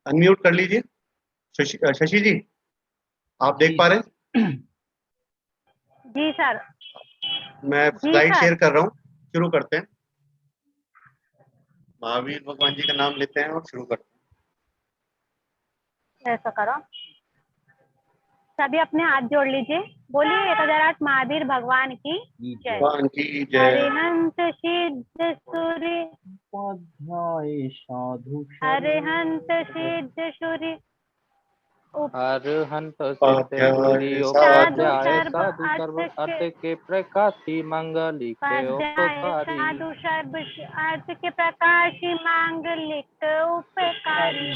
Unmute कर लीजिए। शशि शशि जी, आप देख पा रहे हैं? जी सर। मैं जी स्लाइड सर। शेयर कर रहा हूँ। शुरू करते हैं। महावीर भगवान जी का नाम लेते हैं और शुरू करते ऐसा करो, सभी अपने हाथ जोड़ लीजिए, बोलिए 1008 महावीर भगवान की हैं। जय। भगवान की जय। अरिहंत सिद्ध सूर्य उपाध्याय साधु अरिहंत सिद्ध सूर्य अरहंत सिद्ध सूरी उपाध्याय साधु उपाध्याय सर्व साधु सर्व अर्थ अर्थ के के प्रकाशी मंगलिक उपाध्याय उपकारी साधु सर्व अर्थ के प्रकाशी मांगलिक उपकारी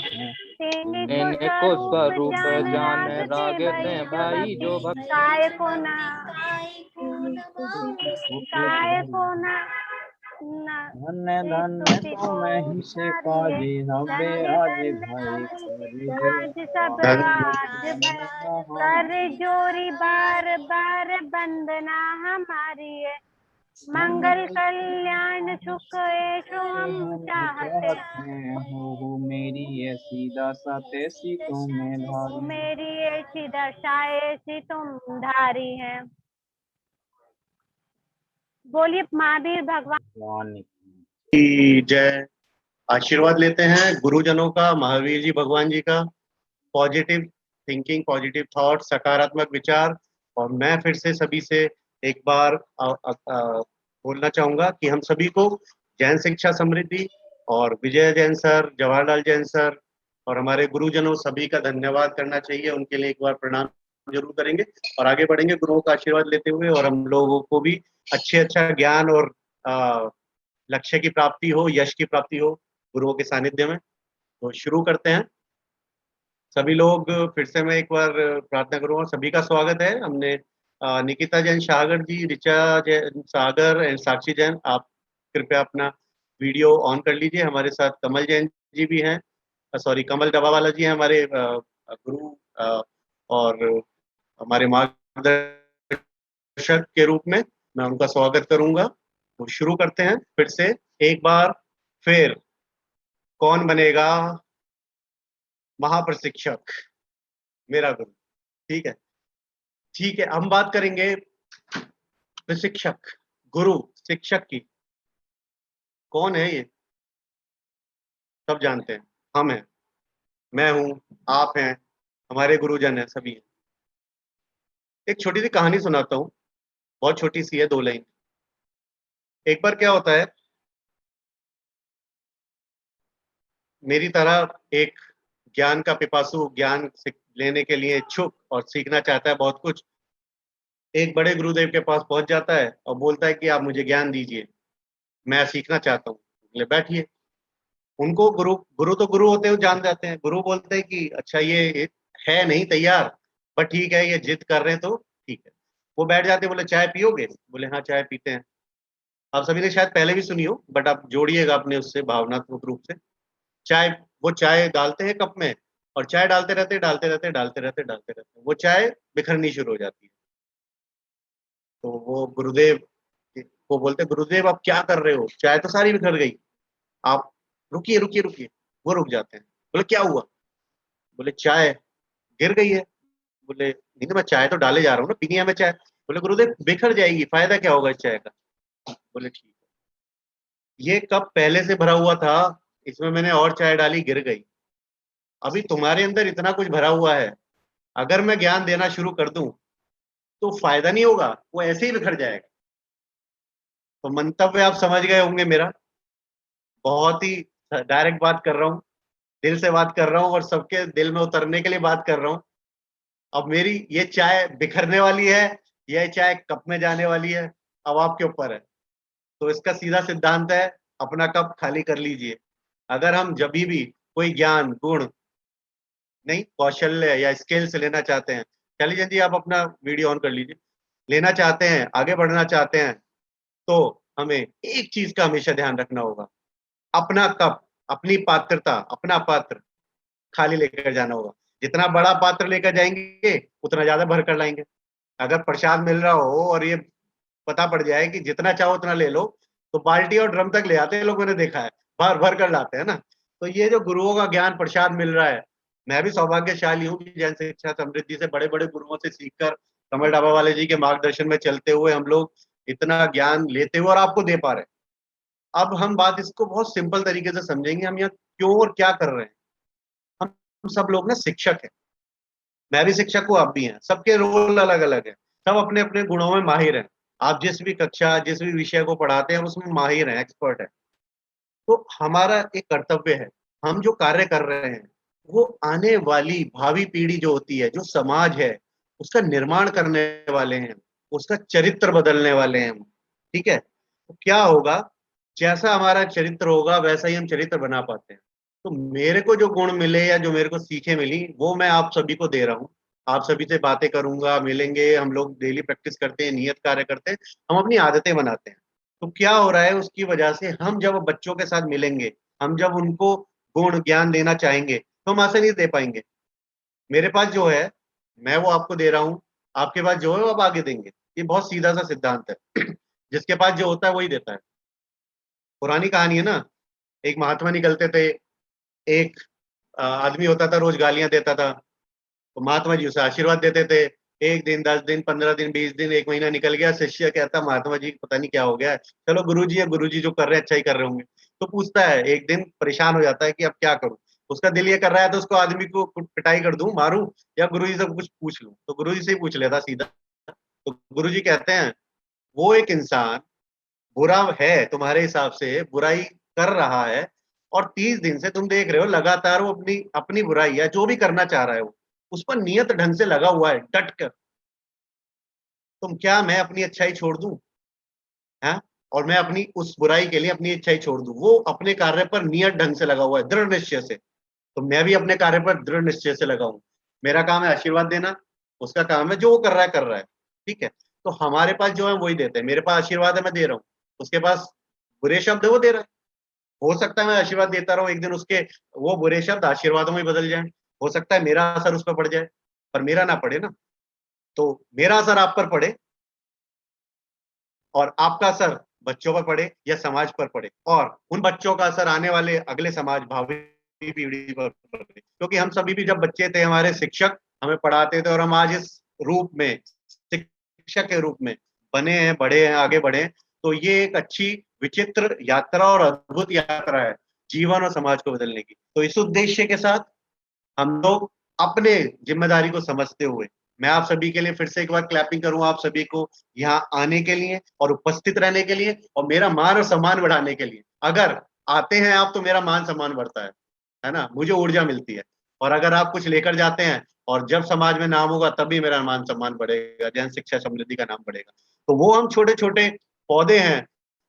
तेने को को स्वरूप स्वरूप जान जान रागते रागते भाई जो जो भक्ति भक्त काय को ना धन्य धन्य तो मैं ही से काजी हबे आज भाई आज सब आज कर जोरी बार बार वंदना हमारी है। मंगल कल्याण सुख ऐसो हम चाहते हो मेरी ऐसी दासा तैसी तुम्हें हो, धारी मेरी ऐसी दशा ऐसी तुम धारी है। बोलिए महावीर भगवान की जय। आशीर्वाद लेते हैं गुरुजनों का, महावीर जी भगवान जी का। पॉजिटिव थिंकिंग, पॉजिटिव थॉट, सकारात्मक विचार। और मैं फिर से सभी से एक बार बोलना चाहूंगा कि हम सभी को जैन शिक्षा समृद्धि और विजय जैन सर, जवाहरलाल जैन सर और हमारे गुरुजनों सभी का धन्यवाद करना चाहिए। उनके लिए एक बार प्रणाम जरूर करेंगे और आगे बढ़ेंगे गुरुओं का आशीर्वाद लेते हुए, और हम लोगों को भी अच्छा ज्ञान और लक्ष्य की प्राप्ति हो, यश की प्राप्ति हो गुरुओं के सानिध्य में। तो शुरू करते हैं। सभी लोग फिर से मैं एक बार प्रार्थना करूंगा। सभी का स्वागत है। हमने निकिता जैन सागर जी, ऋचा जैन सागर एंड साक्षी जैन, आप कृपया अपना वीडियो ऑन कर लीजिए। हमारे साथ कमल जैन जी भी हैं, सॉरी कमल डबावाला जी हैं हमारे गुरु और हमारे मार्गदर्शक के रूप में। मैं उनका स्वागत करूंगा। तो शुरू करते हैं फिर से एक बार फिर। कौन बनेगा महाप्रशिक्षक? मेरा गुरु। ठीक है, ठीक है। हम बात करेंगे प्रशिक्षक, गुरु, शिक्षक की। कौन है ये? सब जानते हैं। हम हैं, मैं हूं, आप हैं, हमारे गुरुजन हैं, सभी हैं। एक छोटी सी कहानी सुनाता हूँ, बहुत छोटी सी है, 2 लाइन। एक बार क्या होता है, मेरी तरह एक ज्ञान का पिपासु, लेने के लिए इच्छुक और सीखना चाहता है बहुत कुछ, एक बड़े गुरुदेव के पास पहुंच जाता है और बोलता है कि आप मुझे ज्ञान दीजिए, मैं सीखना चाहता हूँ। बोले बैठिए। उनको गुरु गुरु तो गुरु होते हुए जान जाते हैं। गुरु बोलते हैं कि अच्छा ये है नहीं तैयार, पर ठीक है, ये जिद कर रहे हैं तो ठीक है। वो बैठ जाते, बोले चाय पियोगे? बोले हाँ चाय पीते हैं। आप सभी ने शायद पहले भी सुनी हो, बट आप जोड़िएगा अपने उससे भावनात्मक रूप से। चाय, वो चाय डालते हैं कप में, और चाय डालते रहते डालते रहते डालते रहते डालते रहते, वो चाय बिखरनी शुरू हो जाती है। तो वो गुरुदेव को बोलते, गुरुदेव आप क्या कर रहे हो, चाय तो सारी बिखर गई, आप रुकिए रुकिए रुकिए। वो रुक जाते हैं। बोले क्या हुआ? बोले चाय गिर गई है। बोले नहीं तो मैं चाय तो डाले जा रहा हूँ ना, पीनी है मैं चाय। बोले गुरुदेव बिखर जाएगी, फायदा क्या होगा इस चाय का? बोले ठीक है, ये कप पहले से भरा हुआ था, इसमें मैंने और चाय डाली, गिर गई। अभी तुम्हारे अंदर इतना कुछ भरा हुआ है, अगर मैं ज्ञान देना शुरू कर दूं तो फायदा नहीं होगा, वो ऐसे ही बिखर जाएगा। तो मंतव्य आप समझ गए होंगे मेरा। बहुत ही डायरेक्ट बात कर रहा हूँ, दिल से बात कर रहा हूँ और सबके दिल में उतरने के लिए बात कर रहा हूँ। अब मेरी ये चाय बिखरने वाली है, यह चाय कप में जाने वाली है, अब आपके ऊपर है। तो इसका सीधा सिद्धांत है, अपना कप खाली कर लीजिए। अगर हम जब भी कोई ज्ञान, गुण नहीं, कौशल्य या स्किल्स लेना चाहते हैं, चलिए जी आप अपना वीडियो ऑन कर लीजिए, लेना चाहते हैं, आगे बढ़ना चाहते हैं, तो हमें एक चीज का हमेशा ध्यान रखना होगा, अपना कप, अपनी पात्रता, अपना पात्र खाली लेकर जाना होगा। जितना बड़ा पात्र लेकर जाएंगे उतना ज्यादा भर कर लाएंगे। अगर प्रसाद मिल रहा हो और ये पता पड़ जाए कि जितना चाहो उतना ले लो, तो बाल्टी और ड्रम तक ले आते हैं लोग, मैंने देखा है, भर भर कर लाते हैं ना। तो ये जो गुरुओं का ज्ञान प्रसाद मिल रहा है, मैं भी सौभाग्यशाली हूँ कि जैन शिक्षा समृद्धि से बड़े बड़े गुरुओं से सीखकर कमल ढाबा वाले जी के मार्गदर्शन में चलते हुए हम लोग इतना ज्ञान लेते हुए और आपको दे पा रहे हैं। अब हम बात इसको बहुत सिंपल तरीके से समझेंगे, हम यहाँ क्यों और क्या कर रहे हैं। हम सब लोग ना शिक्षक हैं, मैं भी शिक्षक हूँ, आप भी हैं, सबके रोल अलग अलग है, सब अपने अपने गुणों में माहिर हैं। आप जिस भी कक्षा जिस भी विषय को पढ़ाते हैं उसमें माहिर हैं, एक्सपर्ट है। तो हमारा एक कर्तव्य है, हम जो कार्य कर रहे हैं वो आने वाली भावी पीढ़ी जो होती है, जो समाज है, उसका निर्माण करने वाले हैं, उसका चरित्र बदलने वाले हैं हम। ठीक है, तो क्या होगा, जैसा हमारा चरित्र होगा वैसा ही हम चरित्र बना पाते हैं। तो मेरे को जो गुण मिले या जो मेरे को सीखें मिली वो मैं आप सभी को दे रहा हूँ। आप सभी से बातें करूंगा, मिलेंगे, हम लोग डेली प्रैक्टिस करते हैं, नियत कार्य करते हैं, हम अपनी आदतें बनाते हैं। तो क्या हो रहा है, उसकी वजह से हम जब बच्चों के साथ मिलेंगे, हम जब उनको गुण ज्ञान देना चाहेंगे तो हम ऐसे नहीं दे पाएंगे। मेरे पास जो है मैं वो आपको दे रहा हूँ, आपके पास जो है वो आप आगे देंगे। ये बहुत सीधा सा सिद्धांत है। जिसके पास जो होता है वही देता है। पुरानी कहानी है ना, एक महात्मा निकलते थे, एक आदमी होता था, रोज गालियां देता था, तो महात्मा जी उसे आशीर्वाद देते थे। एक दिन, 10 दिन, 15 दिन, 20 दिन, एक महीना निकल गया, शिष्य कहता महात्मा जी पता नहीं क्या हो गया है, चलो गुरुजी है, गुरुजी जो कर रहे हैं अच्छा ही कर रहे होंगे। तो पूछता है, एक दिन परेशान हो जाता है कि अब क्या करूं। उसका दिल ये कर रहा है तो उसको आदमी को पिटाई कर दूं, मारूं, या गुरुजी से कुछ पूछ लूं। तो गुरुजी से ही पूछ लेता सीधा। तो गुरुजी कहते हैं, वो एक इंसान बुरा है, तुम्हारे हिसाब से बुराई कर रहा है, और 30 दिन से तुम देख रहे हो लगातार वो अपनी अपनी बुराई या जो भी करना चाह रहा है वो उस पर नियत ढंग से लगा हुआ है, डट कर। तुम क्या मैं अपनी अच्छाई छोड़ दूं, है, और मैं अपनी उस बुराई के लिए अपनी अच्छाई छोड़ दूं। वो अपने कार्य पर नियत ढंग से लगा हुआ है, दृढ़ निश्चय से। तो मैं भी अपने कार्य पर दृढ़ निश्चय से लगा हूं। मेरा काम है आशीर्वाद देना, उसका काम है जो वो कर रहा है कर रहा है। ठीक है, तो हमारे पास जो है वही देते हैं। मेरे पास आशीर्वाद है, मैं दे रहा हूँ, उसके पास बुरे शब्द है, वो दे रहा है। हो सकता है मैं आशीर्वाद देता रहूं, एक दिन उसके वो बुरे शब्द आशीर्वादों में बदल जाएं। हो सकता है मेरा असर उस पर पड़ जाए, पर मेरा ना पड़े ना। तो मेरा असर आप पर पड़े और आपका असर बच्चों पर पड़े या समाज पर पड़े, और उन बच्चों का असर आने वाले अगले समाज, भावी पीढ़ी पर पड़े। क्योंकि हम सभी भी जब बच्चे थे, हमारे शिक्षक हमें पढ़ाते थे, और हम आज इस रूप में शिक्षक के रूप में बने हैं, बड़े हैं, आगे बढ़े हैं। तो ये एक अच्छी विचित्र यात्रा और अद्भुत यात्रा है जीवन और समाज को बदलने की। तो इस उद्देश्य के साथ हम लोग अपने जिम्मेदारी को समझते हुए, मैं आप सभी के लिए फिर से एक बार क्लैपिंग करूं, आप सभी को यहाँ आने के लिए और उपस्थित रहने के लिए और मेरा मान और सम्मान बढ़ाने के लिए। अगर आते हैं आप तो मेरा मान सम्मान बढ़ता है ना, मुझे ऊर्जा मिलती है। और अगर आप कुछ लेकर जाते हैं और जब समाज में नाम होगा तभी मेरा मान सम्मान बढ़ेगा, जन शिक्षा समृद्धि का नाम बढ़ेगा। तो वो हम छोटे छोटे पौधे हैं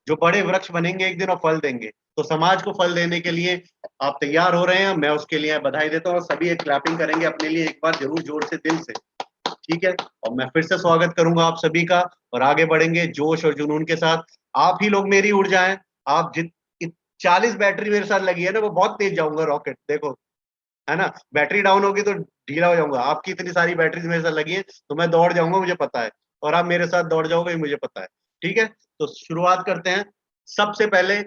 जो बड़े वृक्ष बनेंगे एक दिन और फल देंगे। तो समाज को फल देने के लिए आप तैयार हो रहे हैं, मैं उसके लिए बधाई देता हूँ। सभी एक क्लैपिंग करेंगे अपने लिए एक बार जरूर, जोर से, दिल से। ठीक है, और मैं फिर से स्वागत करूंगा आप सभी का, और आगे बढ़ेंगे जोश और जुनून के साथ। आप ही लोग मेरी ऊर्जा हैं। आप जित 40 बैटरी मेरे साथ लगी है ना, वो बहुत तेज जाऊंगा रॉकेट, देखो, है ना। बैटरी डाउन होगी तो ढीला हो जाऊंगा, आपकी इतनी सारी बैटरीज मेरे साथ लगी है तो मैं दौड़ जाऊंगा, मुझे पता है, और आप मेरे साथ दौड़ जाओगे मुझे पता है। ठीक है, तो शुरुआत करते हैं। सबसे पहले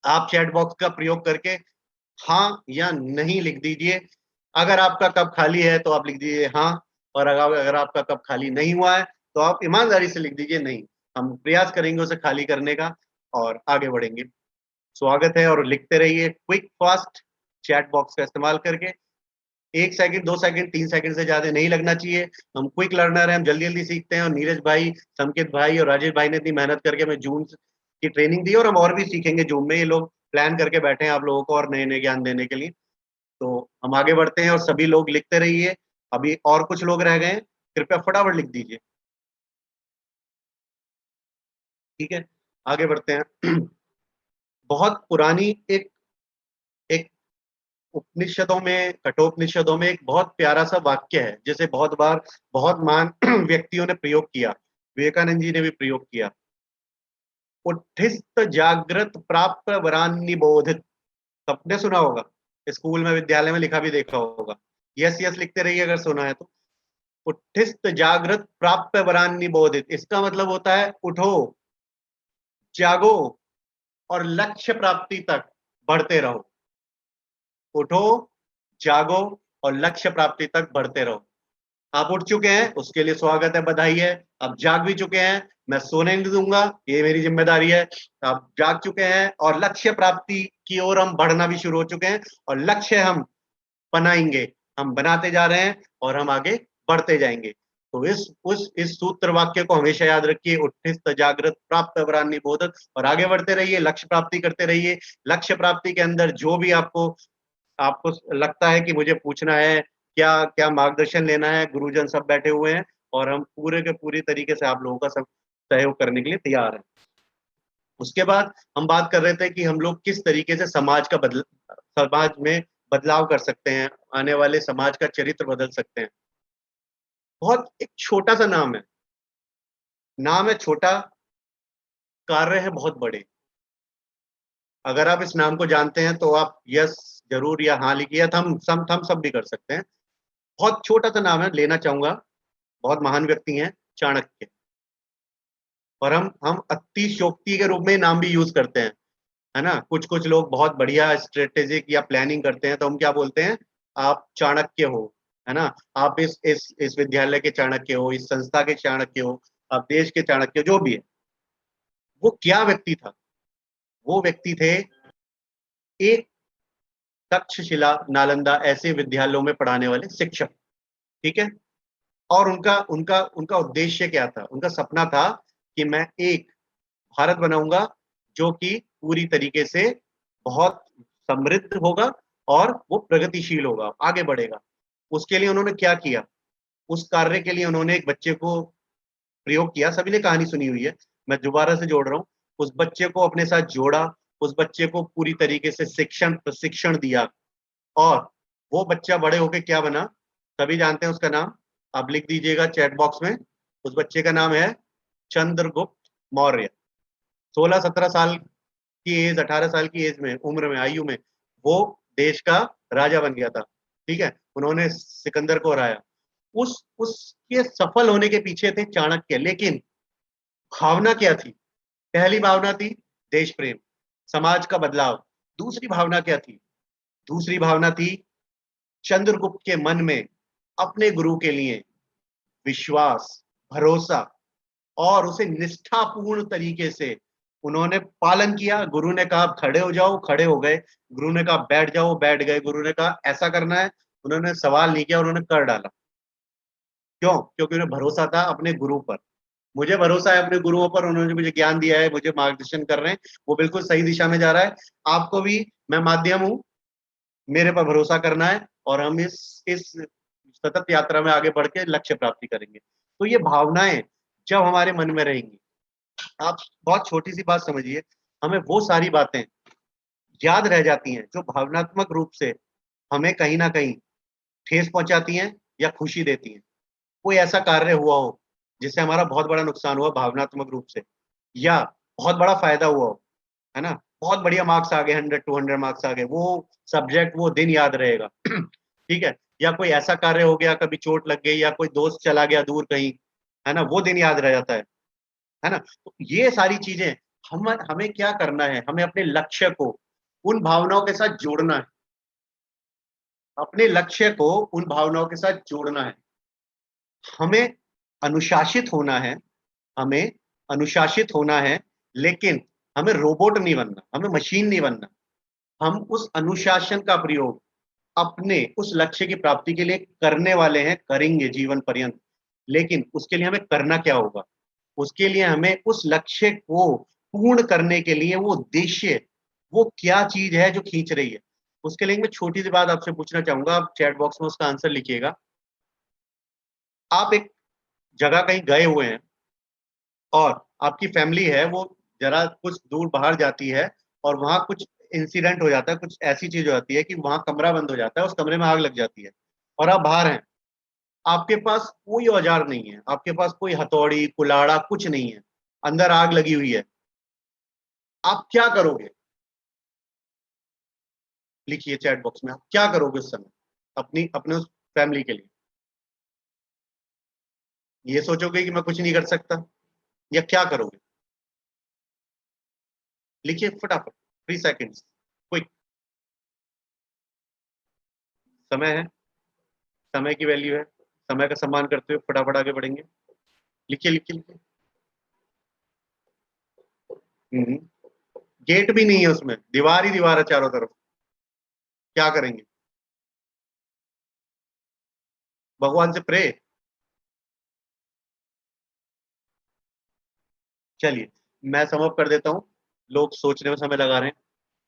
आप चैट बॉक्स का प्रयोग करके हाँ या नहीं लिख दीजिए। अगर आपका कप खाली है तो आप लिख दीजिए हाँ, और अगर आपका कप खाली नहीं हुआ है तो आप ईमानदारी से लिख दीजिए नहीं। हम प्रयास करेंगे उसे खाली करने का और आगे बढ़ेंगे। स्वागत है, और लिखते रहिए क्विक फास्ट चैट बॉक्स का इस्तेमाल करके। 1 सेकंड, 2 सेकंड, 3 सेकंड से ज्यादा नहीं लगना चाहिए। हम क्विक लर्नर हैं, हम जल्दी जल्दी सीखते हैं, और नीरज भाई, संकेत भाई और राजेश भाई ने इतनी मेहनत करके हमें जूम की ट्रेनिंग दी, और हम और भी सीखेंगे जूम में। ये लोग प्लान करके बैठे हैं आप लोगों को और नए नए ज्ञान देने के लिए। तो हम आगे बढ़ते हैं, और सभी लोग लिखते रहिए। अभी और कुछ लोग रह गए हैं, कृपया फटाफट लिख दीजिए। ठीक है, आगे बढ़ते हैं। बहुत पुरानी एक एक उपनिषदों में, कठोपनिषदों में एक बहुत प्यारा सा वाक्य है जिसे बहुत बार बहुत महान व्यक्तियों ने प्रयोग किया। विवेकानंद जी ने भी प्रयोग किया। उठिस्त जागृत प्राप्त वरान्नि बोधित। सबने सुना होगा, स्कूल में विद्यालय में लिखा भी देखा होगा। यस यस लिखते रहिए अगर सुना है तो। उठिस्त जागृत प्राप्त वरान्नि बोधित, इसका मतलब होता है उठो, जागो और लक्ष्य प्राप्ति तक बढ़ते रहो। उठो, जागो और लक्ष्य प्राप्ति तक बढ़ते रहो। आप उठ चुके हैं, उसके लिए स्वागत है, बधाई है। आप जाग भी चुके हैं, मैं सोने नहीं दूंगा, ये मेरी जिम्मेदारी है। आप जाग चुके हैं और लक्ष्य प्राप्ति की ओर हम बढ़ना भी शुरू हो चुके हैं, और लक्ष्य हम बनाएंगे, हम बनाते जा रहे हैं और हम आगे बढ़ते जाएंगे। तो इस सूत्र वाक्य को हमेशा याद रखिए, उत्थित जागृत प्राप्त वरान्य बोधत, और आगे बढ़ते रहिए, लक्ष्य प्राप्ति करते रहिए। लक्ष्य प्राप्ति के अंदर जो भी आपको आपको लगता है कि मुझे पूछना है, क्या क्या मार्गदर्शन लेना है, गुरुजन सब बैठे हुए हैं और हम पूरे के पूरी तरीके से आप लोगों का सब सहयोग करने के लिए तैयार हैं। उसके बाद हम बात कर रहे थे कि हम लोग किस तरीके से समाज में बदलाव कर सकते हैं, आने वाले समाज का चरित्र बदल सकते हैं। बहुत एक छोटा सा नाम है छोटा, कार्य है बहुत बड़े। अगर आप इस नाम को जानते हैं तो आप यस जरूर या हाँ लिखिए, हम सब भी कर सकते हैं। बहुत छोटा सा नाम है, लेना चाहूंगा। बहुत महान व्यक्ति हैं, चाणक्य। और हम अतिशयोक्ति के रूप में नाम भी यूज करते हैं, है ना। कुछ कुछ लोग बहुत बढ़िया स्ट्रेटेजिक या प्लानिंग करते हैं, तो हम क्या बोलते हैं, आप चाणक्य हो, है ना। आप इस विद्यालय के चाणक्य हो, इस संस्था के चाणक्य हो, आप देश के चाणक्य, जो भी है। वो क्या व्यक्ति था? वो व्यक्ति थे एक तक्षशिला, नालंदा ऐसे विद्यालयों में पढ़ाने वाले शिक्षक। ठीक है। और उनका उनका उनका उद्देश्य क्या था? उनका सपना था कि मैं एक भारत बनाऊंगा जो कि पूरी तरीके से बहुत समृद्ध होगा और वो प्रगतिशील होगा, आगे बढ़ेगा। उसके लिए उन्होंने क्या किया? उस कार्य के लिए उन्होंने एक बच्चे को प्रयोग किया। सभी ने कहानी सुनी हुई है, मैं दोबारा से जोड़ रहा हूँ। उस बच्चे को अपने साथ जोड़ा, उस बच्चे को पूरी तरीके से प्रशिक्षण दिया, और वो बच्चा बड़े होके क्या बना? सभी जानते हैं उसका नाम, आप लिख दीजिएगा चैट बॉक्स में। उस बच्चे का नाम है चंद्रगुप्त मौर्य। 16-17 साल की एज, 18 साल की एज में, उम्र में, आयु में, वो देश का राजा बन गया था। ठीक है। उन्होंने सिकंदर को हराया। उसके सफल होने के पीछे थे चाणक्य, लेकिन भावना क्या थी? पहली भावना थी देश प्रेम, समाज का बदलाव। दूसरी भावना क्या थी? दूसरी भावना थी चंद्रगुप्त के मन में अपने गुरु के लिए विश्वास, भरोसा, और उसे निष्ठापूर्ण तरीके से उन्होंने पालन किया। गुरु ने कहा खड़े हो जाओ, खड़े हो गए। गुरु ने कहा बैठ जाओ, बैठ गए। गुरु ने कहा ऐसा करना है, उन्होंने सवाल नहीं किया, उन्होंने कर डाला। क्यों? क्योंकि उन्हें भरोसा था अपने गुरु पर। मुझे भरोसा है अपने गुरुओं पर, उन्होंने मुझे ज्ञान दिया है, मुझे मार्गदर्शन कर रहे हैं, वो बिल्कुल सही दिशा में जा रहा है। आपको भी, मैं माध्यम हूं, मेरे पर भरोसा करना है, और हम इस सतत यात्रा में आगे बढ़ के लक्ष्य प्राप्ति करेंगे। तो ये भावनाएं जब हमारे मन में रहेंगी, आप बहुत छोटी सी बात समझिए, हमें वो सारी बातें याद रह जाती हैं जो भावनात्मक रूप से हमें कहीं ना कहीं ठेस पहुंचाती हैं या खुशी देती हैं। कोई ऐसा कार्य हुआ हो जिससे हमारा बहुत बड़ा नुकसान हुआ भावनात्मक रूप से, या बहुत बड़ा फायदा हुआ हो, है ना, बहुत बढ़िया मार्क्स आ गए, 100-200 मार्क्स आ गए, वो सब्जेक्ट वो दिन याद रहेगा। ठीक है। या कोई ऐसा कार्य हो गया, कभी चोट लग गई, या कोई दोस्त चला गया दूर कहीं, है ना, वो दिन याद रह जाता है ना। तो ये सारी चीजें, हमें क्या करना है? हमें अपने लक्ष्य को उन भावनाओं के साथ जोड़ना है। अपने लक्ष्य को उन भावनाओं के साथ जोड़ना है। हमें अनुशासित होना है, हमें अनुशासित होना है, लेकिन हमें रोबोट नहीं बनना, हमें मशीन नहीं बनना। हम उस अनुशासन का प्रयोग अपने उस लक्ष्य की प्राप्ति के लिए करने वाले हैं, करेंगे जीवन पर्यंत। लेकिन उसके लिए हमें करना क्या होगा? उसके लिए हमें उस लक्ष्य को पूर्ण करने के लिए वो उद्देश्य, वो क्या चीज है जो खींच रही है, उसके लिए मैं छोटी सी बात आपसे पूछना चाहूंगा। आप चैट बॉक्स में उसका आंसर लिखिएगा। आप एक जगह कहीं गए हुए हैं, और आपकी फैमिली है वो जरा कुछ दूर बाहर जाती है, और वहां कुछ इंसिडेंट हो जाता है, कुछ ऐसी चीज हो जाती है कि वहां कमरा बंद हो जाता है, उस कमरे में आग लग जाती है, और आप बाहर हैं। आपके पास कोई औजार नहीं है, आपके पास कोई हथौड़ी कुल्हाड़ा कुछ नहीं है, अंदर आग लगी हुई है। आप क्या करोगे? लिखिए चैट बॉक्स में, आप क्या करोगे उस समय अपने उस फैमिली के लिए? ये सोचोगे कि मैं कुछ नहीं कर सकता, या क्या करोगे? लिखिए फटाफट, 3 सेकेंड्स, क्विक। समय है, समय की वैल्यू है, समय का सम्मान करते हुए फटाफट आगे बढ़ेंगे। लिखिए लिखिए लिखिए। गेट भी नहीं है उसमें, दीवार ही दीवार है चारों तरफ, क्या करेंगे? भगवान से प्रे। चलिए मैं समअप कर देता हूँ, लोग सोचने में समय लगा रहे हैं।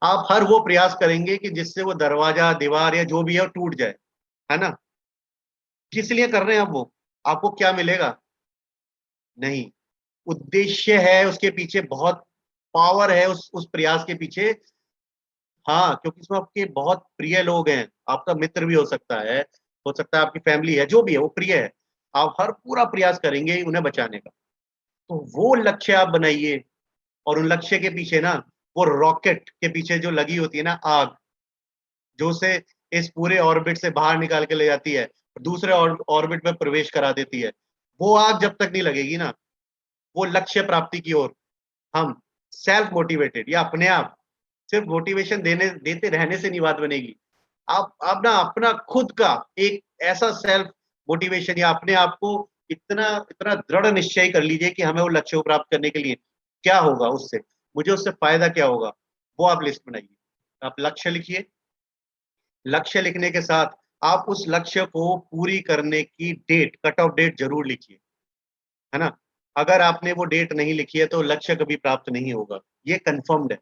आप हर वो प्रयास करेंगे कि जिससे वो दरवाजा, दीवार या जो भी है वो टूट जाए, है ना? किस लिए कर रहे हैं आप वो? आपको क्या मिलेगा? नहीं, उद्देश्य है उसके पीछे, बहुत पावर है उस प्रयास के पीछे। हाँ, क्योंकि इसमें आपके बहुत प्रिय लोग हैं, आपका मित्र भी हो सकता है आपकी फैमिली है, जो भी है वो प्रिय है। आप हर पूरा प्रयास करेंगे उन्हें बचाने का। तो वो लक्ष्य आप बनाइए, और उन लक्ष्य के पीछे ना, वो रॉकेट के पीछे जो लगी होती है ना आग, जो उसे इस पूरे ऑर्बिट से बाहर निकाल के ले जाती है, दूसरे ऑर्बिट में प्रवेश करा देती है, वो आग जब तक नहीं लगेगी ना, वो लक्ष्य प्राप्ति की ओर हम सेल्फ मोटिवेटेड या अपने आप सिर्फ मोटिवेशन देते रहने से नहीं बात बनेगी। आप ना अपना खुद का एक ऐसा सेल्फ मोटिवेशन या अपने आप को इतना इतना दृढ़ निश्चय कर लीजिए कि हमें वो लक्ष्य को प्राप्त करने के लिए क्या होगा, उससे मुझे उससे फायदा क्या होगा, वो आप लिस्ट बनाइए। आप लक्ष्य लिखिए। लक्ष्य लिखने के साथ आप उस लक्ष्य को पूरी करने की डेट, कट ऑफ डेट जरूर लिखिए, है ना? अगर आपने वो डेट नहीं लिखी है तो लक्ष्य कभी प्राप्त नहीं होगा, ये कंफर्म्ड है।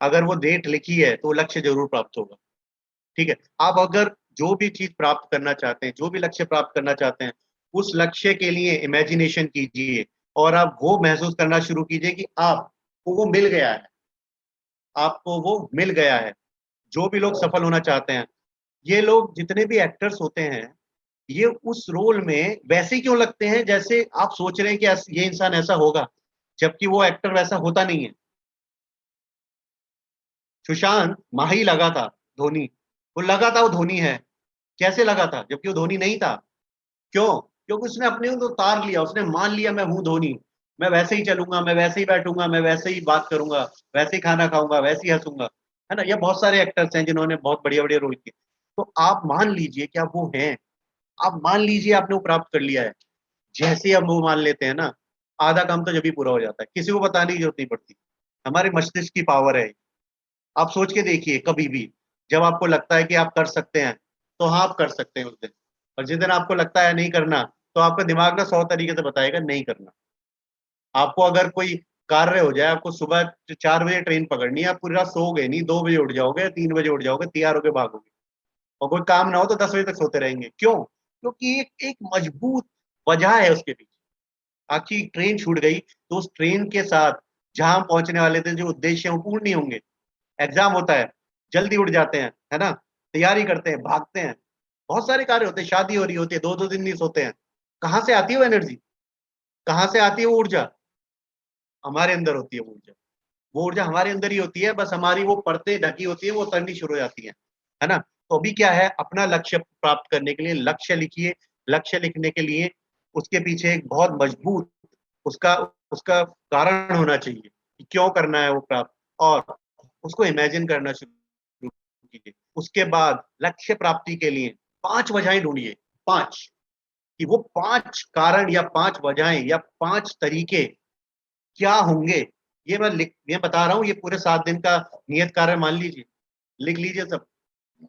अगर वो डेट लिखी है तो लक्ष्य जरूर प्राप्त होगा। ठीक है, आप अगर जो भी चीज प्राप्त करना चाहते हैं, जो भी लक्ष्य प्राप्त करना चाहते हैं, उस लक्ष्य के लिए इमेजिनेशन कीजिए, और आप वो महसूस करना शुरू कीजिए कि आपको वो मिल गया है, आपको वो मिल गया है। जो भी लोग सफल होना चाहते हैं, ये लोग जितने भी एक्टर्स होते हैं, ये उस रोल में वैसे क्यों लगते हैं जैसे आप सोच रहे हैं कि ये इंसान ऐसा होगा, जबकि वो एक्टर वैसा होता नहीं है। सुशांत माही लगा था धोनी, वो लगा था वो धोनी है, कैसे लगा था जबकि वो धोनी नहीं था? क्यों? क्योंकि उसने अपने को उतार लिया, उसने मान लिया मैं हूं धोनी, मैं वैसे ही चलूंगा, मैं वैसे ही बैठूंगा, मैं वैसे ही बात करूंगा, वैसे ही खाना खाऊंगा, वैसे ही हंसूंगा, है ना? ये बहुत सारे एक्टर्स हैं जिन्होंने बहुत बढ़िया बढ़िया रोल किए। तो आप मान लीजिए कि आप वो हैं, आप मान लीजिए आपने वो प्राप्त कर लिया है। जैसे ही हम वो मान लेते हैं ना, आधा काम तो जब भी पूरा हो जाता है, किसी को बताने की जरूरत नहीं पड़ती। हमारे मस्तिष्क की पावर है। आप सोच के देखिए, कभी भी जब आपको लगता है कि आप कर सकते हैं, तो हाँ आप कर सकते हैं उस दिन। और जिस दिन आपको लगता है नहीं करना, तो आपका दिमाग ना 100 तरीके से बताएगा नहीं करना। आपको अगर कोई कार्य हो जाए, आपको सुबह 4 बजे ट्रेन पकड़नी है, आप पूरी रात सोओगे नहीं, 2 बजे उठ जाओगे, 3 बजे उठ जाओगे, तैयार होके भागोगे, और कोई काम ना हो तो 10 बजे तक सोते रहेंगे। क्यों? क्योंकि एक मजबूत वजह है उसके पीछे। आपकी ट्रेन छूट गई तो उस ट्रेन के साथ जहां हम पहुंचने वाले थे, जो उद्देश्य है वो पूर्ण नहीं होंगे। एग्जाम होता है, जल्दी उठ जाते हैं, है ना? तैयारी करते हैं, भागते हैं, बहुत सारे कार्य होते हैं, शादी हो रही होती है, 2-2 दिन नहीं सोते हैं। कहाँ से आती है वो एनर्जी? कहाँ से आती है वो ऊर्जा? हमारे अंदर होती है वो ऊर्जा। वो ऊर्जा हमारे अंदर ही होती है, बस हमारी वो परतें ढकी होती है, वो उतरनी शुरू हो जाती है ना? तो अभी क्या है, अपना लक्ष्य प्राप्त करने के लिए लक्ष्य लिखिए। लक्ष्य लिखने के लिए उसके पीछे एक बहुत मजबूत उसका उसका कारण होना चाहिए कि क्यों करना है वो प्राप्त, और उसको इमेजिन करना शुरू कीजिए। उसके बाद लक्ष्य प्राप्ति के लिए 5 वजहें ढूंढिए, 5, कि वो 5 कारण या 5 वजहें या 5 तरीके क्या होंगे। ये बता रहा हूँ, ये पूरे 7 दिन का नियत कार्य मान लीजिए, लिख लीजिए सब।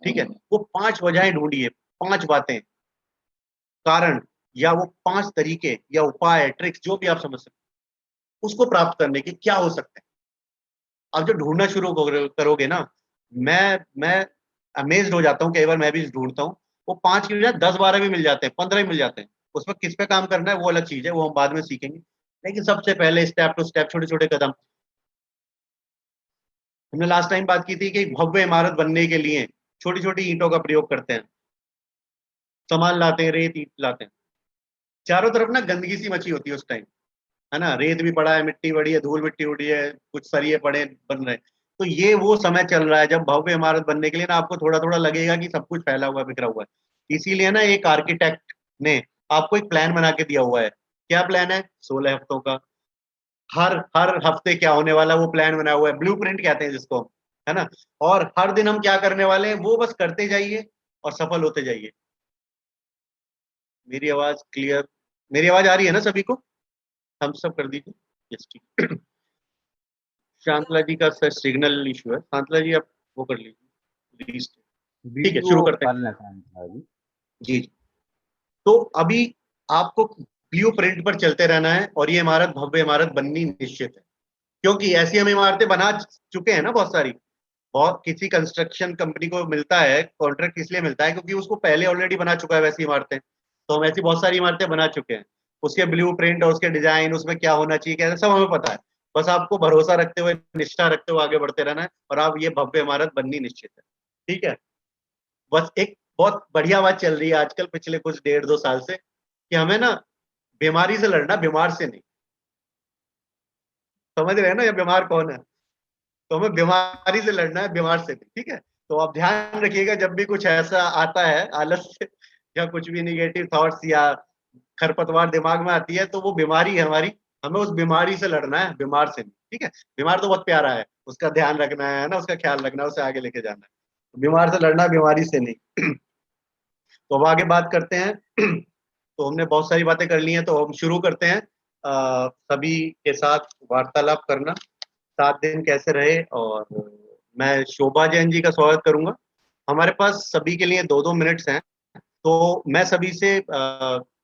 ठीक है, वो 5 वजहें ढूंढिए, 5 बातें, कारण, या वो 5 तरीके या उपाय, ट्रिक्स, जो भी आप समझ सकते हैं, उसको प्राप्त करने के क्या हो सकते हैं। अब जब ढूंढना शुरू करोगे ना, मैं अमेज्ड हो जाता हूँ, कई बार मैं भी ढूंढता हूँ, वो 5 की बजाय 10-12 भी मिल जाते हैं, 15 भी मिल जाते हैं। उसमें किस पे काम करना है वो अलग चीज है, वो हम बाद में सीखेंगे। लेकिन सबसे पहले स्टेप टू स्टेप, छोटे छोटे कदम। हमने लास्ट टाइम बात की थी कि भव्य इमारत बनने के लिए छोटी छोटी ईंटों का प्रयोग करते हैं, सामान लाते हैं, रेत ईंट लाते हैं, चारों तरफ ना गंदगी सी मची होती है उस टाइम, है ना? रेत भी पड़ा है, मिट्टी पड़ी है, धूल मिट्टी उड़ी है, कुछ सरिये पड़े बन रहे हैं। तो ये वो समय चल रहा है जब भव्य इमारत बनने के लिए ना आपको थोड़ा थोड़ा लगेगा कि सब कुछ फैला हुआ है, बिखरा हुआ है। इसीलिए ना एक आर्किटेक्ट ने आपको एक प्लान बना के दिया हुआ है। क्या प्लान है? 16 हफ्तों का। हर हर हफ्ते क्या होने वाला है, वो प्लान बना हुआ है, ब्लूप्रिंट कहते हैं जिसको, है ना? और हर दिन हम क्या करने वाले हैं वो बस करते जाइए, और सफल होते जाइए। मेरी आवाज क्लियर, मेरी आवाज आ रही है ना सभी को? हम सब कर दीजिए। यस, ठीक। शांतला जी का सर सिग्नल इशू है। शांतला जी आप वो कर लीजिए, ठीक है, शुरू वीडियो करते हैं। कर लेते हैं जी। जी जी। तो अभी आपको ब्लू प्रिंट पर चलते रहना है और ये इमारत भव्य इमारत बननी निश्चित है, क्योंकि ऐसी हम इमारतें बना चुके हैं ना बहुत सारी। बहुत किसी कंस्ट्रक्शन कंपनी को मिलता है कॉन्ट्रैक्ट, इसलिए मिलता है क्योंकि उसको पहले ऑलरेडी बना चुका है वैसी इमारतें। तो हम ऐसी बहुत सारी इमारतें बना चुके हैं। उसके ब्लू प्रिंट और उसके डिजाइन, उसमें क्या होना चाहिए क्या, सब हमें पता है। बस आपको भरोसा रखते हुए, निष्ठा रखते हुए आगे बढ़ते रहना है और आप ये भव्य इमारत बननी निश्चित है। ठीक है। बस एक बहुत बढ़िया बात चल रही है आजकल पिछले कुछ 1.5-2 साल से, कि हमें ना बीमारी से लड़ना, बीमार से नहीं। समझ रहे हैं ना, ये बीमार कौन है? तो हमें बीमारी से लड़ना है, बीमार से नहीं। ठीक है। तो आप ध्यान रखिएगा, जब भी कुछ ऐसा आता है आलस से या कुछ भी निगेटिव थॉट्स या खरपतवार दिमाग में आती है, तो वो बीमारी है हमारी। हमें उस बीमारी से लड़ना है, बीमार से नहीं। ठीक है। बीमार तो बहुत प्यारा है, उसका ध्यान रखना है ना, उसका ख्याल रखना है, उसे आगे लेके जाना है। बीमार से लड़ना, बीमारी से नहीं। तो अब आगे बात करते हैं। तो हमने बहुत सारी बातें कर ली हैं, तो हम शुरू करते हैं। सभी के साथ वार्तालाप करना, 7 दिन कैसे रहे। और मैं शोभा जैन जी का स्वागत करूंगा। हमारे पास सभी के लिए 2-2 मिनट्स हैं। तो मैं सभी से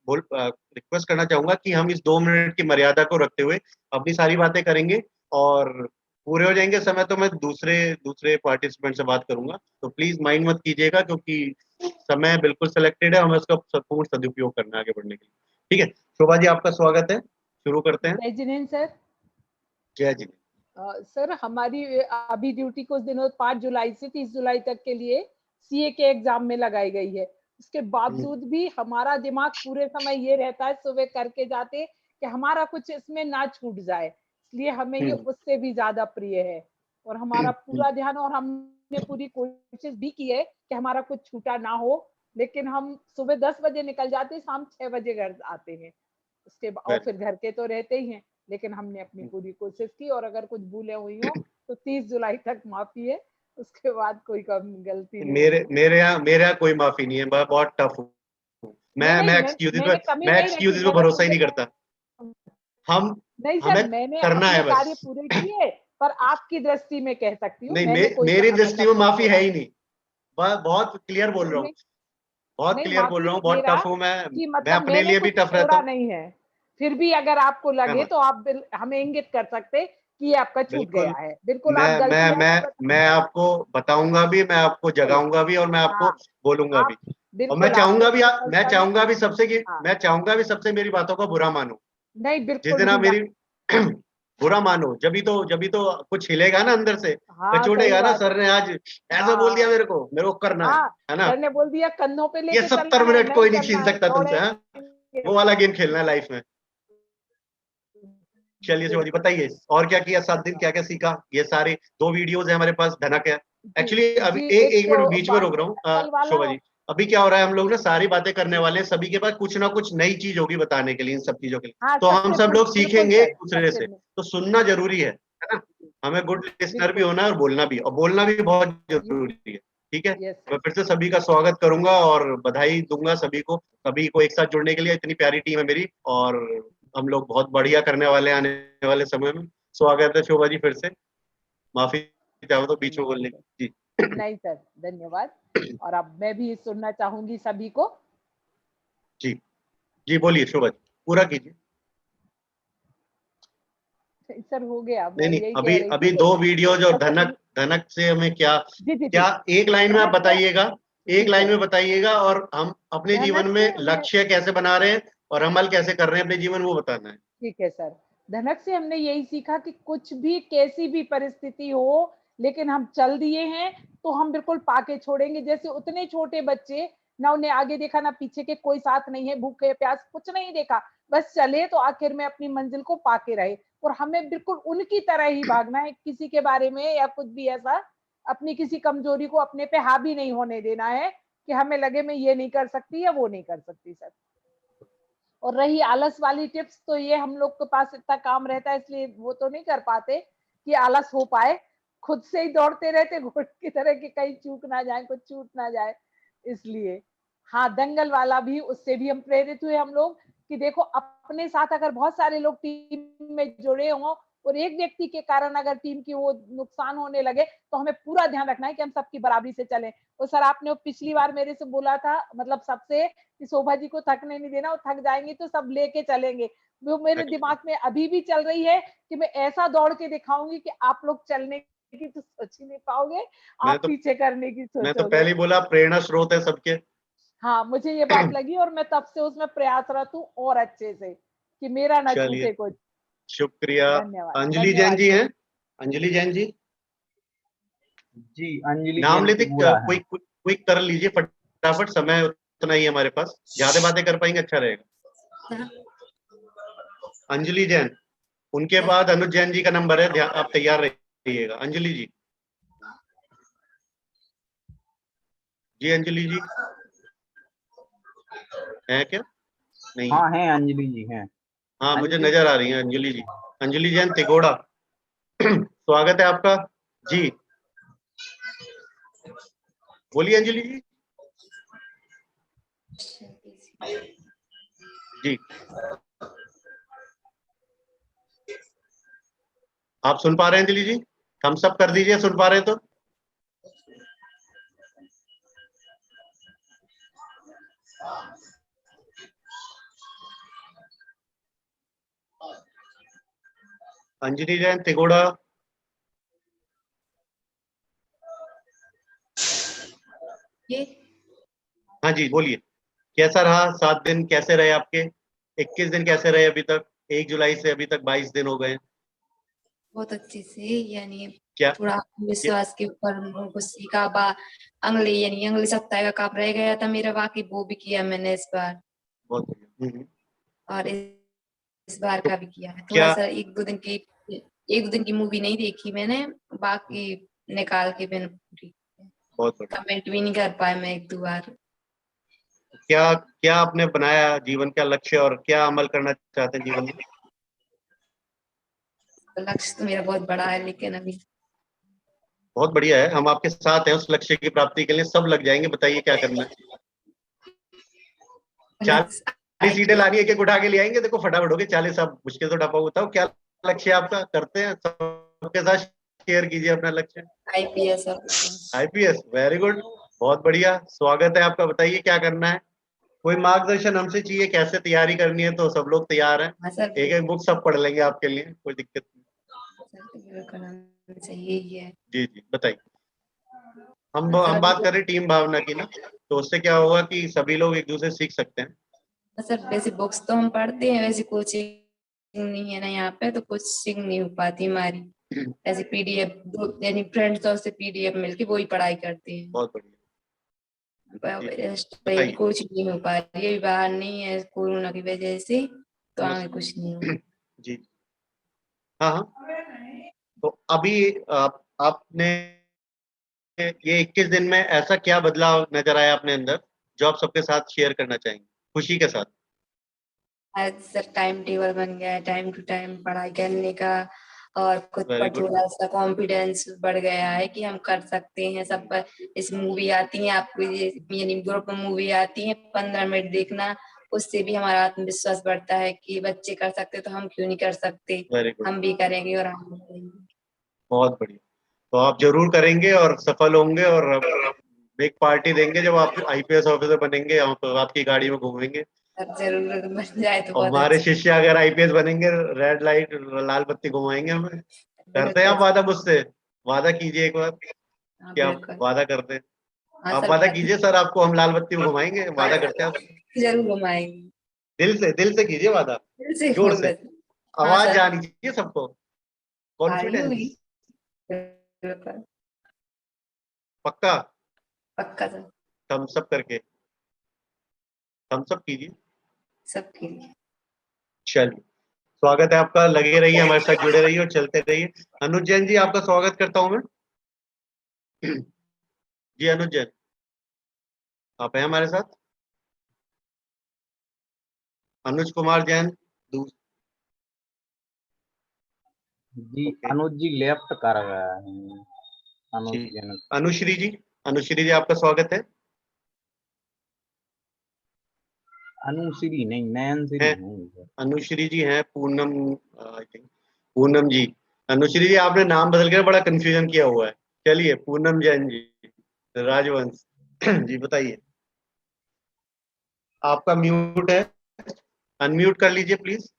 रिक्वेस्ट करना चाहूंगा कि हम इस 2 मिनट की मर्यादा को रखते हुए अपनी सारी बातें करेंगे, और पूरे हो जाएंगे समय तो मैं दूसरे दूसरे पार्टिसिपेंट से बात करूंगा। तो प्लीज माइंड मत कीजिएगा, क्योंकि समय बिल्कुल सिलेक्टेड है, हमें उसका पूर्ण सदुपयोग करना है आगे बढ़ने के लिए। ठीक है। शोभा जी, आपका स्वागत है। शुरू करते हैं। जय जिनेन्द्र सर। जय जी। सर हमारी अभी ड्यूटी कुछ दिनों 5 जुलाई से 30 जुलाई तक के लिए सीए के एग्जाम में लगाई गई है। उसके बावजूद भी हमारा दिमाग पूरे समय ये रहता है सुबह करके जाते कि हमारा कुछ इसमें ना छूट जाए, इसलिए हमें ये उससे भी ज्यादा प्रिय है। और हमारा पूरा ध्यान, और हमने पूरी कोशिश भी की है कि हमारा कुछ छूटा ना हो, लेकिन हम सुबह 10 बजे निकल जाते, शाम 6 बजे घर आते हैं। उसके और फिर घर के तो रहते ही हैं, लेकिन हमने अपनी पूरी कोशिश की। और अगर कुछ भूलें हुई हो तो 30 जुलाई तक माफी है, उसके बाद कोई कम गलती नहीं होगी। मेरे यहाँ कोई माफी नहीं है। मैं बहुत टफ हूँ। नहीं मैं नहीं, एक्सक्यूजेस मैंने कमी मैं नहीं रखी, एक्सक्यूजेस पे मैंने भरोसा ही पूरे नहीं करता। हम नहीं सर, हमें मैंने करना अपने है बस। कार्य पूरे किए, पर आपकी दृष्टि में कह सकती हूँ नहीं, मैंने कोई मेरी दृष्टि में मतलब नहीं माफी है बोला। ही नहीं। बहुत क्लियर बोल रहा हूँ। नहीं बहुत नहीं, क्लियर बोल माफी रहा हूँ, नहीं बहुत मेरा टफ हूँ मैं। कि मैं मतलब अपने मैंने लिए भी कुछ टफ रहता छोड़ा हूँ। नहीं है। फिर भी अगर आपको मैं लगे मान तो आप हमें इंगित कर सकते कि ये आपका छूट बिल्कुल। गया है। बिल्कुल मैं आप मैं गलतियां मैं भी बता मैं आपको बताऊंगा भी, मैं आपको बिल्कुल। जगाऊंगा भी, और मैं आपको हाँ, बोलूंगा भी। आप और मैं बिल्कुल आपने चाहूंगा भी, मैं सफलता में। चाहूंगा भी सबसे कि हाँ, मैं चाहूंगा भी सबसे मेरी बातों का बुरा मानो। नहीं जिस बिल्कुल दिन आप नहीं मेरी बुरा मानो, जब भी तो कुछ हिलेगा ना अंदर से, हाँ कचोटेगा सही ना, बात सर है। ने आज ऐसा बोल दिया, हाँ मेरे को करना हाँ, है ना। सर ने बोल दिया कंधों पे ये लेके चलना 70 है, मिनट नहीं कोई नहीं छीन चलना है, सकता तुमसे, हाँ। दौड़ेंगे। वो वाला गेम खेलना है लाइफ में। चलिए शिवाजी, बिल्कुल बताइए और क्या किया 7 दिन, क्या क्या सीखा। ये सारे 2 वीडियोज है हमारे पास, धनक है। जी एक्चुअली अभी जी, एक एक एक तो मिनट बीच में रोक रहा बास्केटबॉल हूँ वाला। शोभा जी। अभी क्या हो रहा है, हम लोग ना सारी बातें करने वाले हैं, सभी के पास कुछ ना कुछ नई चीज होगी बताने के लिए, इन सब चीजों के लिए। हाँ तो हम सबसे सब लोग बिल्कुल सीखेंगे सर, एक दूसरे सबसे से, तो सुनना जरूरी है ना। हमें गुड लिसनर भी बिल्कुल। होना है, और बोलना भी बहुत ये जरूरी है। ठीक है। यस मैं सर। फिर से सभी का स्वागत करूंगा और बधाई दूंगा सभी को एक साथ जुड़ने के लिए। इतनी प्यारी टीम है मेरी, और हम लोग बहुत बढ़िया करने वाले हैं आने वाले समय में। स्वागत है शोभा जी फिर से। माफी चाहो तो बीच में धन्यवाद बोलने सर। की। जी। नहीं सर, धन्यवाद। और अब मैं भी सुनना चाहूंगी सभी को। जी जी, बोलिए शोभा जी, पूरा कीजिए। सर हो गया, नहीं मैं नहीं, यही कह अभी रही अभी थी। 2 वीडियोज और बस धनक धनक से हमें क्या जी जी जी, क्या, एक लाइन में आप धनक से। बताइएगा। एक जी लाइन सर, में बताइएगा, और हम अपने जीवन धनक में से हमें, लक्ष्य कैसे बना रहे हैं और अमल कैसे कर रहे हैं अपने जीवन, वो बताना है। ठीक है सर। धनक से हमने यही सीखा कि कुछ भी कैसी भी परिस्थिति हो, लेकिन हम चल दिए हैं तो हम बिल्कुल पाके छोड़ेंगे। जैसे उतने छोटे बच्चे, ना उन्हें आगे देखा ना पीछे के, कोई साथ नहीं है, भूखे प्यास कुछ नहीं देखा, बस चले तो आखिर में अपनी मंजिल को पाके रहे। और हमें बिल्कुल उनकी तरह ही भागना है, किसी के बारे में या कुछ भी ऐसा अपनी किसी कमजोरी को अपने पे हावी नहीं होने देना है कि हमें लगे मैं ये नहीं कर सकती या वो नहीं कर सकती सर। और रही आलस वाली टिप्स, तो ये हम लोग के पास इतना काम रहता है इसलिए वो तो नहीं कर पाते कि आलस हो पाए। खुद से ही दौड़ते रहते घोड़े की तरह कि कहीं चूक ना जाए, कुछ छूट ना जाए। इसलिए हाँ, दंगल वाला भी, उससे भी हम प्रेरित हुए हम लोग कि देखो अपने साथ अगर बहुत सारे लोग टीम में जुड़े हों और एक व्यक्ति के कारण अगर टीम की वो नुकसान होने लगे तो हमें पूरा ध्यान रखना है कि हम सबकी बराबरी से चलें। और सर आपने वो पिछली बार मेरे से बोला था मतलब सबसे कि शोभा जी को थकने नहीं देना, वो थक जाएंगी तो सब लेके चलेंगे। वो मेरे दिमाग में अभी भी चल रही है कि मैं ऐसा दौड़ के दिखाऊंगी कि आप लोग चलने की तो सोच ही नहीं पाओगे, मैं आप तो पीछे करने की मैं तो सोचोगे। पहले ही बोला प्रेरणा स्रोत है सबके। हाँ, मुझे ये बात लगी और मैं तब से उसमें प्रयासरत हूँ और अच्छे से कि मेरा ना चलिए, छूटे कुछ। शुक्रिया। धन्यवाद, अंजलि जैन धन्यवाद जी सर। हैं? अंजलि जैन जी, जी अंजलि नाम जैन लेते तिगोड़ा है। क्विक क्विक कर लीजिए फटाफट, समय उतना ही है हमारे पास, ज्यादा बातें कर पाएंगे अच्छा रहेगा। अंजलि जैन, उनके बाद अनुज जैन जी का नंबर है, आप तैयार रहिएगा। अंजलि जी, जी अंजलि जी है क्या? नहीं है। हाँ है, अंजलि जी हैं। हाँ मुझे अंजलि नजर आ रही है अंजलि जी। अंजलि जैन तिगोड़ा, स्वागत है आपका जी। बोलिए अंजलि जी। जी, आप सुन पा रहे हैं अंजलि जी? थम्स अप कर दीजिए सुन पा रहे हैं तो। अंजलि जैन तिगोड़ा, हाँ जी बोलिए। कैसा रहा 7 दिन, कैसे रहे आपके? 21 दिन कैसे रहे अभी तक? 1 जुलाई से अभी तक 22 दिन हो गए। बहुत अच्छे से, यानी क्या थोड़ा आत्मविश्वास के ऊपर उनको सीखा। अगले सप्ताह का काम रह गया था मेरा, बाकी वो भी किया मैंने इस बार, बहुत बढ़िया। और इस बार तो का भी किया है। थोड़ा क्या सा एक दो दिन की मूवी नहीं देखी मैंने, बाकी निकाल के मैंने पूरी। बहुत बढ़िया। कमेंट भी नहीं कर पाए मैं 1-2 बार। क्या क्या आपने बनाया जीवन का लक्ष्य और क्या अमल करना चाहते हैं जीवन में? लक्ष्य तो मेरा बहुत बड़ा है, लेकिन अभी बहुत बढ़िया है, हम आपके साथ हैं उस लक्ष्य की प्राप्ति के लिए, सब लग जाएंगे। बताइए क्या करना है? 40 सीटें IPS लानी है कि उठा के ले आएंगे? देखो फटाफट हो गए 40, आप मुश्किल तो ढपा। बताओ क्या लक्ष्य है आपका, करते हैं सबके साथ शेयर कीजिए अपना लक्ष्य। IPS आईपीएस, वेरी गुड, बहुत बढ़िया, स्वागत है आपका। बताइए क्या करना है? कोई मार्गदर्शन हमसे चाहिए, कैसे तैयारी करनी है? तो सब लोग तैयार हैं, हाँ सर, एक एक बुक सब पढ़ लेंगे आपके लिए, कोई दिक्कत नहीं। करना चाहिए ही है जी जी बताइए। सर। हम अभी बात तो करें टीम भावना की ना, तो उससे क्या होगा कि सभी लोग एक दूसरे से सीख सकते हैं। सर वैसे बुक्स तो हम पढ़ते हैं, वैसे कोचिंग नहीं है ना यहाँ पे, तो कोचिंग नहीं हो पाती हमारी। ऐसे पीडीएफ, यानी फ्रेंड्स तो उससे पीडीएफ मिलके वही पढ़ाई करते हैं। बहुत बढ़िया। कोचिंग बताइए। नहीं हो पा रही है, बाहर नहीं है कोरोना की वजह से, तो आगे कुछ नहीं हो। जी हाँ हाँ। तो अभी आपने ये 21 दिन में ऐसा क्या बदलाव नजर आया अपने अंदर जो आप सबके साथ शेयर करना चाहेंगे खुशी के साथ? आज सर टाइम टेबल बन गया है, टाइम टू टाइम पढ़ाई करने का, और खुद वेरी पर गुड। थोड़ा सा कॉन्फिडेंस बढ़ गया है कि हम कर सकते हैं सब पर। इस मूवी आती है आपको, ये यानी ग्रुप में मूवी आती है, 15 मिनट देखना, उससे भी हमारा आत्मविश्वास बढ़ता है कि बच्चे कर सकते तो हम क्यों नहीं कर सकते। वेरी गुड, हम भी करेंगे और हम भी करेंगे। बहुत बढ़िया। तो आप जरूर करेंगे और सफल होंगे, और बिग पार्टी देंगे जब आप आईपीएस ऑफिसर बनेंगे, आप आपकी गाड़ी में घूमेंगे। अब जरूर बन जाए तो और बहुत हमारे अच्छा। शिष्य अगर आईपीएस बनेंगे, रेड लाइट लाल बत्ती घुमाएंगे हमें। करते हैं बिल्कुल। आप वादा मुझसे? वादा कीजिए एक बार हाँ कि आप बिल्कुल। वादा करते हैं। हाँ आप सर, वादा कीजिए सर, आपको हम लाल बत्ती में घुमाएंगे, वादा करते हैं आप। जरूर घुमाएंगे। दिल से कीजिए वादा, दिल से जोर से, घूम। हाँ आवाज सर, आनी चाहिए सबको, आ रही होगी। कॉन्फिडेंस। बिल्कुल, पक्का? पक्का सर, थम्स अप करके, थम्स अप कीजिए। सबके लिए। चलिए, स्वागत है आपका, लगे रहिए हमारे साथ, जुड़े रहिए और चलते रहिए। अनुज जैन जी, आपका स्वागत करता हूं मैं। जी अनुज जैन, आप हैं हमारे साथ? अनुज कुमार जैन, जी ओके अनुज जी लेफ्ट कर रहे हैं, अनुज जी। जैन। अनुश्री जी, अनुश्री जी आपका स्वागत है। अनुश्री जी, आप हैं हमारे साथ? अनुज कुमार जैन, दूसरा, ओके। अनुज जी, अनुश्री जी आपका स्वागत है। अनुश्री जी, अनुश्री जी आपका स्वागत है। अनुश्री जी, अनुश्री जी आपका स्वागत है। अनुश्री जी, अनुश्री नहीं, नयनश्री है। नहीं सर। अनुश्री जी हैं, पूनम आई थिंक, पूनम जी। अनुश्री जी आपने नाम बदल के बड़ा कंफ्यूजन किया हुआ है। चलिए पूनम जैन जी, राजवंश जी बताइए। आपका म्यूट है, अनम्यूट कर लीजिए प्लीज।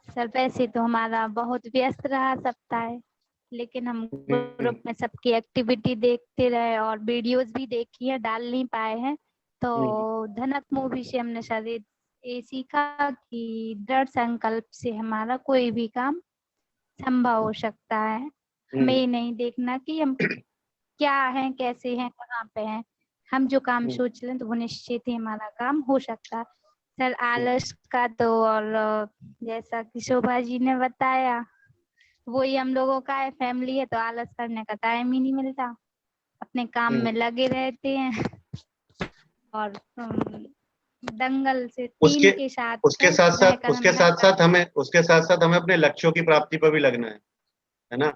सर वैसे तो हमारा बहुत व्यस्त रहा सप्ताह, लेकिन हम ग्रुप में सबकी एक्टिविटी देखते रहे और वीडियोस भी देखी है, डाल नहीं पाए हैं। तो धनक मूवी से हमने सर ये सीखा कि दृढ़ संकल्प से हमारा कोई भी काम संभव हो सकता है। हमें ये नहीं देखना कि हम क्या हैं, कैसे हैं, कहाँ पे हैं। हम जो काम सोच लें तो वो निश्चित ही हमारा काम हो सकता है। सर आलस का तो, और जैसा कि शोभा जी ने बताया, वही हम लोगों का है, फैमिली है तो आलस करने का टाइम ही नहीं मिलता, अपने काम में लगे रहते हैं। और दंगल से टीम के साथ उसके साथ साथ रहकर हमें अपने लक्ष्यों की प्राप्ति पर भी लगना है ना।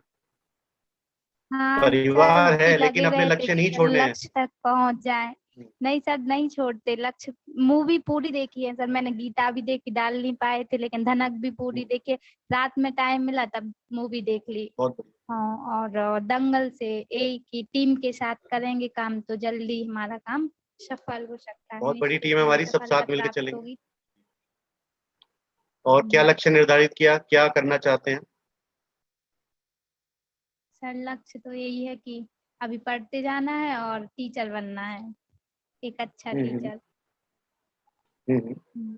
हाँ सर, परिवार कि है लेकिन लगे अपने रहते लक्ष्य कि नहीं सर छोड़ने हैं। लक्ष्य तक पहुंच जाए। नहीं सर, नहीं छोड़ते लक्ष्य। मूवी पूरी देखी है सर मैंने, गीता भी देखी, डाल नहीं पाए थे, लेकिन धनक भी पूरी देखी। रात में टाइम मिला तब मूवी देख ली। बहुत बढ़िया। हाँ, और दंगल से एक ही टीम के साथ करेंगे काम तो जल्दी हमारा काम सफल हो सकता है, बहुत बड़ी निश्चित टीम है ही हमारी, सब सफलता साथ मिलकर प्राप्त चलेंगे। होगी। और क्या लक्ष्य निर्धारित किया, क्या करना चाहते हैं? सर लक्ष्य तो यही है कि अभी पढ़ते जाना है और टीचर बनना है, एक अच्छा टीचर।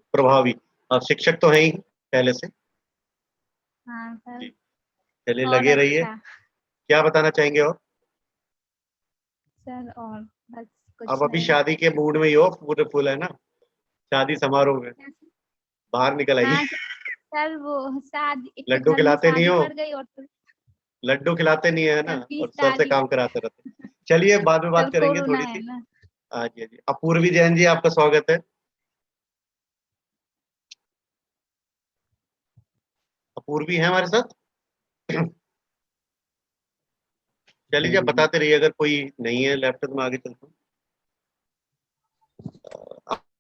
प्रभावी। और शिक्षक तो है ही पहले से। हाँ सर। जी चलिए और लगे रहिए। अच्छा क्या बताना चाहेंगे और? सर और बस अब कुछ अभी नहीं। शादी के मूड में ही हो, पूरे फुल है ना, शादी समारोह में। बाहर निकल आइए। हाँ सर, वो शादी, एक तो लड्डू घर में खिलाते नहीं शादी हो, पड़ गई और फिर लड्डू खिलाते नहीं है ना, सर 30 और सर से तारीख काम कराते रहते हैं। चलिए बाद में सर बात करेंगे कोरोना थोड़ी है सी। ना। हाँ जी, हाँ जी। अपूर्वी जैन जी आपका स्वागत है। अपूर्वी है हमारे साथ। चलिए आप बताते रहिए, अगर कोई नहीं है लैपटॉप में आगे चलता हूँ।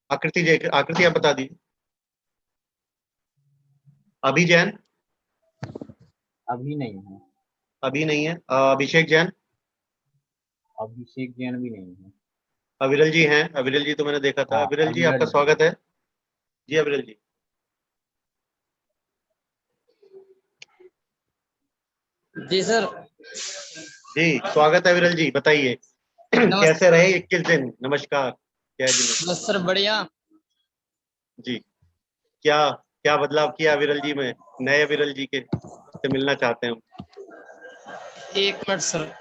आकृति जी, आकृति आप बता दीजिए। अभी जैन अभी नहीं है। अभी नहीं है। अभिषेक जैन। अभिषेक जैन भी नहीं है। अविरल जी हैं, अविरल जी तो मैंने देखा था। हाँ, अविरल जी आपका अविरल जी। स्वागत है। जी अविरल जी। जी सर। जी स्वागत है अविरल जी, बताइए कैसे नमस्ते। रहे 21 दिन? नमस्कार, जय जी नमस्कार। बस सर बढ़िया। जी क्या क्या बदलाव किया अविरल जी में? नए अविरल जी के से मिलना चाहते हैं हम। एक मिनट सर।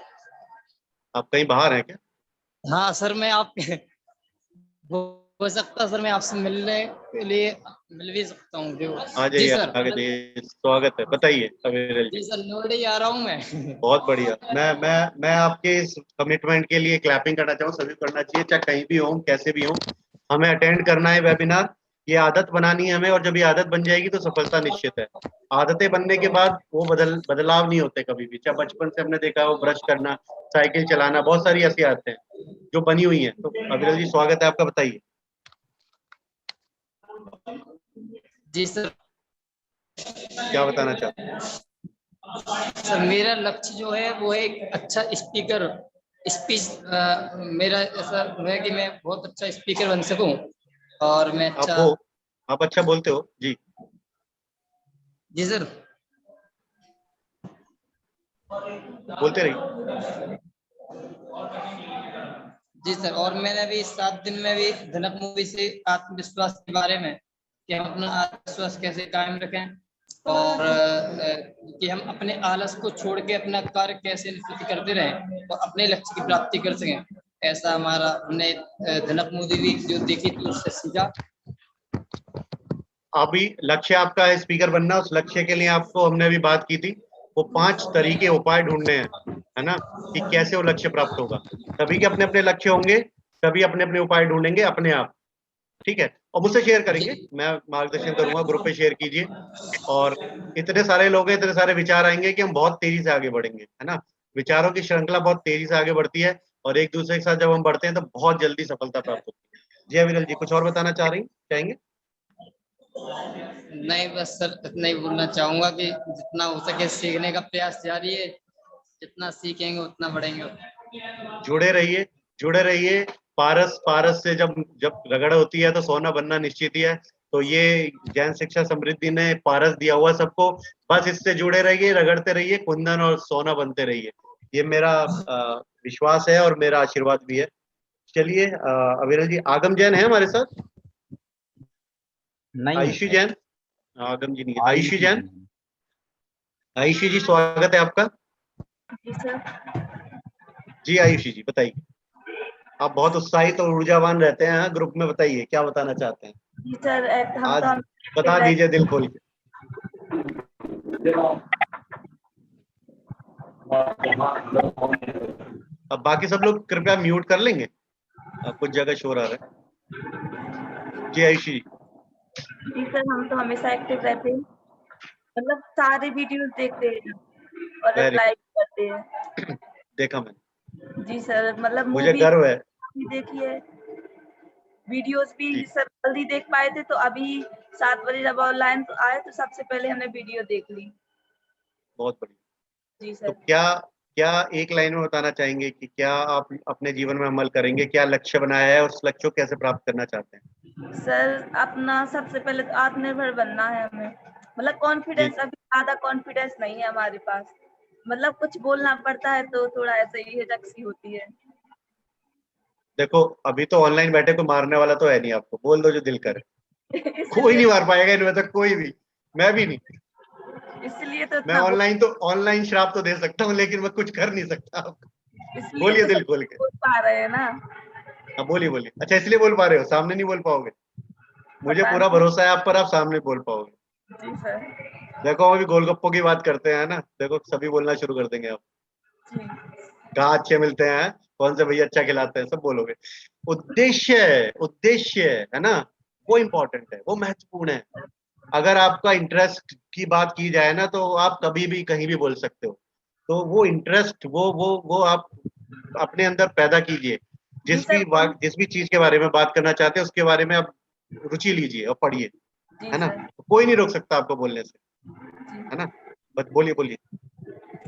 आप कहीं बाहर हैं क्या? हाँ सर, मैं आप हो सकता सर, मैं आपसे मिलने के लिए मिल भी सकता हूँ जो। आ जी जाइए, सर। आगे जाइए, स्वागत है, बताइए अविरल जी जी। सर, नोएडा ही आ रहा हूँ मैं। बहुत बढ़िया। मैं आपके इस कमिटमेंट के लिए क्लैपिंग करना चाहूँ, सभी करना चाहिए, चाहे कहीं भी हो, कैसे भी हो। हमें अटेंड करना है वेबिनार, ये आदत बनानी है हमें, और जब ये आदत बन जाएगी तो सफलता निश्चित है। आदतें बनने के बाद वो बदलाव नहीं होते कभी भी। चाहे बचपन से हमने देखा हो, ब्रश करना, साइकिल चलाना, बहुत सारी ऐसी आदतें हैं जो बनी हुई हैं। तो अविरल जी स्वागत है आपका, बताइए। जी सर। क्या बताना चाहते हैं? सर मेरा लक्ष्य जो है वो एक अच्छा स्पीकर, स्पीच, मेरा ऐसा है कि मैं बहुत अच्छा स्पीकर बन सकूं और मैं आप अच्छा। हो, आप अच्छा बोलते हो जी। जी सर। बोलते रहिए। जी सर, और मैंने भी 7 दिन में भी धनक मूवी से आत्मविश्वास के बारे में कि हम अपना आत्मविश्वास कैसे कायम रखें, और कि हम अपने आलस को छोड़ के अपना कार्य कैसे निश्चित करते रहें और अपने लक्ष्य की प्राप्ति कर सकें। ऐसा हमारा, हमने धनक मूवी भी जो देखी थी उससे सीखा। अभी लक्ष्य आपका है स्पीकर बनना, उस लक्ष्य के लिए आपको हमने अभी बात की थी, वो 5 तरीके उपाय ढूंढने हैं, है ना, कि कैसे वो लक्ष्य प्राप्त होगा। सभी के अपने अपने लक्ष्य होंगे, सभी अपने अपने उपाय ढूंढेंगे अपने आप, ठीक है। और मुझसे शेयर करेंगे, मैं मार्गदर्शन करूंगा, ग्रुप पे शेयर कीजिए। और इतने सारे लोग हैं, इतने सारे विचार आएंगे कि हम बहुत तेजी से आगे बढ़ेंगे, है ना। विचारों की श्रृंखला बहुत तेजी से आगे बढ़ती है, और एक दूसरे के साथ जब हम बढ़ते हैं तो बहुत जल्दी सफलता प्राप्त होती है। जी अविरल जी, कुछ और बताना चाहेंगे? नहीं, बस सर इतना ही बोलना चाहूंगा कि जितना हो सके सीखने का प्रयास जारी है, जितना सीखेंगे उतना बढ़ेंगे। जुड़े रहिए। पारस पारस से जब जब रगड़ होती है तो सोना बनना निश्चित ही है। तो ये जैन शिक्षा समृद्धि ने पारस दिया हुआ सबको, बस इससे जुड़े रहिए, रगड़ते रहिए, कुंदन और सोना बनते रहिए। ये मेरा विश्वास है और मेरा आशीर्वाद भी है। चलिए अविरल जी, आगम जैन है हमारे साथ? नहीं है आयुषी सर। जैन? आगम जी नहीं है, आयुषी आयुषी जैन। जी। आयुषी जी, स्वागत है आपका। जी सर। जी आयुषी जी बताइए, आप बहुत उत्साहित और ऊर्जावान रहते हैं ग्रुप में, बताइए क्या बताना चाहते हैं जी सर, हम आज? तो हम बता दीजिए दिल खोल के। अब बाकी सब लोग कृपया म्यूट कर लेंगे, कुछ जगह शोर आ रहा है। जी आयुषी जी। जी सर, हम तो हमेशा एक्टिव रहते हैं, मतलब सारे वीडियोस देखते हैं और वेरी रिप्लाई करते हैं। गुड। देखा मैंने, जी सर, मतलब मुझे मूवी गर्व है। भी देखी है, वीडियोस भी जी सर जल्दी देख पाए थे, तो अभी 7 बजे जब ऑनलाइन तो आए तो सबसे पहले हमने वीडियो देख ली। बहुत बढ़िया। जी तो सर। क्या क्या एक लाइन में बताना चाहेंगे कि क्या आप अपने जीवन में अमल करेंगे, क्या लक्ष्य बनाया है, उस लक्ष्य को कैसे प्राप्त करना चाहते हैं? सर अपना सबसे पहले तो आत्मनिर्भर बनना है हमें, मतलब जी कॉन्फिडेंस, अभी ज्यादा कॉन्फिडेंस नहीं है हमारे पास, मतलब कुछ बोलना पड़ता है तो थोड़ा ऐसे ही हिचक सी होती है। देखो, अभी तो ऑनलाइन बैठे को मारने वाला तो है नहीं, आपको बोल दो जो दिल करे। कोई इसलिए नहीं मार पाएगा इनमें तक, कोई भी, मैं भी नहीं। इसलिए तो मैं इतना ऑनलाइन श्राप तो दे सकता हूँ, लेकिन मैं कुछ कर नहीं सकता आपको। इसलिए बोलिए तो दिल सब खोल के। बोल पा रहे हैं ना। हाँ बोलिए बोलिए। अच्छा, इसलिए बोल पा रहे हो, सामने नहीं बोल पाओगे? मुझे पता पूरा नहीं। भरोसा है आप पर, आप सामने बोल पाओगे। जी सर। देखो अभी गोलगप्पों की बात करते हैं ना, देखो सभी बोलना शुरू कर देंगे आप। जी कहाँ अच्छे मिलते हैं, कौन से भैया अच्छा खिलाते हैं, सब बोलोगे। उद्देश्य है ना, वो इम्पोर्टेंट है, वो महत्वपूर्ण है। अगर आपका इंटरेस्ट की बात की जाए ना, तो आप कभी भी कहीं भी बोल सकते हो। तो वो इंटरेस्ट, वो आप अपने अंदर पैदा कीजिए। जी सर। जिस भी चीज के बारे में बात करना चाहते हैं उसके बारे में आप रुचि लीजिए और पढ़िए, जी है ना? सर। तो कोई नहीं रोक सकता आपको बोलने से, जी है ना? बस बोलिए बोलिए।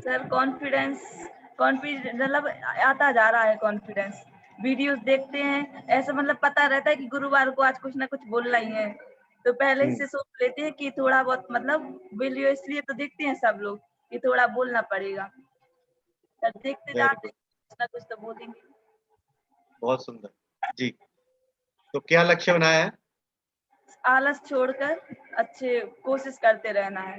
सर, कॉन्फिडेंस मतलब आता जा रहा है कॉन्फिडेंस, वीडियोस देखते हैं ऐसा, मतलब पता रहता है कि गुरुवार को आज कुछ ना कुछ बोलना ही है, तो पहले हम्म, से सोच लेते हैं कि थोड़ा बहुत, मतलब वीडियो इसलिए तो देखते हैं सब लोग कि थोड़ा बोलना पड़ेगा, तब देखते वेरी जाते गुड, हैं, कुछ ना कुछ तो बोलेंगे। बहुत सुंदर जी। तो क्या लक्ष्य बनाया है? आलस छोड़कर अच्छे कोशिश करते रहना है,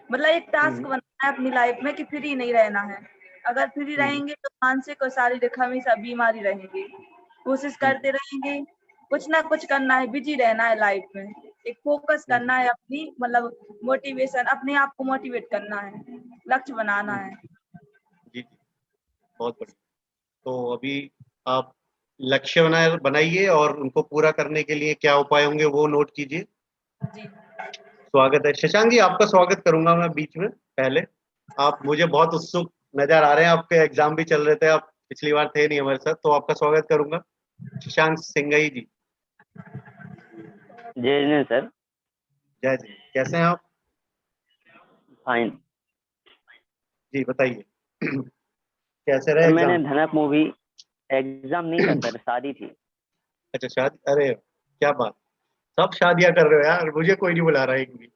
मतलब एक टास्क हम्म, बनाना है अपनी लाइफ में कि फ्री नहीं रहना है, अगर फ्री हम्म, रहेंगे तो मानसिक और शारीरिक हमेशा बीमारी रहेंगे, कोशिश हम्म, करते रहेंगे, कुछ ना कुछ करना है, बिजी रहना है लाइफ में, एक फोकस हम्म, करना है अपनी, मतलब मोटिवेशन, अपने आप को मोटिवेट करना है, लक्ष्य बनाना हम्म, है। जी जी, बहुत बढ़िया। तो अभी आप लक्ष्य बनाइए और उनको पूरा करने के लिए क्या उपाय होंगे वो नोट कीजिए। जी स्वागत है शशांक जी, आपका स्वागत करूंगा मैं बीच में। पहले आप मुझे बहुत उत्सुक नजर आ रहे हैं, आपके एग्जाम भी चल रहे थे, आप पिछली बार थे नहीं हमारे साथ, तो आपका स्वागत करूंगा। शशांक सिंघई जी। जय हिंद सर। जय जी, कैसे हैं आप? फाइन जी बताइए। कैसे रहे सर, मैंने एग्जाम? धनक मूवी, एग्जाम नहीं था सर, शादी थी। अच्छा शादी, अरे क्या बात, सब शादियां कर रहे हो यार, मुझे कोई नहीं बुला रहा है एक भी।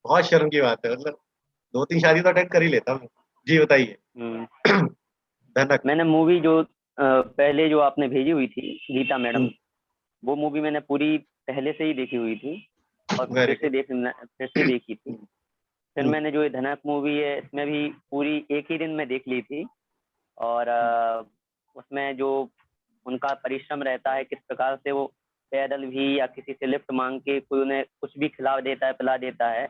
बहुत शर्म की बात है, मतलब 2-3 शादी तो अटेंड कर ही लेता हूँ। जी बताइए। हम्म, धनक। मैंने मूवी जो पहले जो आपने भेजी हुई थी, गीता मैडम, वो मूवी मैंने पूरी पहले से ही देखी हुई थी और वेरी गुड। फिर से देखी थी। फिर मैंने जो ये धनक मूवी है, इसमें भी पूरी एक ही दिन में देख ली थी, और उसमें जो उनका परिश्रम रहता है, किस प्रकार से वो पैदल भी या किसी से लिफ्ट मांग के कोई उन्हें कुछ भी खिला देता है, पिला देता है,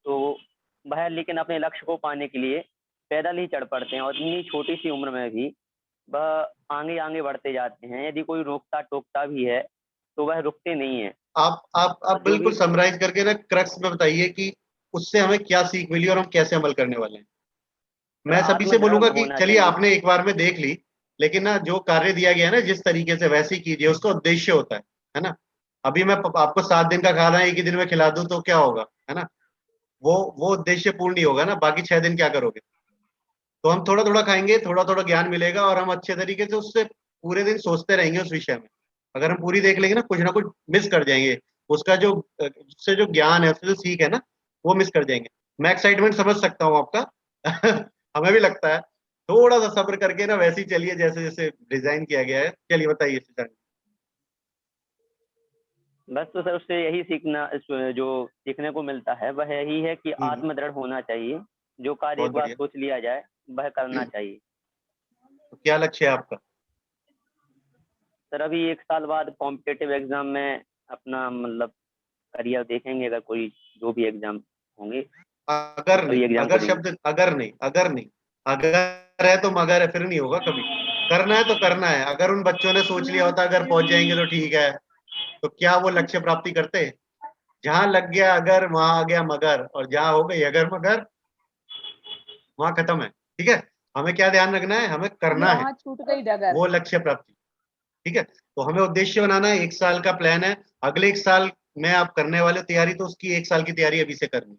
तो वह लेकिन अपने लक्ष्य को पाने के लिए पैदल ही चढ़ पड़ते हैं, और इतनी छोटी सी उम्र में भी वह आगे आगे बढ़ते जाते हैं। यदि कोई रोकता टोकता भी है तो वह रुकते नहीं है। आप और जो बिल्कुल भी समराइज करके ना क्रक्स में बताइए कि उससे हमें क्या सीख मिली और हम कैसे अमल करने वाले हैं। मैं सभी से बोलूंगा आत्मधर्म कि होना चलिए चाहिए। आपने एक बार में देख ली, लेकिन ना जो कार्य दिया गया है ना जिस तरीके से, वैसे ही कीजिए, उसका उद्देश्य होता है है ना। अभी मैं आपको 7 दिन का खाना एक ही दिन में खिला दूं तो क्या होगा, है ना। वो उद्देश्य पूर्ण नहीं होगा ना, बाकी 6 दिन क्या करोगे। तो हम थोड़ा थोड़ा खाएंगे, थोड़ा थोड़ा ज्ञान मिलेगा और हम अच्छे तरीके से उससे पूरे दिन सोचते रहेंगे उस विषय में। अगर हम पूरी देख लेंगे ना कुछ मिस कर जाएंगे, उसका जो उससे जो ज्ञान है, उससे जो सीख है ना, वो मिस कर जाएंगे। मैं एक्साइटमेंट समझ सकता हूँ आपका हमें भी लगता है। थोड़ा सा सब्र करके ना वैसे ही चलिए जैसे जैसे डिजाइन किया गया है। चलिए बताइए शशांक। बस तो सर उससे यही सीखना, जो सीखने को मिलता है वह यही है कि आत्मदृढ़ होना चाहिए। जो कार्य बहुत एक बार बढ़िया। सोच लिया जाए वह करना चाहिए। तो क्या लक्ष्य है आपका? सर अभी 1 साल बाद कॉम्पिटिटिव एग्जाम में अपना मतलब करियर देखेंगे, अगर कोई जो भी एग्जाम होंगे। अगर तो नहीं, एग्जाम अगर करेंगे। शब्द अगर नहीं, अगर नहीं, अगर है तो मगर है, फिर नहीं होगा कभी। करना है तो करना है। अगर उन बच्चों ने सोच लिया होता अगर पहुंच जाएंगे तो ठीक है, तो क्या वो लक्ष्य प्राप्ति करते? जहां लग गया अगर, वहां आ गया मगर, और जहां हो गई अगर मगर, वहां खत्म है। ठीक है, हमें क्या ध्यान रखना है, हमें करना है वहां छूट गई डगर। वो लक्ष्य प्राप्ति। ठीक है, तो हमें उद्देश्य बनाना है। 1 साल का प्लान है, अगले 1 साल में आप करने वाले तैयारी, तो उसकी 1 साल की तैयारी अभी से करनी।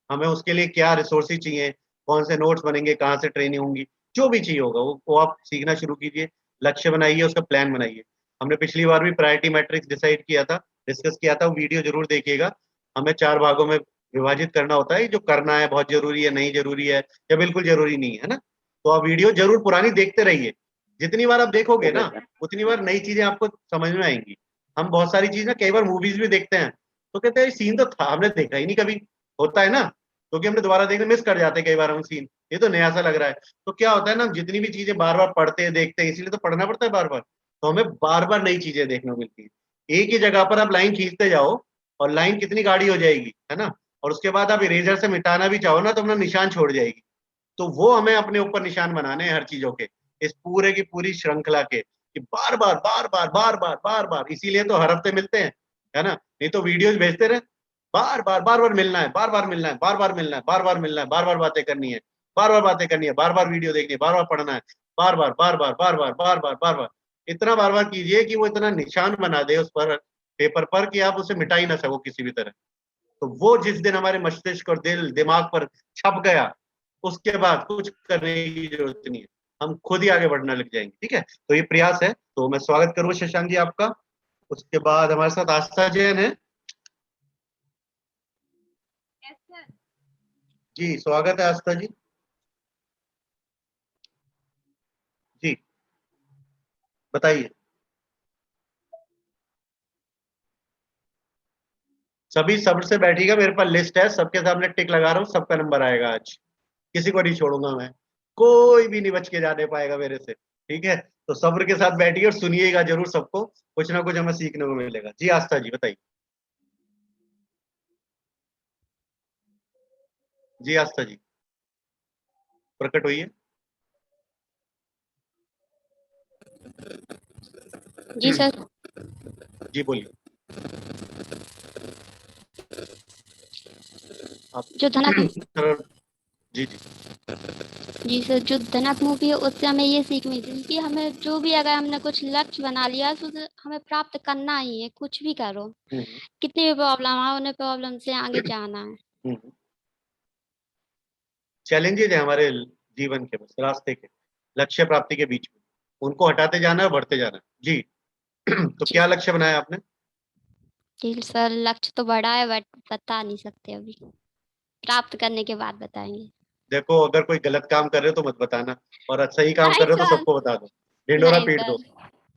हमें उसके लिए क्या रिसोर्सेज चाहिए, कौन से नोट्स बनेंगे, कहाँ से ट्रेनिंग होंगी, जो भी चाहिए होगा वो आप सीखना शुरू कीजिए। लक्ष्य बनाइए, उसका प्लान बनाइए। हमने पिछली बार भी प्रायोरिटी मैट्रिक्स डिसाइड किया था, डिस्कस किया था, वो वीडियो जरूर देखिएगा। हमें 4 भागों में विभाजित करना होता है, जो करना है, बहुत जरूरी है, नहीं जरूरी है, या बिल्कुल जरूरी नहीं है ना। तो आप वीडियो जरूर पुरानी देखते रहिए। जितनी बार आप देखोगे ओके ना, सर। उतनी बार नई चीजें आपको समझ में आएंगी। हम बहुत सारी चीज ना कई बार मूवीज भी देखते हैं, तो कहते हैं सीन तो था, हमने देखा ही नहीं कभी। होता है ना, क्योंकि हमने दोबारा देखने मिस कर जाते हैं कई बार हम सीन, ये तो नया सा लग रहा है। तो क्या होता है ना, हम जितनी भी चीजें बार बार पढ़ते हैं, देखते हैं, इसीलिए तो पढ़ना पड़ता है बार बार, तो हमें बार बार नई चीजें देखने को मिलती है। एक ही जगह पर आप लाइन खींचते जाओ, और लाइन कितनी गाढ़ी हो जाएगी, है ना। और उसके बाद आप इरेजर से मिटाना भी चाहो ना, तो अपना निशान छोड़ जाएगी। तो वो हमें अपने ऊपर निशान बनाने हैं हर चीजों के, इस पूरे की पूरी श्रृंखला के, कि बार बार बार बार बार बार बार बार, इसीलिए तो हर हफ्ते मिलते हैं, है ना। नहीं तो वीडियोज भेजते रहे, बार बार बार बार मिलना है, बार बार मिलना है, बार बार मिलना है, बार बार मिलना है, बार बार बातें करनी है, बार बार बातें करनी है, बार बार वीडियो देखनी है, बार बार पढ़ना है, बार बार बार बार बार बार बार बार बार बार। इतना बार बार कीजिए कि वो इतना निशान बना दे उस पर, पेपर पर, कि आप उसे मिटा ही ना सको किसी भी तरह। तो वो जिस दिन हमारे मस्तिष्क और दिल दिमाग पर छप गया, उसके बाद कुछ करने की जरूरत नहीं है, हम खुद ही आगे बढ़ने लग जाएंगे। ठीक है, तो ये प्रयास है। तो मैं स्वागत करूँ शशांक जी आपका। उसके बाद हमारे साथ आस्था जैन है जी, स्वागत है आस्था जी। जी बताइए। सभी सब्र से बैठिएगा, मेरे पास लिस्ट है, सबके सामने टिक लगा रहा हूँ, सबका नंबर आएगा आज। किसी को नहीं छोड़ूंगा मैं, कोई भी नहीं बच के जाने पाएगा मेरे से। ठीक है, तो सब्र के साथ बैठिए और सुनिएगा जरूर, सबको कुछ ना कुछ हमें सीखने को मिलेगा। जी आस्था जी बताइए। जी आस्था जी प्रकट हुई है। जी सर। जी बोलिए आप। जो धनक जी जी जी सर, जो धनक मूवी है उससे हमें ये सीख मिलती है कि हमें जो भी, अगर हमने कुछ लक्ष्य बना लिया तो उसे हमें प्राप्त करना ही है, कुछ भी करो, कितनी भी प्रॉब्लम आए उन्हें प्रॉब्लम से आगे जाना है। चैलेंजेज है हमारे जीवन के, बस रास्ते के, लक्ष्य प्राप्ति के बीच में, उनको हटाते जाना है, बढ़ते जाना है। जी तो जी क्या लक्ष्य बनाया आपने? जी सर, लक्ष्य तो बड़ा है बट बता नहीं सकते अभी, प्राप्त करने के बाद बताएंगे। देखो, अगर कोई गलत काम कर रहे हो तो मत बताना, और सही काम कर नहीं रहे हो तो सर, सबको बता दो, ढिंडोरा नहीं पीट सर, दो।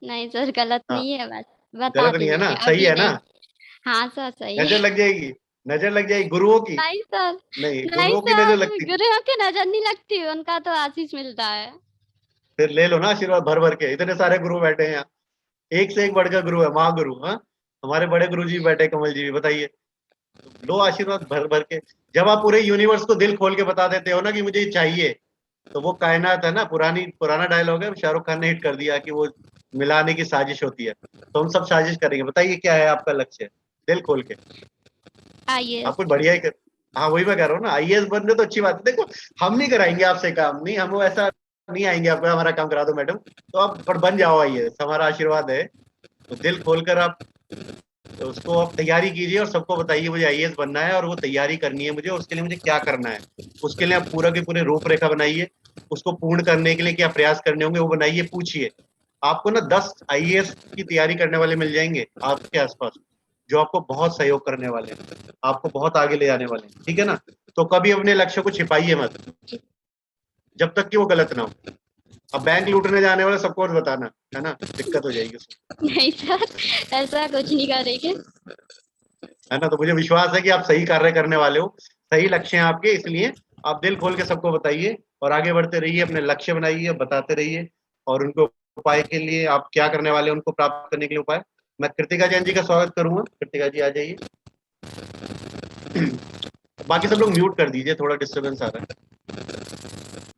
नहीं सर, गलत हाँ, नहीं है, बस बता गलत नहीं है देंगे ना, सही अभी है ना। नहीं। हाँ सर सही नजर है। लग जाएगी, नजर लग जाएगी गुरुओं की। नहीं सर, नहीं, नहीं गुरुओं की नजर सर, लगती नहीं। गुरुओं की नजर नहीं लगती, उनका तो आशीष मिलता है। फिर ले लो ना आशीर्वाद भर भर के, इतने सारे गुरु बैठे हैं यहाँ, एक से एक बढ़कर गुरु है, महागुरु। हाँ, हमारे बड़े गुरु जी बैठे, कमल जी भी, बताइए। लो आशीर्वाद भर भर के। जब आप पूरे यूनिवर्स को दिल खोल के बता देते हो ना कि मुझे ये चाहिए, तो वो कायनात है ना, पुराना डायलॉग है, शाहरुख खान ने हिट कर दिया कि वो मिलाने की साजिश होती है। तो हम सब साजिश करेंगे। बताइए क्या है आपका लक्ष्य, दिल खोल के। आइए। आप कुछ बढ़िया ही कर। हाँ वही मैं कह रहा हूँ ना, आईएएस बन रहे तो अच्छी बात है। देखो, हम नहीं कराएंगे आपसे काम, नहीं, हम ऐसा नहीं आएंगे आपको हमारा काम करा दो मैडम, तो आप पर बन जाओ आईएएस, हमारा आशीर्वाद है। तो दिल खोलकर आप तो उसको आप तैयारी कीजिए और सबको बताइए मुझे आईएएस बनना है और वो तैयारी करनी है मुझे, उसके लिए मुझे क्या करना है, उसके लिए आप पूरा के पूरे रूपरेखा बनाइए, उसको पूर्ण करने के लिए क्या प्रयास करने होंगे वो बनाइए, पूछिए। आपको ना 10 आईएएस की तैयारी करने वाले मिल जाएंगे आपके आसपास, जो आपको बहुत सहयोग करने वाले हैं, आपको बहुत आगे ले जाने वाले हैं, ठीक है ना। तो कभी अपने लक्ष्य को छिपाइए मत, जब तक कि वो गलत ना हो। अब बैंक लूटने जाने वाले सबको बताना है ना, दिक्कत हो जाएगी उसमें। नहीं सर, ऐसा कुछ नहीं करेंगे। है ना, तो मुझे विश्वास है कि आप सही कार्य करने वाले हो, सही लक्ष्य हैं आपके, इसलिए आप दिल खोल के सबको बताइए और आगे बढ़ते रहिए, अपने लक्ष्य बनाइए, बताते रहिए और उनको उपाय के लिए आप क्या करने वाले हैं उनको प्राप्त करने के लिए उपाय। मैं कृतिका जैन जी का स्वागत करूंगा, कृतिका जी आ जाइए। बाकी सब लोग म्यूट कर दीजिए, थोड़ा डिस्टर्बेंस आ रहा है।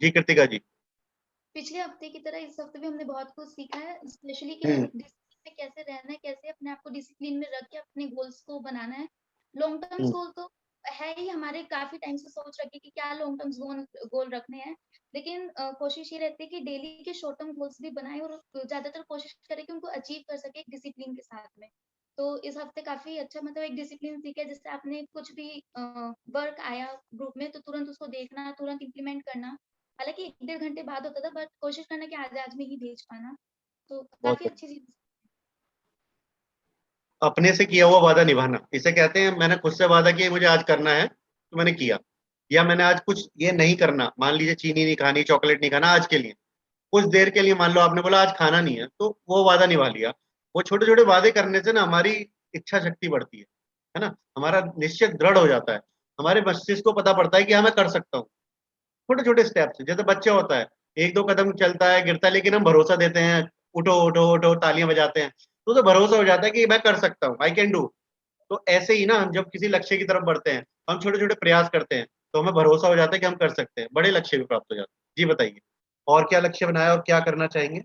जी कृतिका जी। पिछले हफ्ते की तरह इस हफ्ते भी हमने बहुत कुछ सीखा है, स्पेशली कि डिसिप्लिन में कैसे रहना है, कैसे अपने आप को डिसिप्लिन में रख के अपने गोल्स को बनाना है। लॉन्ग टर्म्स गोल तो है ही, हमारे काफी टाइम से सोच रखे कि क्या लॉन्ग टर्म्स गोल रखने हैं, लेकिन कोशिश ये रहती है कि डेली के शॉर्ट टर्म गोल्स भी बनाए और ज्यादातर कोशिश करें कि उनको अचीव कर सके डिसिप्लिन के साथ में। तो इस हफ्ते काफी अच्छा मतलब एक डिसिप्लिन सीखा, जिससे आपने कुछ भी वर्क आया ग्रुप में तो तुरंत उसको देखना, तुरंत इम्प्लीमेंट करना। हालांकि 1-1.5 घंटे बाद होता था, बट कोशिश करना कि आज में ही भेज पाना, तो काफी अच्छी चीज। अपने से किया हुआ वादा निभाना, इसे कहते हैं मैंने खुद से वादा किया मुझे आज करना है तो मैंने किया, या मैंने आज कुछ ये नहीं करना, मान लीजिए चीनी नहीं खानी, चॉकलेट नहीं खाना आज के लिए, कुछ देर के लिए मान लो आपने बोला आज खाना नहीं है तो वो वादा निभा लिया। वो छोटे छोटे वादे करने से ना हमारी इच्छा शक्ति बढ़ती है ना, हमारा निश्चय दृढ़ हो जाता है, हमारे मस्तिष्क को पता पड़ता है कि हाँ मैं कर सकता हूँ। छोटे छोटे स्टेप से, जैसे बच्चा होता है 1-2 कदम चलता है गिरता है, लेकिन हम भरोसा देते हैं, उठो उठो उठो तालियां बजाते हैं, तो उसे भरोसा हो जाता है कि मैं कर सकता हूँ, आई कैन डू। तो ऐसे ही ना हम जब किसी लक्ष्य की तरफ बढ़ते हैं, हम छोटे छोटे प्रयास करते हैं, तो हमें भरोसा हो जाता है कि हम कर सकते हैं, बड़े लक्ष्य भी प्राप्त हो जाते हैं। जी बताइए, और क्या लक्ष्य बनाया और क्या करना चाहेंगे?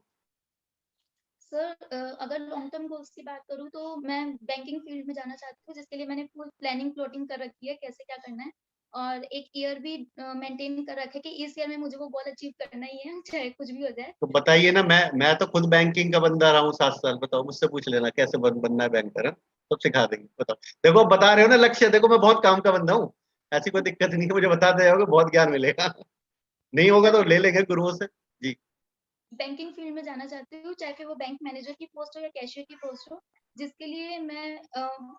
सर अगर लॉन्ग टर्म गोल्स की बात करूँ तो मैं बैंकिंग फील्ड में जाना चाहती हूँ, जिसके लिए मैंने फुल प्लानिंग प्लॉटिंग कर रखी है कैसे क्या करना है, और एक ईयर भी मेंटेन कर रखा है कि इस ईयर में मुझे वो गोल अचीव करना ही है, चाहे कुछ भी हो जाए। तो बताइए ना, मैं तो खुद बैंकिंग का बंदा रहा हूँ 7 साल, बताओ मुझसे पूछ लेना कैसे बनना है बैंकर, सब सिखा देंगे। बताओ, देखो आप बता रहे हो ना लक्ष्य, देखो मैं बहुत काम का बंदा हूँ, ऐसी कोई दिक्कत नहीं है, मुझे बताते जाओगे बहुत ज्ञान मिलेगा। नहीं होगा तो ले लेंगे गुरुओं से। जी। बैंकिंग फील्ड में जाना चाहती हूँ, चाहे फिर वो बैंक मैनेजर की पोस्ट हो या कैशियर की पोस्ट हो, जिसके लिए मैं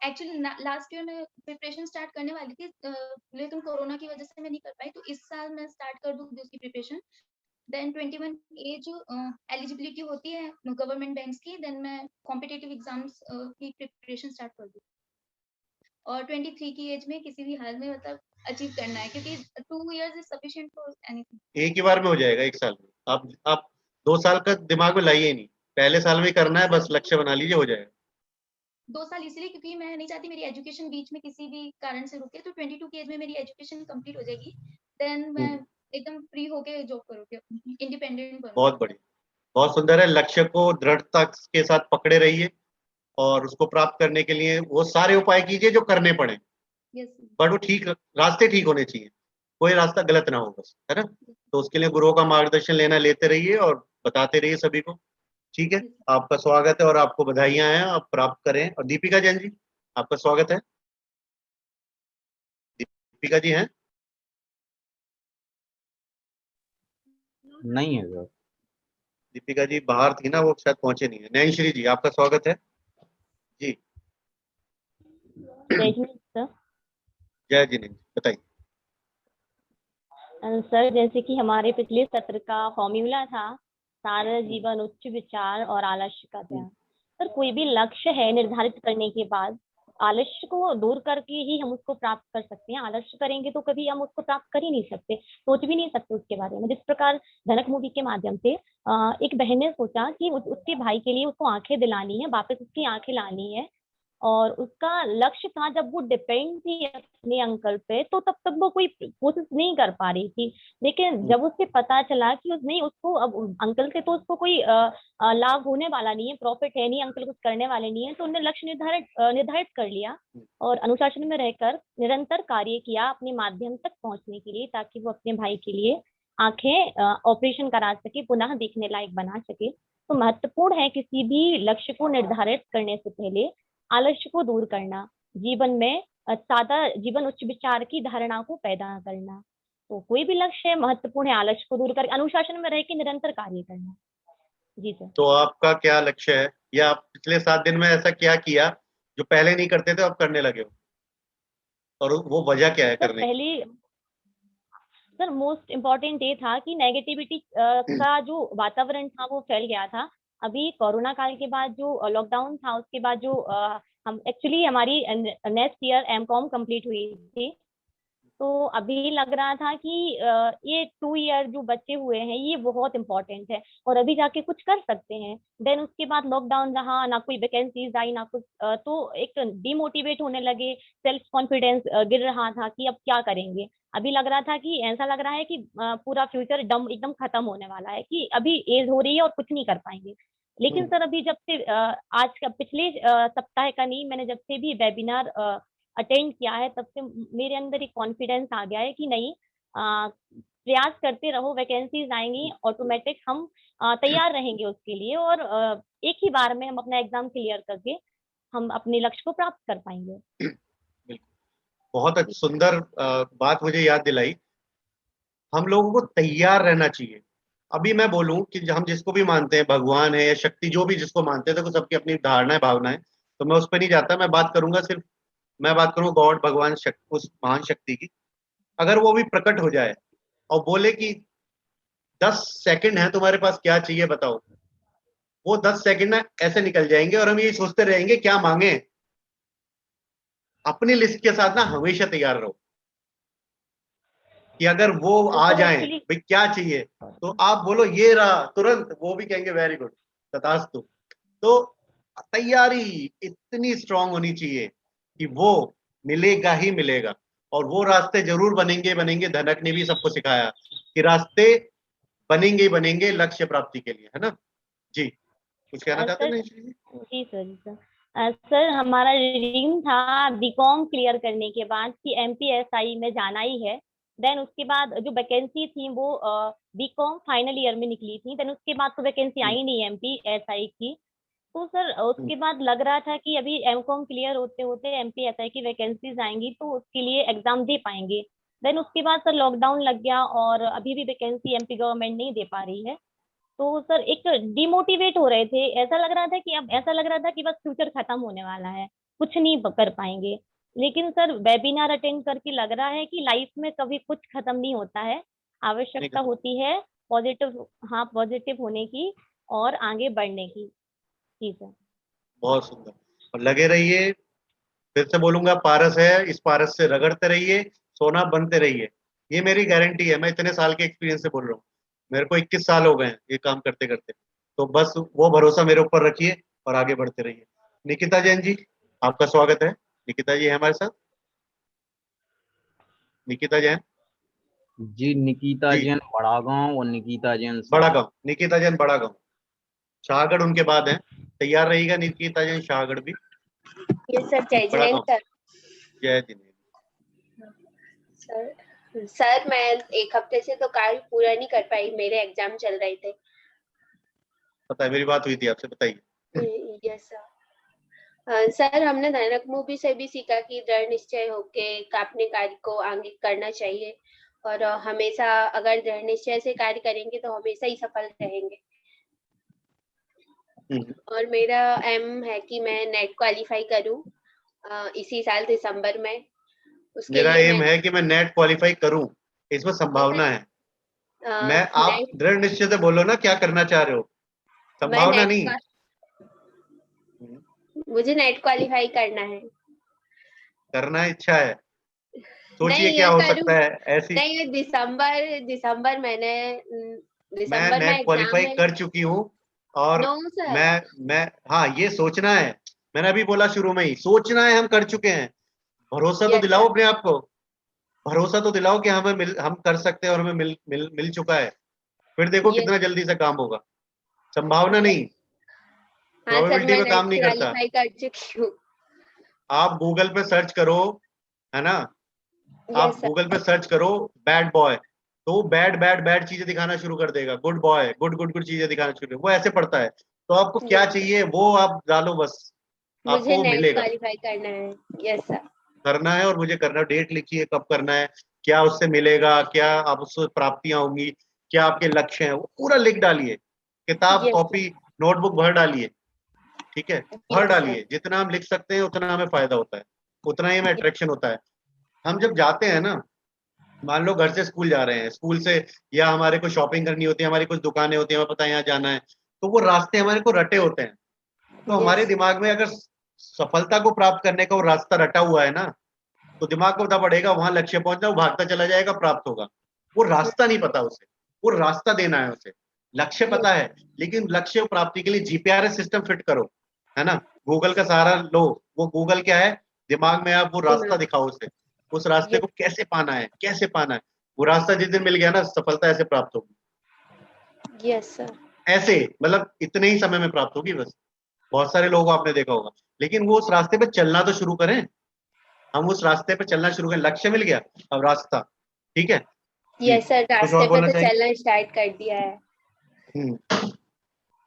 एक्चुअली लास्ट ईयर में प्रिपरेशन स्टार्ट करने वाली थी, लेकिन कोरोना की वजह से मैं नहीं कर पाई, तो इस साल मैं स्टार्ट कर दूंगी उसकी प्रिपरेशन। देन 21 एज एलिजिबिलिटी होती है गवर्नमेंट बैंक्स की, देन मैं कॉम्पिटिटिव एग्जाम्स की प्रिपरेशन स्टार्ट कर दूँ, और 23 की एज में किसी भी हाल में मतलब अचीव करना है, क्योंकि 2 years is sufficient for anything. एक ही बार में हो जाएगा, एक साल में। आप 2 साल का दिमाग में लाइए नहीं, पहले साल में ही करना है, बस लक्ष्य बना लीजिए, हो जाएगा। 2 साल इसलिए क्योंकि मैं नहीं चाहती मेरी एजुकेशन बीच में किसी भी कारण से रुके, तो 22 की एज में मेरी एजुकेशन कंप्लीट हो जाएगी, देन मैं एकदम फ्री होके जॉब करूंगी, इंडिपेंडेंट बनूंगी। बहुत बढ़िया, बहुत सुंदर है। लक्ष्य को दृढ़ता के साथ पकड़े रहिए और उसको प्राप्त करने के लिए वो सारे उपाय कीजिए जो करने पड़े, बट वो ठीक रास्ते ठीक होने चाहिए, कोई रास्ता गलत ना हो बस, है ना। तो उसके लिए गुरुओं का मार्गदर्शन लेते रहिए और बताते रहिए सभी को। ठीक है, आपका स्वागत है और आपको बधाइयां हैं, आप प्राप्त करें। और दीपिका जैन जी, आपका स्वागत है। दीपिका जी हैं? नहीं है सर। दीपिका जी बाहर थी ना, वो शायद पहुंचे नहीं है। नैनश्री जी, आपका स्वागत है। जी सर। जय जी, नहीं बताइए। सर जैसे कि हमारे पिछले सत्र का फॉर्मूला था, सारा जीवन उच्च विचार और आलस्य का त्याग। सर कोई भी लक्ष्य है निर्धारित करने के बाद आलस्य को दूर करके ही हम उसको प्राप्त कर सकते हैं। आलस्य करेंगे तो कभी हम उसको प्राप्त कर ही नहीं सकते, सोच भी नहीं सकते उसके बारे में। जिस प्रकार धनक मूवी के माध्यम से एक बहन ने सोचा कि उसके भाई के लिए उसको आंखें दिलानी है, वापस उसकी आंखें लानी है, और उसका लक्ष्य था, जब वो डिपेंड थी अपने अंकल पे तो तब तक वो कोई कोशिश नहीं कर पा रही थी। लेकिन जब उससे पता चला कि नहीं, उसको अब अंकल से तो उसको कोई लाभ होने वाला नहीं है, प्रॉफिट है नहीं, अंकल कुछ करने वाले नहीं है, तो उन्होंने लक्ष्य निर्धारित कर लिया और अनुशासन में रहकर निरंतर कार्य किया अपने माध्यम तक पहुंचने के लिए, ताकि वो अपने भाई के लिए आंखें ऑपरेशन करा सके, पुनः देखने लायक बना सके। तो महत्वपूर्ण है किसी भी लक्ष्य को निर्धारित करने से पहले आलस्य को दूर करना, जीवन में सादा जीवन उच्च विचार की धारणा को पैदा करना। तो कोई भी लक्ष्य महत्वपूर्ण है, आलस्य को दूर कर अनुशासन में रह के निरंतर कार्य करना। जी सर। तो आपका क्या लक्ष्य है, या आप पिछले 7 दिन में ऐसा क्या किया जो पहले नहीं करते थे अब करने लगे हो, और वो वजह क्या है सर करने की? पहले सर मोस्ट इम्पोर्टेंट ये था कि नेगेटिविटी का जो वातावरण था वो फैल गया था। अभी कोरोना काल के बाद जो लॉकडाउन था उसके बाद जो हम एक्चुअली हमारी नेक्स्ट ईयर एमकॉम कंप्लीट हुई थी, तो अभी लग रहा था कि ये 2 ईयर जो बच्चे हुए हैं ये बहुत इम्पोर्टेंट है और अभी जाके कुछ कर सकते हैं। देन उसके बाद लॉकडाउन रहा, ना कोई वैकेंसीज आई ना कुछ, तो एक डिमोटिवेट होने लगे, सेल्फ कॉन्फिडेंस गिर रहा था कि अब क्या करेंगे। अभी लग रहा था कि ऐसा लग रहा है कि पूरा फ्यूचर एकदम खत्म होने वाला है, कि अभी एज हो रही है और कुछ नहीं कर पाएंगे। लेकिन सर अभी जब से आज का पिछले सप्ताह का नहीं, मैंने जब से भी वेबिनार अटेंड किया है तब से मेरे अंदर एक कॉन्फिडेंस आ गया है कि नहीं, प्रयास करते रहो, वैकेंसीज आएंगी ऑटोमेटिक, हम तैयार रहेंगे उसके लिए और एक ही बार में हम अपना एग्जाम क्लियर करके हम अपने लक्ष्य को प्राप्त कर पाएंगे। बहुत सुंदर बात मुझे याद दिलाई। हम लोगों को तैयार रहना चाहिए। अभी मैं बोलूं कि हम जिसको भी मानते हैं, भगवान है या शक्ति, जो भी जिसको मानते हैं, तो सबकी अपनी धारणाएं भावनाएं, तो मैं उस पर नहीं जाता। मैं बात करूंगा गॉड, भगवान, उस महान शक्ति की। अगर वो भी प्रकट हो जाए और बोले कि 10 सेकंड है तुम्हारे पास, क्या चाहिए बताओ, वो 10 सेकंड ना ऐसे निकल जाएंगे और हम ये सोचते रहेंगे क्या मांगे। अपनी लिस्ट के साथ ना हमेशा तैयार रहो कि अगर वो आ जाए भाई क्या चाहिए, तो आप बोलो ये रहा, तुरंत वो भी कहेंगे वेरी गुड, तथास्तु। तो तैयारी इतनी स्ट्रांग होनी चाहिए कि वो मिलेगा ही मिलेगा, और वो रास्ते जरूर बनेंगे। धनक ने भी सबको सिखाया कि रास्ते बनेंगे ही बनेंगे लक्ष्य प्राप्ति के लिए, है ना जी? कुछ कहना चाहते हैं? जी सर। सर हमारा ड्रीम था बीकॉम क्लियर करने के बाद कि MPSI में जाना ही है। देन उसके बाद जो वैकेंसी थी वो बीकॉम फाइनल ईयर में निकली थी। देन उसके बाद तो वैकेंसी आई नहीं MPSI की। तो सर उसके बाद लग रहा था कि अभी एमकॉम क्लियर होते होते MPSI की वैकेंसीज आएंगी तो उसके लिए एग्जाम दे पाएंगे। देन उसके बाद सर लॉकडाउन लग गया और अभी भी वैकेंसी MP गवर्नमेंट नहीं दे पा रही है। तो सर एक डिमोटिवेट हो रहे थे, ऐसा लग रहा था कि बस फ्यूचर खत्म होने वाला है, कुछ नहीं कर पाएंगे। लेकिन सर वेबिनार अटेंड करके लग रहा है कि लाइफ में कभी कुछ खत्म नहीं होता है, आवश्यकता होती है पॉजिटिव होने की और आगे बढ़ने की। जी सर। बहुत सुंदर, और लगे रहिए। फिर से बोलूंगा, पारस है, इस पारस से रगड़ते रहिए, सोना बनते रहिए। ये मेरी गारंटी है, मैं इतने साल के एक्सपीरियंस से बोल रहा हूँ। मेरे को 21 साल हो गए हैं ये काम करते करते। तो बस वो भरोसा मेरे ऊपर रखिए और आगे बढ़ते रहिए। निकिता जैन जी, आपका स्वागत है। निकिता जी है हमारे साथ। निकिता जैन जी, निकिता जैन बड़ा गांव और निकिता जैन बड़ा गांव। निकिता जैन बड़ा गांव, शाहगढ़ उनके बाद है। तैयार रहिएगा निकिता जैन, शाहगढ़ भी। Yes sir. जय जैन सर। जय जिनेन्द्र सर मैं 1 हफ्ते से तो कार्य पूरा नहीं कर पाई, मेरे एग्जाम चल रहे थे। पता है, मेरी बात हुई थी आपसे, बताइए। Yes sir. सर हमने धनक मूवी से भी सीखा कि दृढ़ निश्चय होके अपने कार्य को आगे करना चाहिए, और हमेशा अगर दृढ़ निश्चय से कार्य करेंगे तो हमेशा ही सफल रहेंगे। और मेरा एम है कि मैं नेट क्वालिफाई करूं इसी साल दिसंबर में। उसके मेरा लिए एम है कि मैं नेट क्वालिफाई करूं, इसमें संभावना है। मैं आप दृढ़ निश्चय से बोलो ना क्या करना चाह रहे हो, संभावना नहीं। मुझे नेट क्वालिफाई करना है। करना इच्छा है, सोचिए क्या हो सकता है ऐसी। नहीं, दिसंबर मैं नेट क्वालिफाई कर चुकी हूँ और मैं हाँ, ये सोचना है। मैंने अभी बोला शुरू में ही, सोचना है, हम कर चुके हैं। भरोसा तो दिलाओ अपने आप को, भरोसा तो दिलाओ कि हम कर सकते हैं और हमें मिल चुका है। फिर देखो कितना जल्दी से काम होगा। संभावना नहीं, प्रोबेबिलिटी में काम नहीं करता। कर चुकी हूँ। आप गूगल पे सर्च करो, है ना, आप गूगल पे सर्च करो बैड बॉय, तो बैड चीजें दिखाना शुरू कर देगा। गुड बॉय, गुड चीजें दिखाना शुरू, वो ऐसे पढ़ता है। तो आपको क्या चाहिए वो आप डालो बस, मुझे आपको वो नेट मिलेगा, क्वालिफाई करना है। Yes sir. करना है और मुझे करना है। डेट लिखिए कब करना है, क्या उससे मिलेगा, क्या आप उससे प्राप्तियां होंगी, क्या आपके लक्ष्य हैं, वो पूरा लिख डालिए। किताब यस कॉपी नोटबुक भर डालिए, ठीक है, भर यस सर। डालिए। जितना हम लिख सकते हैं उतना हमें फायदा होता है, उतना ही हमें अट्रैक्शन होता है। हम जब जाते हैं ना, मान लो घर से स्कूल जा रहे हैं, स्कूल से या हमारे को शॉपिंग करनी होती है, हमारी कुछ दुकानें होती हैं, हमें पता है यहाँ जाना है, तो वो रास्ते हमारे को रटे होते हैं। तो हमारे दिमाग में अगर सफलता को प्राप्त करने का वो रास्ता रटा हुआ है ना, तो दिमाग को पता पड़ेगा वहां लक्ष्य पहुंचना, वो भागता चला जाएगा, प्राप्त होगा। वो रास्ता नहीं पता उसे, वो रास्ता देना है उसे। लक्ष्य पता है, लेकिन लक्ष्य प्राप्ति के लिए जीपीआरएस सिस्टम फिट करो, है ना, गूगल का सहारा लो। वो गूगल क्या है, दिमाग में आप वो रास्ता दिखाओ उसे, उस रास्ते को कैसे पाना है, कैसे पाना है। वो रास्ता जिस दिन मिल गया ना, सफलता ऐसे प्राप्त होगी। Yes sir. ऐसे मतलब इतने ही समय में प्राप्त होगी बस। बहुत सारे लोगों को आपने देखा होगा, लेकिन वो उस रास्ते पे चलना तो शुरू करें। हम उस रास्ते पे चलना शुरू करें, लक्ष्य मिल गया, अब रास्ता, ठीक है। यस सर, कुछ रास्ते और पे बोलना तो चाहेंगे? चलना स्टार्ट कर दिया है।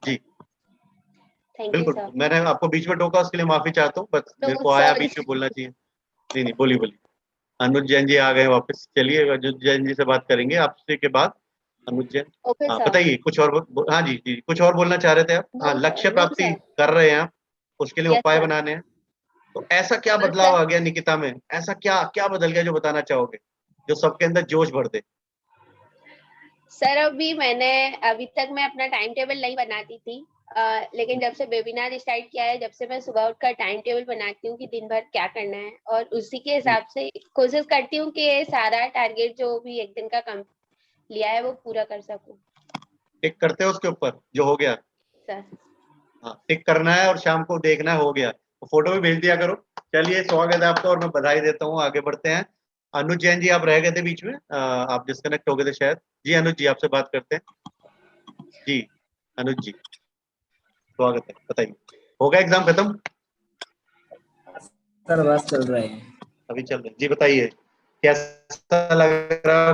जी थैंक यू बिल्कुल, सर। मैंने आपको बीच में टोका, उसके लिए माफी चाहता हूँ, बस मेरे को आया बीच में बोलना चाहिए। नहीं नहीं, बोलिए बोलिए। अनुज जैन जी आ गए वापस, चलिए अनुज जैन जी से बात करेंगे आपसे के बाद। अनुज जैन, ओके हाँ सर। बताइए कुछ और हाँ जी जी, कुछ और बोलना चाह रहे थे आप? हाँ, लक्ष्य प्राप्ति कर रहे हैं आप, उसके लिए यस उपाय सर। बनाने हैं। तो ऐसा क्या हाँ बदलाव सर। आ गया निकिता में, ऐसा क्या क्या बदल गया जो बताना चाहोगे, जो सबके अंदर जोश भर दे? सर अभी तक मैं अपना टाइम टेबल नहीं बनाती थी, लेकिन जब से वेबिनार स्टार्ट किया है, जब से मैं सुबह उठकर टाइम टेबल बनाती हूँ कि दिन भर क्या करना है, और उसी के हिसाब से कोशिश करती हूँ कि ये सारा टारगेट जो भी एक दिन का कम लिया है वो पूरा कर सकूं। टिक करते हो उसके ऊपर जो हो गया? सर हाँ, टिक करना है और शाम को देखना है हो गया, तो फोटो भी भेज दिया करो। चलिए, स्वागत है आपका और मैं बधाई देता हूँ। आगे बढ़ते हैं। अनुज जैन जी, आप रह गए थे बीच में, आप डिस्कनेक्ट हो गए थे शायद। जी अनुज जी, आपसे बात करते हैं। जी अनुज जी, स्वागत है, बताइए। हो गया एग्जाम खत्म? सर बस चल रहे हैं। अभी चल रहे हैं, जी बताइए कैसा लग रहा,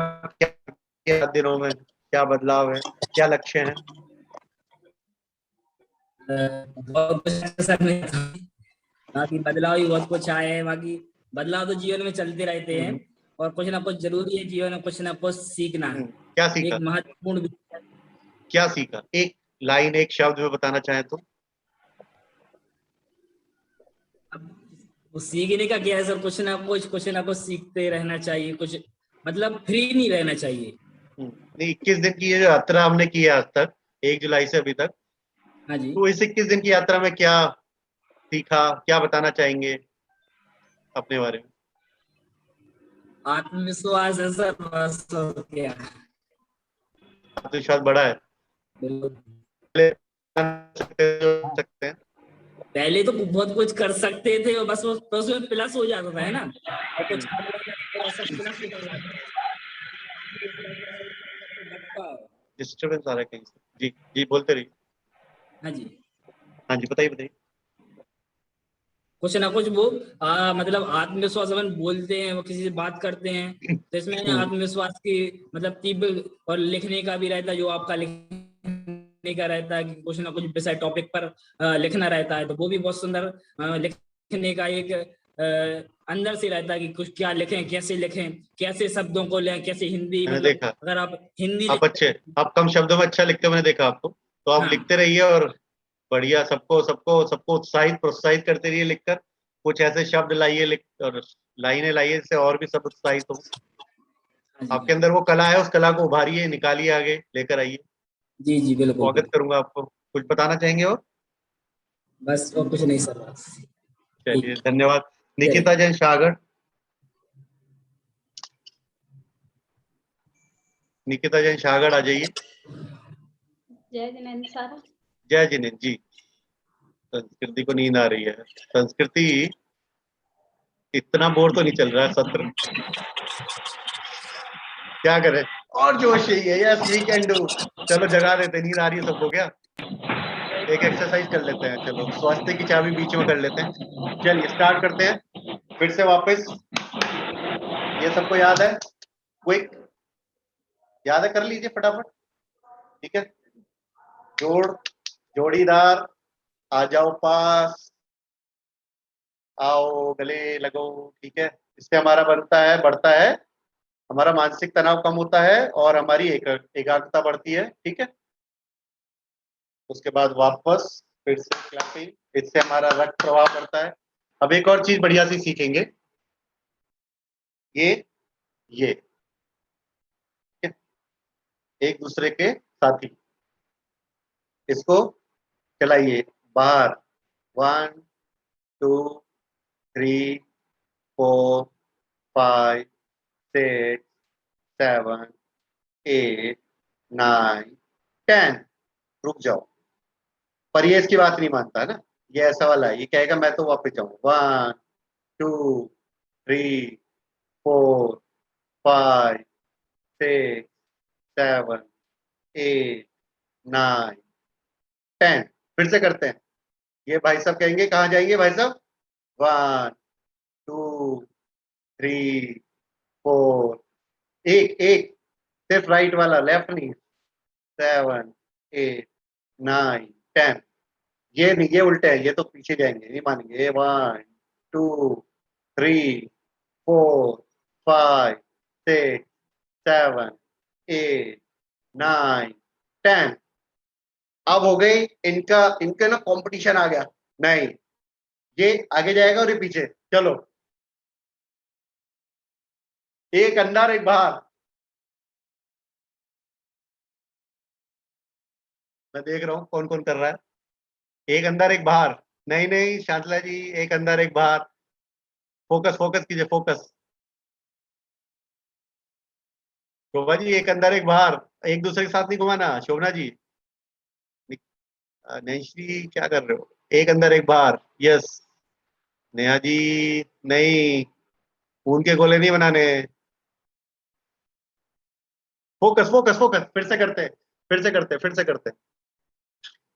क्या दिनों में क्या बदलाव है, क्या लक्ष्य है? बहुत कुछ सर नहीं था, बाकी बदलाव ही बहुत कुछ आए हैं। बाकी बदलाव तो जीवन में चलते रहते हैं, और कुछ ना कुछ जरूरी है जीवन में, कुछ ना कुछ सीखना है। क्या सीखा? एक महत्वपूर्ण क्या सीखा, एक लाइन एक शब्द में बताना चाहें तो? वो सीखने का क्या है सर, कुछ ना कुछ सीखते रहना चाहिए, कुछ मतलब फ्री नहीं रहना चाहिए। नहीं, 21 दिन की ये जो यात्रा हमने की है आज तक, 1 जुलाई से अभी तक, हाँ जी, तो इस 21 दिन की यात्रा में क्या सीखा, क्या बताना चाहेंगे अपने बारे में? आत्मविश्वास है सर, बस और क्या। आत्मविश्वास बढ़ा है, सकते हैं। पहले तो बहुत कुछ कर सकते थे, बस वो प्लस हो जाता था, है ना, और कुछ प्लस हो जाता था। डिस्टर्बेंस आ रहा है कहीं से? जी जी, बोलते रहिए। हाँ जी, हाँ जी, बताइए बताइए। कुछ ना कुछ वो मतलब आत्मविश्वास अपन बोलते हैं, वो किसी से बात करते हैं, तो इसमें आत्मविश्वास की मतलब तीव्र, और लिखने का भी रहता है, जो आपका लिखने का रहता है कि कुछ ना कुछ विषय टॉपिक पर लिखना रहता है, तो वो भी बहुत सुंदर लिखने का एक अंदर से रहता है कि कुछ क्या लिखें, कैसे लिखें, कैसे शब्दों को लें, कैसे हिंदी, मैंने मतलब देखा अगर आप हिंदी आप अच्छे, आप कम शब्दों में अच्छा लिखते हो, मैंने देखा आपको, तो आप लिखते रहिए और बढ़िया, सबको सबको सबको उत्साहित प्रोत्साहित करते रहिए लिखकर। कुछ ऐसे शब्द लाइए लिख और लाइनें लाइए जिससे और भी सब उत्साहित हो। आपके अंदर वो कला है, उस कला को उभारिए, निकालिए, आगे लेकर आइए। जी जी बिल्कुल, स्वागत करूंगा आपको। कुछ बताना चाहेंगे और? बस और कुछ नहीं सर, बस चलिए, धन्यवाद। निकिता जैन सागर, निकिता जैन सागर आ जाइए। जय जिनेंद्र सर। जय जिनेंद्र जी। संस्कृति को नींद आ रही है। संस्कृति, इतना बोर तो नहीं चल रहा है सत्र, क्या करें, और जोश चाहिए। Yes we can do. चलो जगा देते, नींद आ रही है सबको क्या? एक एक्सरसाइज कर लेते हैं, चलो स्वास्थ्य की चाबी बीच में कर लेते हैं। चलिए स्टार्ट करते हैं फिर से वापस। ये सबको याद है? क्विक याद है, कर लीजिए फटाफट, ठीक है। जोड़, जोड़ीदार, आ जाओ पास, आओ गले लगो, ठीक है। इससे हमारा बढ़ता है, हमारा मानसिक तनाव कम होता है और हमारी एकाग्रता बढ़ती है, ठीक है। उसके बाद वापस फिर से क्लैपिंग, इससे हमारा रक्त प्रवाह बढ़ता है। अब एक और चीज बढ़िया सी सीखेंगे, ये ठीक है? एक दूसरे के साथी, इसको चलाइए बाहर, 1 2 3 4 5 6 7 8 9 10। रुक जाओ, पर ये इसकी बात नहीं मानता ना, ये ऐसा वाला है, ये कहेगा मैं तो वापस जाऊँ। 1 2 3 4 5 6 7 8 9 10। फिर से करते हैं। ये भाई साहब कहेंगे कहाँ जाएंगे भाई साहब, 1 2 3 4, एक एक सिर्फ राइट वाला, लेफ्ट नहीं, 7 8 9 10। ये नहीं, ये उल्टे है, ये तो पीछे जाएंगे, नहीं मानेंगे। 1 2 3 4 5 6 7 8 9 10। अब हो गई इनका इनका ना कंपटीशन आ गया, नहीं ये आगे जाएगा और ये पीछे। चलो, एक अंदर एक बाहर, मैं देख रहा हूँ कौन कौन कर रहा है। एक अंदर एक बाहर, नहीं नहीं शांतला जी, एक अंदर एक बाहर। फोकस फोकस कीजिए, फोकस। शोभा जी एक अंदर एक बाहर, एक दूसरे के साथ नहीं घुमाना। शोभना जी, नैश्री क्या कर रहे हो, एक अंदर एक बाहर, यस। नेहा जी नहीं, खून के गोले नहीं बनाने। फोकस फोकस फोकस, फिर से करते।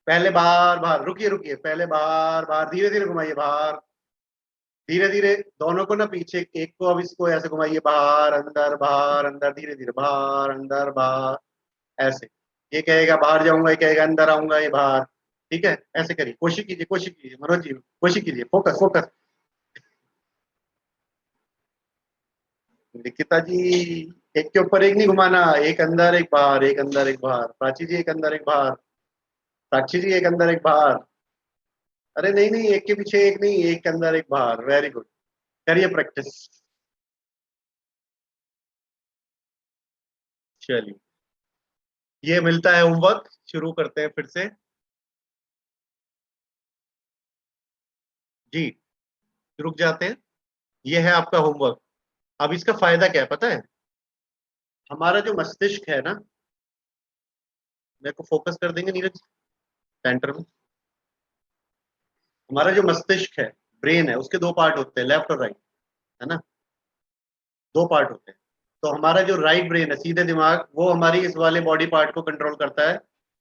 पहले बाहर बाहर, रुकिए रुकिए, पहले बाहर बाहर, धीरे धीरे घुमाइए बाहर, धीरे धीरे दोनों को ना पीछे, एक को अब इसको ऐसे घुमाइए, बाहर अंदर, धीरे धीरे बाहर अंदर बाहर, ऐसे। ये कहेगा बाहर जाऊंगा, ये कहेगा अंदर आऊंगा, ये बाहर, ठीक है। ऐसे करिए, कोशिश कीजिए मनोज जी, कोशिश कीजिए, फोकस फोकस। निकिता जी एक के ऊपर एक नहीं घुमाना, एक अंदर एक बाहर, एक अंदर एक बाहर। प्राची जी एक अंदर एक बाहर, साक्षी जी एक अंदर एक बाहर। अरे नहीं नहीं, एक के पीछे एक नहीं, एक के अंदर एक बाहर। वेरी गुड, करिए प्रैक्टिस। चलिए, ये मिलता है होमवर्क, शुरू करते हैं फिर से जी। रुक जाते हैं, ये है आपका होमवर्क। अब इसका फायदा क्या है पता है, हमारा जो मस्तिष्क है ना, मेरे को फोकस कर देंगे नीरज सेंटर में। हमारा जो मस्तिष्क है, ब्रेन है, उसके दो पार्ट होते हैं, लेफ्ट और राइट, है ना, दो पार्ट होते हैं। तो हमारा जो राइट ब्रेन है, सीधे दिमाग, वो हमारी इस वाले बॉडी पार्ट को कंट्रोल करता है,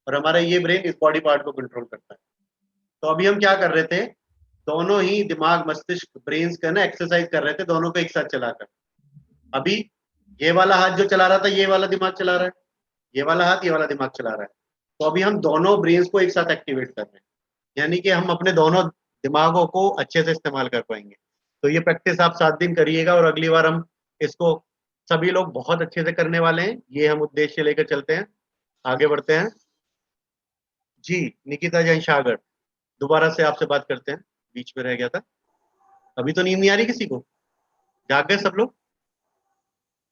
और हमारा ये ब्रेन इस बॉडी पार्ट को कंट्रोल करता है। तो अभी हम क्या कर रहे थे, दोनों ही दिमाग मस्तिष्क ब्रेन्स का ना एक्सरसाइज कर रहे थे, दोनों को एक साथ चलाकर। अभी ये वाला हाथ जो चला रहा था, ये वाला दिमाग चला रहा है, ये वाला हाथ ये वाला दिमाग चला रहा है। तो अभी हम दोनों ब्रेन्स को एक साथ एक्टिवेट कर रहे हैं, यानी कि हम अपने दोनों दिमागों को अच्छे से इस्तेमाल कर पाएंगे। तो ये प्रैक्टिस आप 7 दिन करिएगा, और अगली बार हम इसको सभी लोग बहुत अच्छे से करने वाले हैं। ये हम उद्देश्य लेकर चलते हैं, आगे बढ़ते हैं जी। निकिता जैन सागर, दोबारा से आपसे बात करते हैं, बीच में रह गया था। अभी तो नींद नहीं आ रही किसी को, जाग गए सब लोग,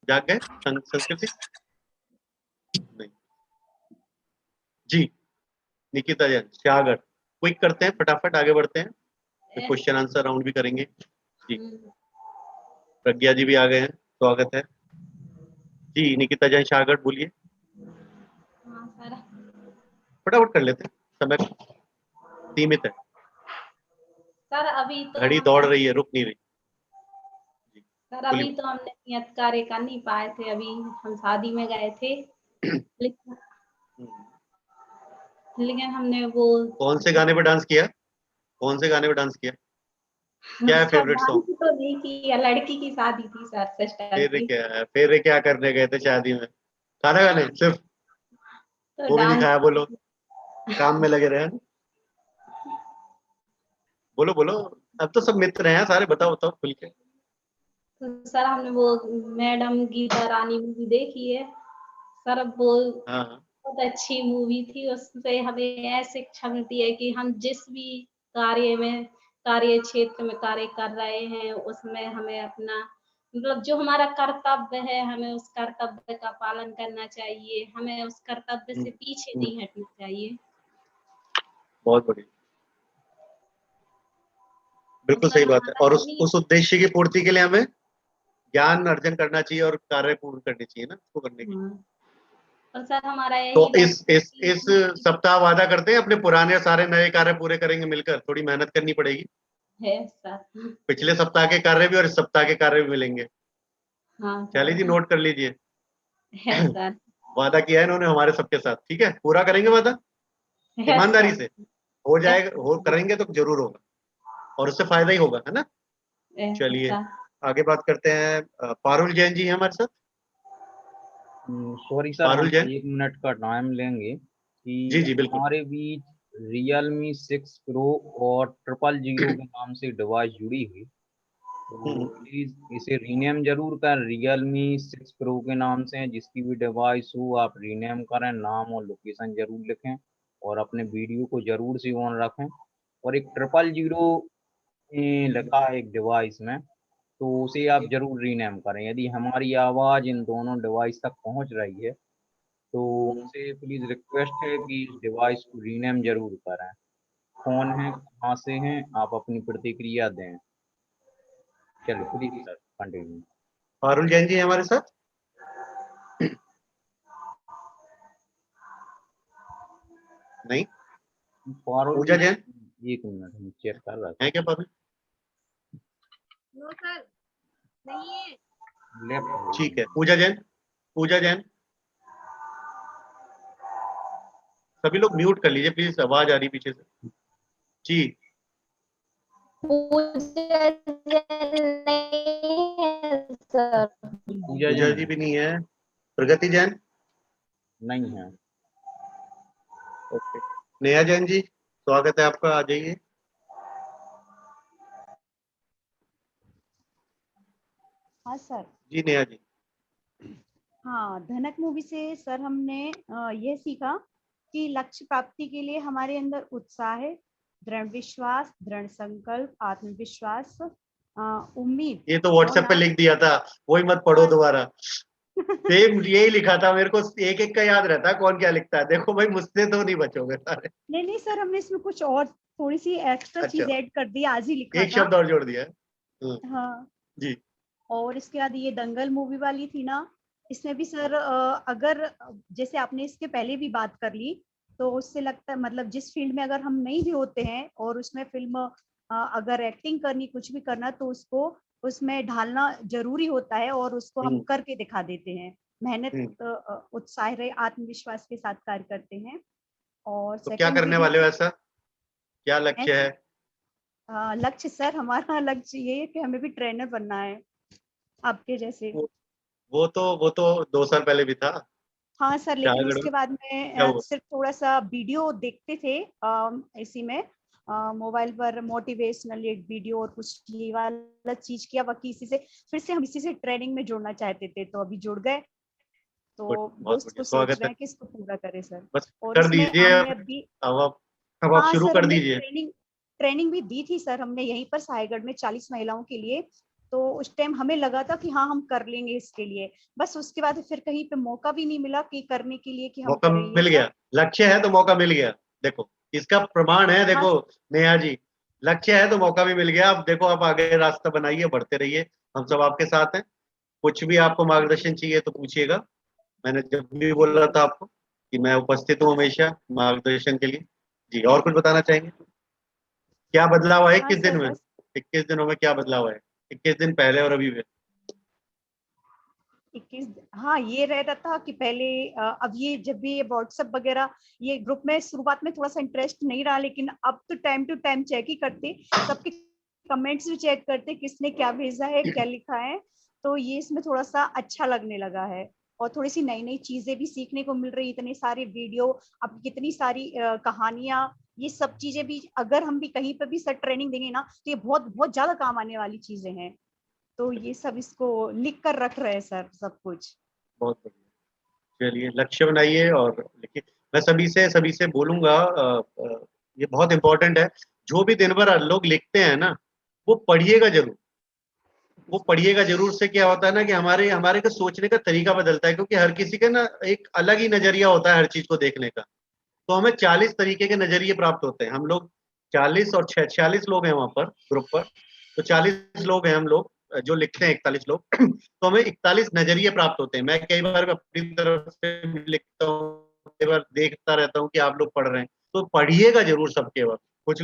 जाग गए संस्कृति नहीं जी। निकिता जैन सागर, क्विक करते हैं, फटाफट आगे बढ़ते हैं, फिर क्वेश्चन आंसर राउंड भी करेंगे जी। प्रज्ञा जी भी आ गए हैं, स्वागत है जी। निकिता जैन सागर बोलिए, फटाफट कर लेते हैं, समय सीमित है, सर अभी तो घड़ी दौड़ रही है, रुक नहीं रही। सर अभी तो हमने नियत कार्य कर नहीं पाए थे, अभी हम शादी में गए थे लेकिन हमने वो कौन से गाने पे डांस किया, कौन से गाने पे डांस किया, क्या है फेवरेट सॉन्ग? तो नहीं की, लड़की की शादी थी सर, सिस्टर की। फिर क्या करने गए थे शादी में, खाना खाने सिर्फ, तो वो भी नहीं खाया, बोलो काम में लगे रहे। बोलो बोलो, अब तो सब मित्र हैं सारे, बताओ बताओ खुल के। तो सर हमने वो मैडम गीता रानी मूवी देखी है सर, वो हाँ बहुत अच्छी मूवी थी। उससे हमें ऐसी शिक्षा मिलती है कि हम जिस भी कार्य क्षेत्र में कार्य कर रहे हैं उसमें हमें अपना मतलब जो हमारा कर्तव्य है हमें उस कर्तव्य का पालन करना चाहिए, हमें उस कर्तव्य से पीछे नहीं हटना चाहिए। बहुत बढ़िया, बिल्कुल सही बात है। और उस उद्देश्य की पूर्ति के लिए हमें ज्ञान अर्जन करना चाहिए और कार्य पूर्ण करनी चाहिए ना उसको करने के लिए। और सर हमारा तो यही इस सप्ताह वादा करते हैं अपने पुराने सारे नए कार्य पूरे करेंगे मिलकर, थोड़ी मेहनत करनी पड़ेगी। है सर। पिछले सप्ताह के कार्य भी और इस सप्ताह के कार्य भी मिलेंगे। हाँ चलिए जी, नोट कर लीजिए। है सर। वादा किया है इन्होंने हमारे सबके साथ, ठीक है, पूरा करेंगे वादा ईमानदारी से। हो जाएगा, हो करेंगे तो जरूर होगा और उससे फायदा ही होगा, है ना। चलिए आगे बात करते हैं। पारुल जैन जी हैं हमारे साथ। सॉरी सर, हम 1 मिनट का टाइम लेंगे कि जी बिल्कुल। हमारे बीच Realme 6 Pro और 000 के नाम से डिवाइस जुड़ी हुई, तो प्लीज इसे रीनेम जरूर कर। Realme 6 Pro के नाम से जिसकी भी डिवाइस हो आप रीनेम करें, नाम और लोकेशन जरूर लिखें और अपने वीडियो को जरूर से ऑन रखें। और एक 000 लिखा है एक डिवाइस में, तो उसे आप जरूर रीनेम करें। यदि हमारी आवाज़ इन दोनों डिवाइस तक पहुंच रही है तो उनसे प्लीज़ रिक्वेस्ट है कि इस डिवाइस को रीनेम जरूर करें। कौन है, कहाँ से हैं, आप अपनी प्रतिक्रिया दें। चलिए please sir continue. Parul Jain ji हमारे साथ। नहीं, पूजा जैन। 1 मिनट हम चेक कर रहे हैं क्या पारुल? नो सर नहीं है। ठीक है, पूजा जैन। पूजा जैन, सभी लोग म्यूट कर लीजिए प्लीज, आवाज आ रही पीछे से जी। पूजा जी भी नहीं है। प्रगति जैन नहीं है। ओके। नेहा जैन जी, स्वागत है आपका, आ जाइए। हाँ सर। जी नेहा जी। हाँ, धनक मूवी से सर हमने ये सीखा कि लक्ष्य प्राप्ति के लिए हमारे अंदर उत्साह है, दृढ़ विश्वास, दृढ़ संकल्प, आत्मविश्वास, उम्मीद। ये तो व्हाट्सएप पे लिख दिया था, वही मत पढ़ो दोबारा। सेम यही लिखा था, मेरे को एक एक का याद रहता है कौन क्या लिखता है। देखो भाई, मुझसे तो नहीं बचोगे सारे। नहीं सर, हमने इसमें कुछ और थोड़ी सी एक्स्ट्रा चीज ऐड कर दी, आज ही लिखा एक शब्द और जोड़ दिया है। हाँ जी। और इसके बाद ये दंगल मूवी वाली थी ना, इसमें भी सर अगर जैसे आपने इसके पहले भी बात कर ली तो उससे लगता है मतलब जिस फील्ड में अगर हम नहीं भी होते हैं और उसमें फिल्म अगर एक्टिंग करनी, कुछ भी करना, तो उसको उसमें ढालना जरूरी होता है और उसको हम करके दिखा देते हैं। मेहनत, उत्साह रहे, आत्मविश्वास के साथ कार्य करते हैं। और तो क्या करने वाले हो, ऐसा क्या लक्ष्य है? लक्ष्य सर, हमारा लक्ष्य ये है कि हमें भी ट्रेनर बनना है आपके जैसे। वो तो 2 साल पहले भी था। हाँ सर, लेकिन उसके बाद में सिर्फ थोड़ा सा वीडियो देखते थे इसी में मोबाइल पर मोटिवेशनल एक वीडियो और कुछ ये वाला चीज किया, बाकी इसी से फिर से हम इसी से ट्रेनिंग में जुड़ना चाहते थे, तो अभी जुड़ गए। तो दोस्त को सोच रहे हैं कि इसको पूरा करें सर। बस और कर दीजिए अब आप शुरू कर दीजिए। ट्रेनिंग भी दी थी सर हमने यहीं पर साहेगढ़ में 40 महिलाओं के लिए। तो उस टाइम हमें लगा था कि हाँ हम कर लेंगे इसके लिए, बस उसके बाद फिर कहीं पे मौका भी नहीं मिला कि करने के लिए कि हम मौका मिल गया। लक्ष्य है तो मौका मिल गया, देखो इसका प्रमाण है। देखो नेहा जी, लक्ष्य है तो मौका भी मिल गया। अब देखो आप आगे रास्ता बनाइए, बढ़ते रहिए, हम सब आपके साथ हैं। कुछ भी आपको मार्गदर्शन चाहिए तो पूछिएगा। मैंने जब भी बोला था आपको कि मैं उपस्थित हूँ हमेशा मार्गदर्शन के लिए। जी, और कुछ बताना चाहेंगे? क्या बदलाव है 21 दिन में? 21 दिनों में क्या बदलाव है 21 दिन पहले और अभी में? 21, हाँ ये रहता था कि पहले अब ये जब भी ये व्हाट्सएप वगैरह ये ग्रुप में शुरुआत में थोड़ा सा इंटरेस्ट नहीं रहा, लेकिन अब तो टाइम टू टाइम चेक ही करते, सबके कमेंट्स भी चेक करते, किसने क्या भेजा है, क्या लिखा है, तो ये इसमें थोड़ा सा अच्छा लगने लगा है। और थोड़ी सी नई नई चीजें भी सीखने को मिल रही, इतने सारे वीडियो, अब कितनी सारी कहानियां, ये सब चीजें भी अगर हम भी कहीं पर भी सर ट्रेनिंग देंगे ना तो ये बहुत बहुत ज्यादा काम आने वाली चीजें हैं। तो ये सब इसको लिख कर रख रहे हैं सर सब कुछ। बहुत बढ़िया, चलिए लक्ष्य बनाइए और लिखिए। मैं सभी से बोलूंगा, ये बहुत इंपॉर्टेंट है, जो भी दिन भर लोग लिखते हैं ना वो पढ़िएगा जरूर, वो पढ़िएगा जरूर। से क्या होता है ना कि हमारे हमारे का सोचने का तरीका बदलता है, क्योंकि हर किसी का ना एक अलग ही नजरिया होता है हर चीज को देखने का। तो हमें 40 तरीके के नजरिए प्राप्त होते हैं। हम लोग 40 और 46 लोग हैं वहां पर ग्रुप पर, तो 40 लोग हैं हम लोग जो लिखते हैं, 41 लोग तो हमें 41 नजरिए प्राप्त होते हैं। मैं कई बार अपनी तरफ से लिखता हूँ, कई बार देखता रहता हूँ कि आप लोग पढ़ रहे हैं, तो पढ़िएगा जरूर सबके वक्त। कुछ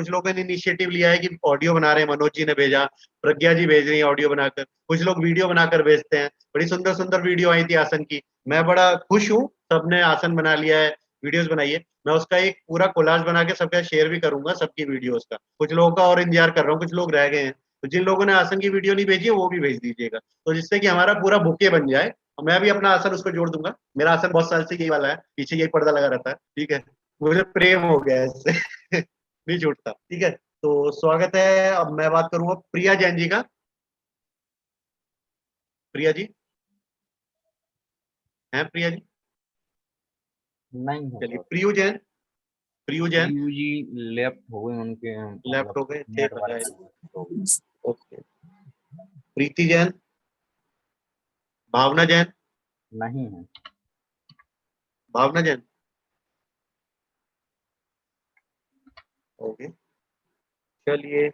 लोगों ने इनिशिएटिव लिया है कि ऑडियो बना रहे हैं, मनोज जी ने भेजा, प्रज्ञा जी भेज रही है ऑडियो बनाकर, कुछ लोग वीडियो बनाकर भेजते हैं। बड़ी सुंदर सुंदर वीडियो आई थी आसन की, मैं बड़ा खुश हूँ, सबने आसन बना लिया है, वीडियोस बनाइए। मैं उसका एक पूरा कोलाज बना के सबका शेयर भी करूंगा, सबकी वीडियोस का। कुछ लोगों का और इंतजार कर रहा हूँ, कुछ लोग रह गए हैं, तो जिन लोगों ने आसन की वीडियो नहीं भेजी है वो भी भेज दीजिएगा, तो जिससे कि हमारा पूरा बुके बन जाए। और मैं भी अपना आसन उसको जोड़ दूंगा। मेरा आसन बहुत साल से यही वाला है, पीछे यही पर्दा लगा रहता है, ठीक है, मुझे प्रेम हो गया है इससे नहीं छूटता, ठीक है। तो स्वागत है। अब मैं बात करूंगा प्रिया जैन जी का। प्रिया जी हैं? प्रिया जी नहीं है चलिए, सर। प्रियू जैन। प्रियू जैन पीयू जी लेफ्ट हो गए, उनके लेफ्ट हो गए, नेट ठीक वाला है, ओके। प्रीति जैन, भावना जैन, नहीं है। भावना जैन, ओके। चलिए,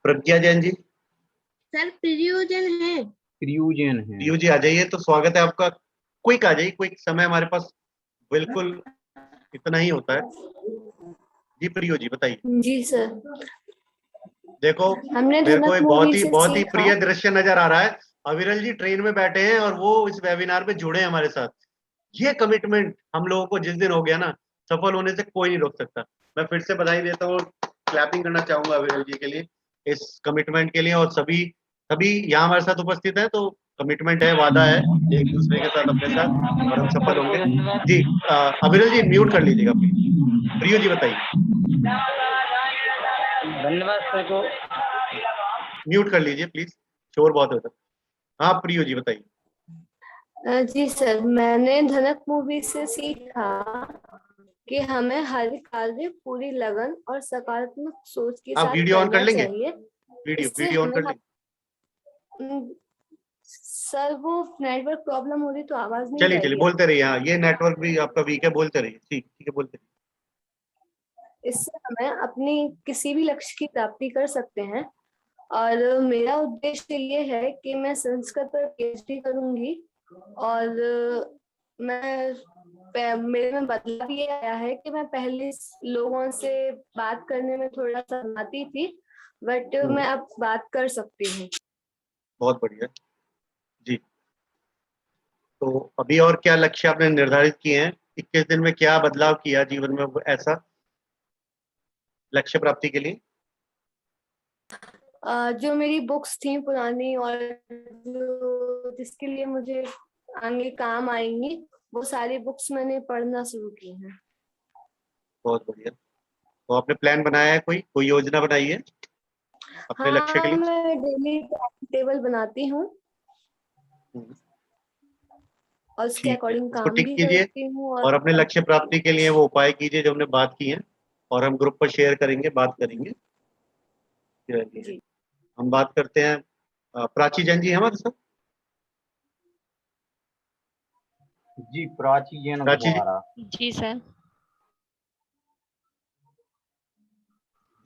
प्रज्ञा जैन जी। सर प्रियोजन है। प्रियूजन है। प्रियू जी आ जाइए, तो स्वागत है आपका। क्विक आ जाइए, क्विक, समय हमारे पास बिल्कुल इतना ही होता है। जी प्रियू जी बताइए। जी सर, देखो, हमने मेरे को धनक एक मूवी से बहुत ही सीखा। प्रिय दृश्य नजर आ रहा है। अविरल जी ट्रेन में बैठे हैं और वो इस वेबिनार पे जुड़े हैं हमारे साथ। ये कमिटमेंट हम लोगों को जिस दिन हो गया ना, सफल होने से कोई नहीं रोक सकता। मैं फिर से बधाई देता हूँ, क्लैपिंग करना चाहूंगा अविरल जी के लिए, इस कमिटमेंट के लिए। और सभी सभी यहाँ हमारे साथ उपस्थित हैं, तो कमिटमेंट है, वादा है एक दूसरे के साथ, अपने साथ, और हम सफल होंगे। जी अविरल जी म्यूट कर लीजिएगा प्लीज। प्रियो जी बताइए। धन्यवाद सर को। म्यूट कर लीजिए प्लीज, शोर बहुत होता है। हाँ प्रियो जी बताइए। जी सर, मैंने धनक मूवी से सीखा कि हमें हर कार्य पूरी लगन और सकारात्मक सोच के आप साथ वीडियो ऑन कर करना लेंगे? चाहिए। वीडियो ऑन कर लेंगे? सर वो नेटवर्क प्रॉब्लम हो रही तो आवाज नहीं चलिए जाएगी। बोलते रहिए। हाँ, ये नेटवर्क भी आपका वीक है, बोलते रहिए। ठीक है, बोलते रहिए। इससे हमें अपनी किसी भी लक्ष्य की प्राप्ति कर सकते हैं। और मेरा उद्देश्य ये है कि मैं संस्कृत पर पीएचडी करूंगी, और मेरे में बदलाव ये आया है कि मैं पहले लोगों से बात करने में थोड़ा शर्माती थी, बट मैं अब बात कर सकती हूँ। बहुत बढ़िया जी। तो अभी और क्या लक्ष्य आपने निर्धारित किए हैं? 21 दिन में क्या बदलाव किया जीवन में ऐसा लक्ष्य प्राप्ति के लिए? जो मेरी बुक्स थी पुरानी और जो जिसके लिए मुझे आगे काम आएंगी, वो सारी बुक्स मैंने पढ़ना शुरू की हैं। बहुत बढ़िया। तो आपने प्लान बनाया है, कोई योजना बनाई है अपने लक्ष्य के लिए? मैं डेली टेबल बनाती हूँ और उसके अकॉर्डिंग उसको काम टिक भी कीजिए करती हूँ। और अपने लक्ष्य प्राप्ति के लिए वो उपाय कीजिए जो हमने बात की है, और हम ग्रुप पर शेयर करेंगे, बात करेंगे। हम बात करते हैं, प्राची जैन जी हमारे साथ। जी प्राची जैन प्राची जी सर।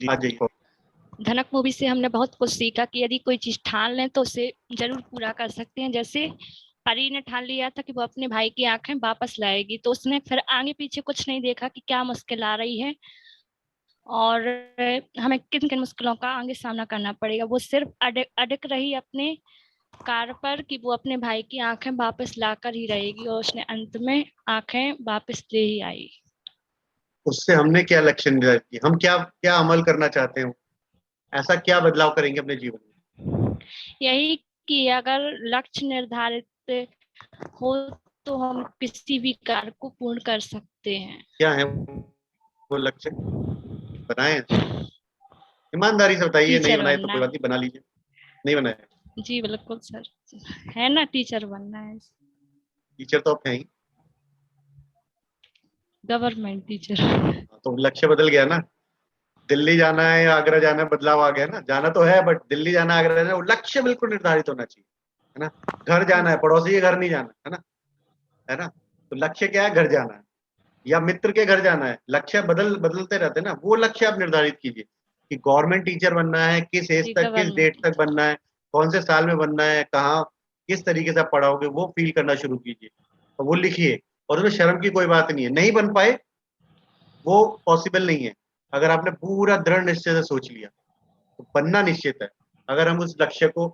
जी आ जाइए। धनक मूवी से हमने बहुत कुछ सीखा कि यदि कोई चीज ठान लें तो उसे जरूर पूरा कर सकते हैं। जैसे परी ने ठान लिया था कि वो अपने भाई की आंखें वापस लाएगी, तो उसने फिर आगे पीछे कुछ नहीं देखा कि क्या मुश्किल आ रही है और हमें किन किन मुश्किलों का आगे सामना करना पड़ेगा। वो सिर्फ अड़क रही अपने कार्य पर कि वो अपने भाई की आंखें वापस लाकर ही रहेगी, और उसने अंत में आंखें वापस ले ही आई। उससे हमने क्या लक्ष्य निर्धारित किया, हम क्या क्या अमल करना चाहते हैं, ऐसा क्या बदलाव करेंगे अपने जीवन में? यही कि अगर लक्ष्य निर्धारित हो तो हम किसी भी कार्य को पूर्ण कर सकते हैं। क्या है वो लक्ष्य बनाए हैं? ईमानदारी से बताइए, नहीं टीचर बनाए तो बनना कोई बात है। नहीं, बना लीजिए। नहीं बनाए, जी बिल्कुल सर, है ना, टीचर बनना है, टीचर तो आप हैं ही। Government teacher. तो लक्ष्य बदल गया ना, दिल्ली जाना है या आगरा जाना है, बदलाव आ गया ना। जाना तो है बट दिल्ली जाना, आगरा जाना, वो लक्ष्य बिल्कुल निर्धारित होना चाहिए, है ना। घर जाना है, पड़ोसी के घर नहीं जाना, है ना। तो लक्ष्य क्या है? घर जाना है या मित्र के घर जाना है। लक्ष्य बदलते रहते हैं ना, वो लक्ष्य आप निर्धारित कीजिए कि गवर्नमेंट टीचर बनना है, किस एज जी तक, किस डेट गवर्नमेंट। तक बनना है, कौन से साल में बनना है, कहाँ, किस तरीके से आप पढ़ाओगे, वो फील करना शुरू कीजिए और वो लिखिए। और उसमें शर्म की कोई बात नहीं है। नहीं बन पाए वो पॉसिबल नहीं है। अगर आपने पूरा दृढ़ निश्चय से सोच लिया तो बनना निश्चित है, अगर हम उस लक्ष्य को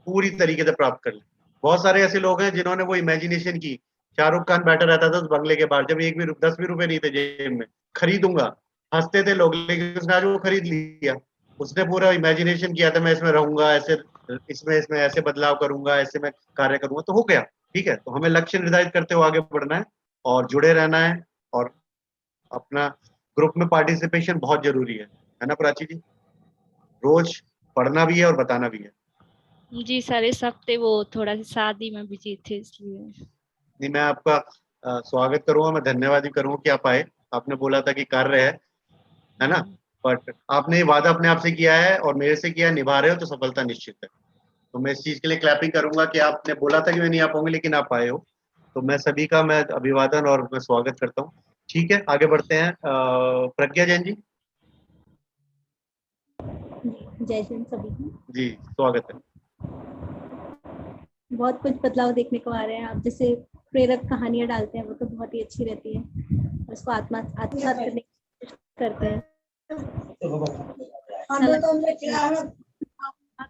पूरी तरीके से प्राप्त कर लें। बहुत सारे ऐसे लोग हैं जिन्होंने वो इमेजिनेशन की। शाहरुख खान बैठा रहता था उस बंगले के बाहर, जब 10 भी रुपए नहीं थे जेब में, खरीदूंगा, हंसते थे लोग, लेकिन उसने आज वो खरीद लिया। उसने पूरा इमेजिनेशन किया था, मैं इसमें रहूंगा, ऐसे इसमें ऐसे बदलाव करूंगा, ऐसे मैं कार्य करूंगा, तो हो गया। ठीक है, तो हमें लक्ष्य निर्धारित करते हुए आगे बढ़ना है और जुड़े रहना है। और अपना ग्रुप में पार्टिसिपेशन बहुत जरूरी है ना प्राची जी। रोज पढ़ना भी है और बताना भी है। जी सर, इस हफ्ते वो थोड़ा सी शादी में बिजी थे इसलिए। नहीं, मैं आपका स्वागत करूंगा, मैं धन्यवाद भी करूंगा कि आप आए। आपने बोला था कि कार्य है ना, बट आपने ये वादा अपने आप से किया है और मेरे से किया है, निभा रहे हो तो सफलता निश्चित है। तो मैं इस चीज के लिए क्लैपिंग करूंगा कि आपने बोला था कि मैं नहीं आ पाऊंगी लेकिन आप आए हो। तो मैं सभी का मैं अभिवादन और मैं स्वागत करता हूँ। ठीक है, आगे बढ़ते हैं। प्रज्ञा जैन जी। जय हिंद सभी को। जी स्वागत है। बहुत कुछ बदलाव देखने को आ रहे हैं। आप जैसे प्रेरक कहानियां डालते हैं वो तो बहुत ही अच्छी रहती है, उसको आत्मसात करने की कोशिश करते हैं।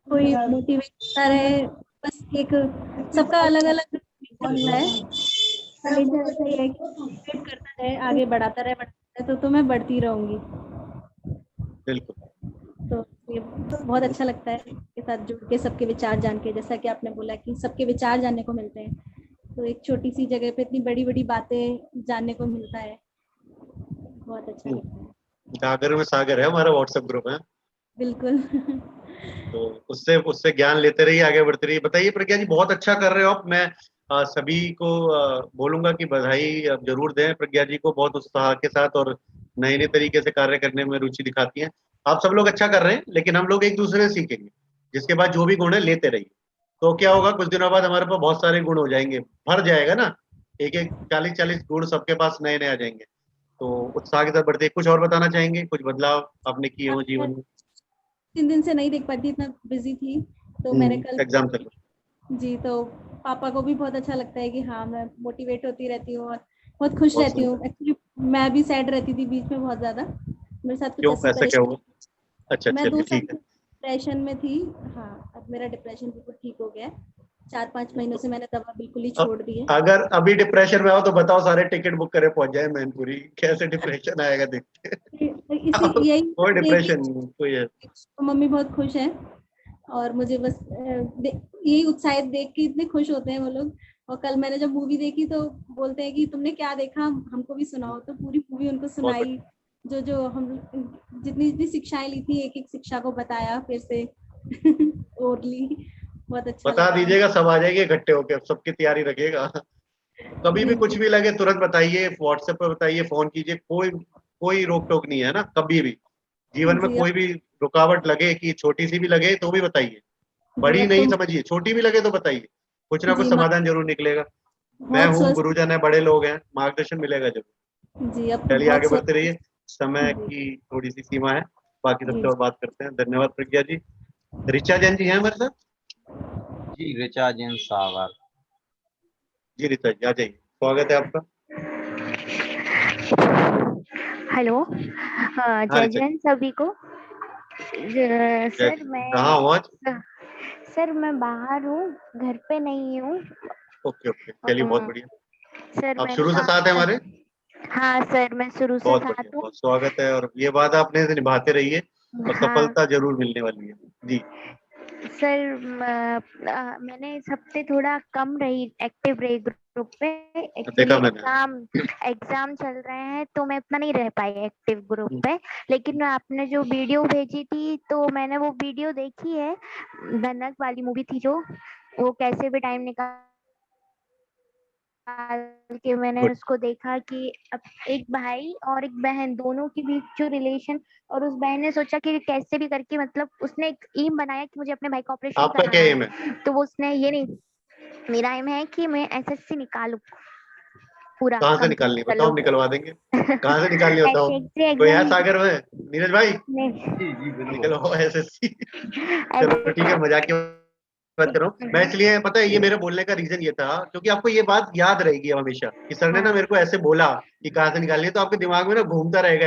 कोई मोटिवेटर है, बस एक सबका अलग अलग होता है। हमेशा ऐसा ही है कि मोटिवेट करता है, आगे बढ़ाता रहे तो मैं बढ़ती रहूंगी। बिल्कुल। तो ये बहुत अच्छा लगता है के साथ जुड़ के, सबके विचार जान के। जैसा कि आपने बोला कि सबके विचार जानने को मिलते हैं, तो एक छोटी सी जगह पे इतनी बड़ी बड़ी बातें जानने को मिलता है, बहुत अच्छा लगता है। गागर में सागर है हमारा व्हाट्सएप ग्रुप है। बिल्कुल। तो उससे ज्ञान लेते रहिए, आगे बढ़ते रहिए। बताइए प्रज्ञा जी, बहुत अच्छा कर रहे हो आप। मैं सभी को बोलूंगा कि बधाई जरूर दें प्रज्ञा जी को, बहुत उत्साह के साथ और नए नए तरीके से कार्य करने में रुचि दिखाती हैं। आप सब लोग अच्छा कर रहे हैं, लेकिन हम लोग एक दूसरे से सीखेंगे, जिसके बाद जो भी गुण है लेते रहिए। तो क्या होगा, कुछ दिनों बाद हमारे पास बहुत सारे गुण हो जाएंगे, भर जाएगा ना, एक एक 40-40 गुण सबके पास नए नए आ जाएंगे। तो उत्साह के साथ बढ़ते। कुछ और बताना चाहेंगे, कुछ बदलाव आपने किए हो जीवन में? 3 दिन से नहीं देख पाती, इतना बिजी थी, तो मैंने कल एग्जाम तक। जी, तो पापा को भी बहुत अच्छा लगता है कि हाँ मैं मोटिवेट होती रहती हूँ और बहुत खुश रहती हूँ। एक्चुअली मैं भी सैड रहती थी बीच में बहुत ज्यादा, मेरे साथ कुछ क्यों, ऐसी ऐसा क्या हुआ? परेशानी। अच्छा मैं चलिए 2 साल ठीक है। डिप्रेशन में थी। हाँ, अब मेरा डिप्रेशन बिल्कुल ठीक हो गया है। 4-5 महीनों से मैंने दवा बिल्कुल ही छोड़ दी है। अगर अभी डिप्रेशन में हो तो बताओ, सारे टिकट बुक करे पहुंच जाए मैनपुरी। कैसे डिप्रेशन आएगा देखते। यही कोई डिप्रेशन कोई है। मम्मी बहुत खुश है और मुझे बस यही उत्साहित देख के इतने खुश होते हैं वो लोग। और कल मैंने जब मूवी देखी तो बोलते हैं कि तुमने क्या देखा, हमको भी सुनाओ। तो पूरी मूवी उनको सुनाई, जो जो हम जितनी जितनी शिक्षाएं ली थी, एक एक शिक्षा को बताया फिर से। ओरली बहुत अच्छा बता लगा। दीजिएगा, सब आ जाएंगे इकट्ठे होके, सबकी तैयारी रखिएगा। कभी भी कुछ भी लगे तुरंत बताइए, व्हाट्सएप पे बताइए, फोन कीजिए, कोई कोई रोक टोक नहीं है ना। कभी भी जीवन में कोई भी रुकावट लगे, कि छोटी सी भी लगे तो भी बताइए, बड़ी नहीं समझिए, छोटी भी लगे तो बताइए, कुछ ना कुछ समाधान जरूर निकलेगा। मैं हूँ, गुरुजन है, बड़े लोग हैं, मार्गदर्शन मिलेगा जरूर। जी, अब चलिए आगे बढ़ते रहिए, समय की थोड़ी सी सीमा है, बाकी सबसे और बात करते हैं। धन्यवाद प्रज्ञा जी। ऋचा जैन जी हैं हमारे साथ? जी ऋचा जैन सागर। जी ऋचा जी आ जाइए, स्वागत है आपका। हेलो, जय जैन सभी को। सर मैं बाहर हूँ, घर पे नहीं हूँ। ओके, चलिए बहुत बढ़िया। सर आप शुरू से साथ हैं हमारे? हाँ सर, मैं शुरू से बहुत साथ बढ़िया, हूँ। बहुत स्वागत है। और ये बात आपने निभाते रहिए और सफलता जरूर मिलने वाली है जी। सर मैंने इस हफ्ते थोड़ा कम एक्टिव रही ग्रुप पे। एक्चुअली देखा मैंने। एग्जाम चल रहे हैं तो मैं उतना नहीं रह पाई एक्टिव ग्रुप पे, लेकिन आपने जो वीडियो भेजी थी तो मैंने वो वीडियो देखी है। धनक वाली मूवी थी जो, वो कैसे भी टाइम निकाल के मैंने Good. उसको देखा कि अब एक भाई और एक बहन दोनों के बीच जो रिलेशन, और उस बहन ने सोचा कि कैसे भी करके, मतलब उसने एक एम बनाया कि मुझे अपने भाई का ऑपरेशन आपका क्या कराना एम है, है? तो वो उसने ये नहीं, मेरा एम है कि मैं एसएससी निकालूं पूरा कहाँ से कंप्लीट निकालनी है कर बताओ, लूं। हम निकलवा देंगे। कहाँ से निकालनी बताओ, एसएससी कोई है एग्जाम सागर में? नीरज भाई नहीं, निकलवाओ एसएससी। चलो ठीक है, मजाक की बात कर रहा हूँ मैं। इसलिए पता है ये मेरे बोलने का रीजन ये था क्योंकि आपको ये बात याद रहेगी हमेशा कि सर ने ना मेरे को ऐसे बोला कि कहाँ से निकालनी है, तो आपके दिमाग में ना घूमता रहेगा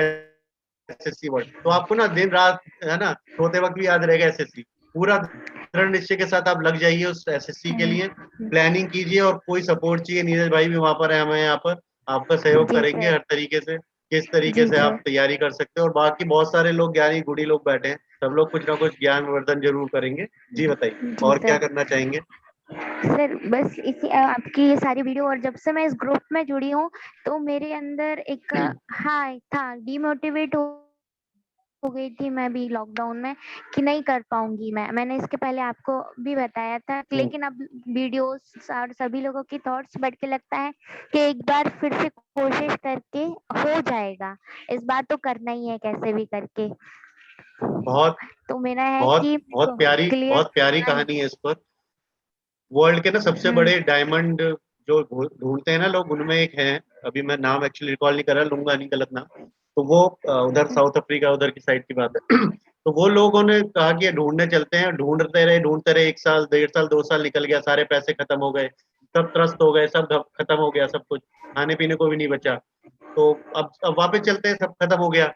एसएससी वर्ड, तो आपको ना दिन रात है ना सोते वक्त भी याद रहेगा एसएससी। पूरा दृढ़ निश्चय के साथ आप लग जाइए उस एसएससी के लिए, प्लानिंग कीजिए, और कोई सपोर्ट चाहिए नीरज भाई भी वहां पर है, हमें यहाँ पर आपका सहयोग जी करेंगे सर। हर तरीके से, किस तरीके जी से सर। आप तैयारी कर सकते हो। और बाकी बहुत सारे लोग ज्ञानी गुड़ी लोग बैठे हैं, सब लोग कुछ ना कुछ ज्ञान वर्धन जरूर करेंगे। जी बताइए जी और क्या सर। करना चाहेंगे? सर बस इसी आपकी ये सारी वीडियो, और जब से मैं इस ग्रुप में जुड़ी हूँ तो मेरे अंदर एक हाँ था, डिमोटिवेट हो गई थी मैं भी लॉकडाउन में कि नहीं कर पाऊंगी मैंने इसके पहले आपको भी बताया था, लेकिन अब वीडियोस और सभी लोगों की थॉट्स बढ़ के लगता है कि एक बार फिर से कोशिश करके हो जाएगा, इस बार तो करना ही है कैसे भी करके। बहुत तो मेरा है बहुत कि बहुत क्लियर प्यारी करना कहानी है इस पर। वर्ल्ड के ना सबसे बड़े डायमंड जो ढूंढते हैं ना लोग, उनमें एक है, अभी मैं नाम एक्चुअली रिकॉल नहीं कर रहा, लूंगा नहीं गलत नाम, तो वो उधर साउथ अफ्रीका उधर की साइड की बात है। तो वो लोगों ने कहा कि ये ढूंढने चलते हैं, ढूंढते रहे 1 साल 1.5 साल 2 साल निकल गया, सारे पैसे खत्म हो गए, सब त्रस्त हो गए, सब खत्म हो गया, सब कुछ खाने पीने को भी नहीं बचा। तो अब वापस चलते हैं, सब खत्म हो गया।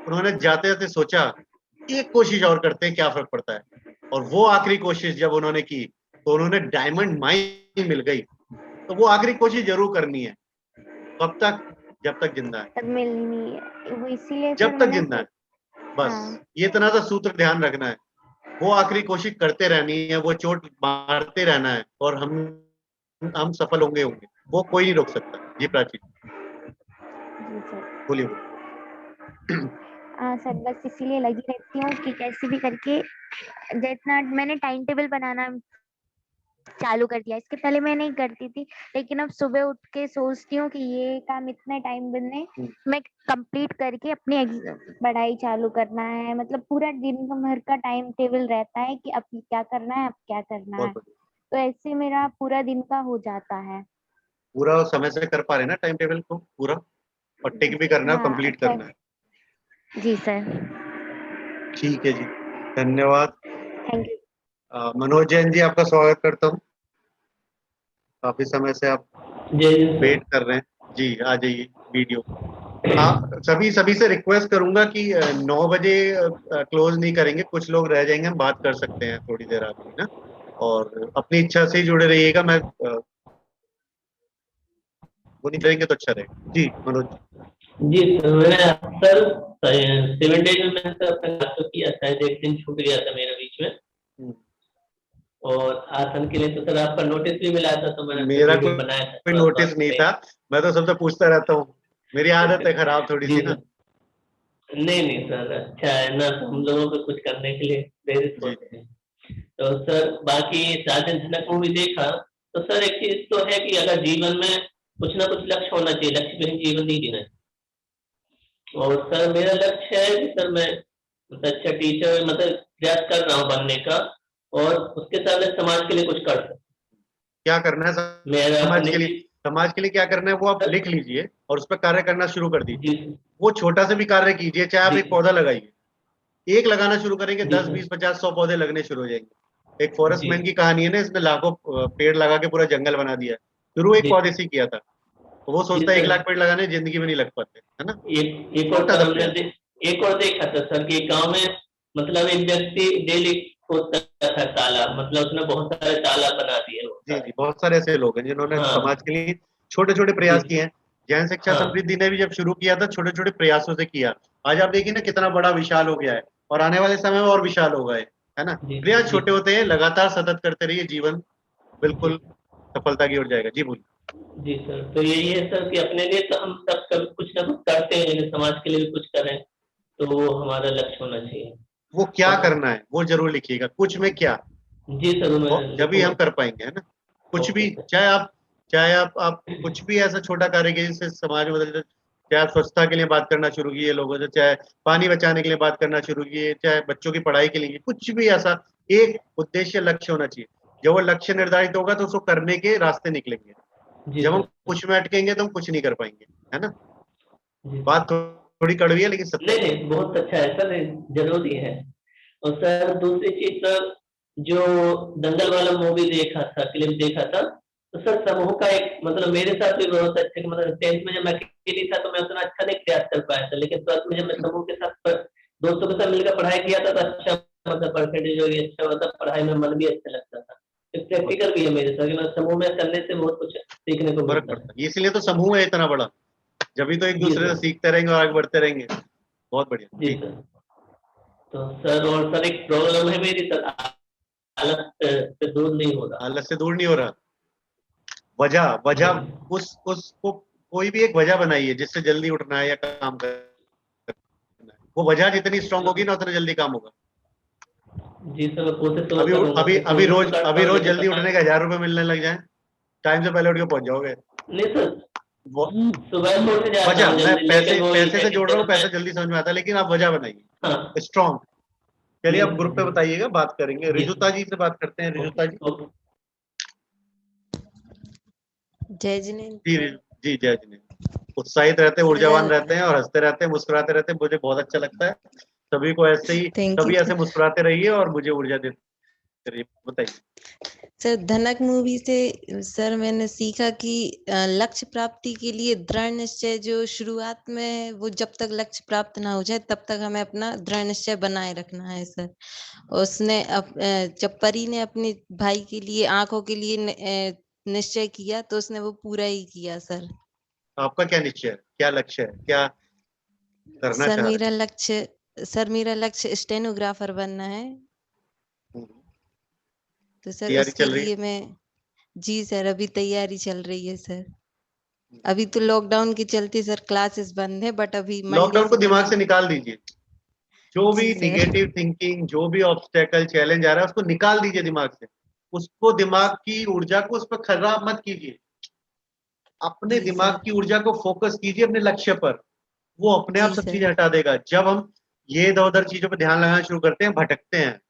उन्होंने जाते जाते सोचा एक कोशिश और करते हैं, क्या फर्क पड़ता है। और वो आखिरी कोशिश जब उन्होंने की तो उन्होंने डायमंड माइन मिल गई। तो वो आखिरी कोशिश जरूर करनी है। कब तक? जब तक जिंदा है, तब मिलनी है, वो इसीलिए जब सर तक मैंने जिंदा है, बस हाँ ये इतना सा सूत्र ध्यान रखना है। वो आखिरी कोशिश करते रहनी है, वो चोट मारते रहना है, और हम सफल होंगे, वो कोई नहीं रोक सकता। जी प्राची जी सर। बोलिए। हाँ सर, बस इसीलिए लगी रहती हूँ कि कैसे भी करके, जितना मैंने टाइम टेबल बनाना चालू कर दिया, इसके पहले मैं नहीं करती थी, लेकिन अब सुबह उठ के सोचती हूँ कि ये काम इतने टाइम में मैं कंप्लीट करके अपनी पढ़ाई चालू करना है, मतलब पूरा दिन भर का टाइम टेबल रहता है कि अब क्या करना है, अब क्या करना है, तो ऐसे मेरा पूरा दिन का हो जाता है। पूरा समय से कर पा रहे ना टाइम टेबल को पूरा, और टिक भी करना है, हाँ कंप्लीट करना है। जी सर। ठीक है जी, धन्यवाद। Thank you. मनोज जैन जी, आपका स्वागत करता हूँ। काफी समय से आप वेट कर रहे हैं। जी आ जाइए वीडियो। हाँ, सभी से रिक्वेस्ट करूंगा कि 9 बजे क्लोज नहीं करेंगे, कुछ लोग रह जाएंगे, हम बात कर सकते हैं थोड़ी देर आगे ना, और अपनी इच्छा से ही जुड़े रहिएगा। मैं वो नहीं करेंगे तो अच्छा रहेगा। जी मनोज जी सर, मैंने सर 7 डेज में मैंने सर अपना क्लास तो किया, शायद एक दिन छूट गया था मेरा बीच में, और आसन के लिए तो सर आपका नोटिस भी मिला था, तो मैंने मेरा वीडियो बनाया था। कोई नोटिस नहीं था, मैं तो सबसे पूछता रहता हूँ, मेरी आदत है खराब थोड़ी सी ना। नहीं सर, अच्छा है ना, तो हम लोगों को कुछ करने के लिए प्रेरित होते हैं। तो सर बाकी साजन जनक मूवी देखा, तो सर एक चीज तो है कि अगर जीवन में कुछ ना कुछ लक्ष्य होना चाहिए, लक्ष्य विहीन जीवन नहीं जीना है। और सर मेरा लक्ष्य है कि सर मैं मतलब अच्छा टीचर, मतलब प्रयास कर रहा हूँ बनने का, और उसके साथ मैं समाज के लिए कुछ कर सकूं। क्या करना है समाज के लिए क्या करना है वो आप लिख लीजिए और उस पर कार्य करना शुरू कर दीजिए। वो छोटा से भी कार्य कीजिए, चाहे आप एक पौधा लगाइए, एक लगाना शुरू करेंगे 10, 20, 50, 100 पौधे लगने शुरू हो जाएंगे। एक फॉरेस्ट मैन की कहानी है ना, इसने लाखों पेड़ लगा के पूरा जंगल बना दिया। शुरू एक पौधे से किया था, तो वो सोचता है 1 लाख पेड़ लगाने जिंदगी में नहीं लग पाते, है ना। एक और देखा था सर कि गांव में मतलब एक व्यक्ति डेली खोदता था तालाब, मतलब उसने बहुत सारे तालाब बना दिए। जी बहुत सारे ऐसे लोग हैं जिन्होंने समाज के लिए छोटे छोटे प्रयास किए हैं। जैन शिक्षा समृद्धि ने भी जब शुरू किया था छोटे छोटे प्रयासों से किया। आज आप देखिए ना कितना बड़ा विशाल हो गया है, और आने वाले समय में और विशाल होगा। है ना। प्रयास छोटे होते हैं, लगातार सतत करते रहिए, जीवन बिल्कुल सफलता की ओर जाएगा। जी बोलिए। जी सर, तो यही है सर कि अपने लिए तो हम सब कभी कुछ ना कुछ करते हैं, लेकिन समाज के लिए भी कुछ करें, तो वो हमारा लक्ष्य होना चाहिए। वो क्या करना है वो जरूर लिखिएगा, कुछ में क्या। जी सर, मैं जब भी हम कर पाएंगे, है ना। कुछ भी, चाहे आप कुछ भी ऐसा छोटा कार्य कीजिए जिससे समाज में बदल जाए। चाहे आप स्वच्छता के लिए बात करना शुरू कीजिए लोगों से, चाहे पानी बचाने के लिए बात करना शुरू कीजिए, चाहे बच्चों की पढ़ाई के लिए, कुछ भी ऐसा एक उद्देश्य लक्ष्य होना चाहिए। जब वो लक्ष्य निर्धारित होगा तो उसको करने के रास्ते निकलेंगे। जब हम कुछ में अटकेंगे तो हम कुछ नहीं कर पाएंगे, है ना। बात थोड़ी कड़वी है लेकिन सत्य। नहीं, बहुत अच्छा है सर, जरूरी है। और सर दूसरी चीज सर, जो दंगल वाला मूवी देखा था, क्लिप देखा था, तो सर समूह का एक मतलब मेरे साथ भी बहुत अच्छा, मतलब 10th में जब मैं अकेली था तो मैं उतना अच्छा नहीं प्रयास कर पाया था, लेकिन 12th में जब मैं समूह के साथ दोस्तों के साथ मिलकर पढ़ाई किया था तो अच्छा, मतलब परसेंटेज भी अच्छा होता, पढ़ाई में मन भी अच्छा लगता था। प्रैक्टिकल भी है मेरे साथ, मैं समूह में करने से बहुत कुछ सीखने को मिलता है। इसलिए तो समूह है इतना बड़ा, जब भी तो एक दूसरे से सीखते रहेंगे और आगे बढ़ते रहेंगे। बहुत बढ़िया। जी सर। तो सर और सर एक प्रॉब्लम है मेरी सर, आलस से दूर नहीं हो रहा। आलस से दूर नहीं हो रहा। वजह उसको कोई भी एक वजह बनाइए जिससे जल्दी उठना है या काम करना है। वो वजह जितनी स्ट्रांग होगी ना उतना जल्दी काम होगा। जी सर, मैं कोशिश अभी रोज जल्दी उठने के 1000 रुपए मिलने लग जाए, टाइम से पहले उठ के पहुंच जाओगे। नहीं सर, सुबह उठ जाता वजह, हूं, मैं लेकिन वो पैसे से जोड़ रहा हूँ, पैसा जल्दी समझ में आता है, लेकिन आप वजह बनाइए स्ट्रांग। चलिए आप ग्रुप पे बताइएगा, बात करेंगे। रिजुता जी से बात करते हैं। रिजुता जी। जय जिनेंद्र। जी जय जिनेंद्र। उत्साहित रहते हैं, ऊर्जावान रहते हैं और हंसते रहते हैं, मुस्कुराते रहते हैं, मुझे बहुत अच्छा लगता है। सभी को ऐसे ही, सभी ऐसे मुस्कुराते रहिए और मुझे ऊर्जा देते रहिए। बताइए सर। धनक मूवी से सर मैंने सीखा कि लक्ष्य प्राप्ति के लिए दृढ़ निश्चय जो शुरुआत में, वो जब तक लक्ष्य प्राप्त ना हो जाए तब तक हमें अपना दृढ़ निश्चय बनाए रखना है सर। उसने जब परी ने अपने भाई के लिए, आंखों के लिए निश्चय किया तो उसने वो पूरा ही किया सर। आपका क्या निश्चय है, क्या लक्ष्य है, क्या करना सर मेरा लक्ष्य स्टेनोग्राफर बनना है। तो सर उसके लिए मैं, जी सर अभी तैयारी चल रही है सर। अभी तो लॉकडाउन के चलते सर क्लासेस बंद है, बट अभी लॉकडाउन को दिमाग से निकाल दीजिए। जो भी निगेटिव थिंकिंग, जो भी ऑब्स्टेकल चैलेंज आ रहा है उसको निकाल दीजिए दिमाग से। उसको, दिमाग की ऊर्जा को उस पर खराब मत कीजिए। अपने दिमाग की ऊर्जा को फोकस कीजिए अपने लक्ष्य पर, वो अपने आप सब चीजें हटा देगा। जब हम ये इधर उधर चीजों पर ध्यान लगाना शुरू करते हैं, भटकते हैं।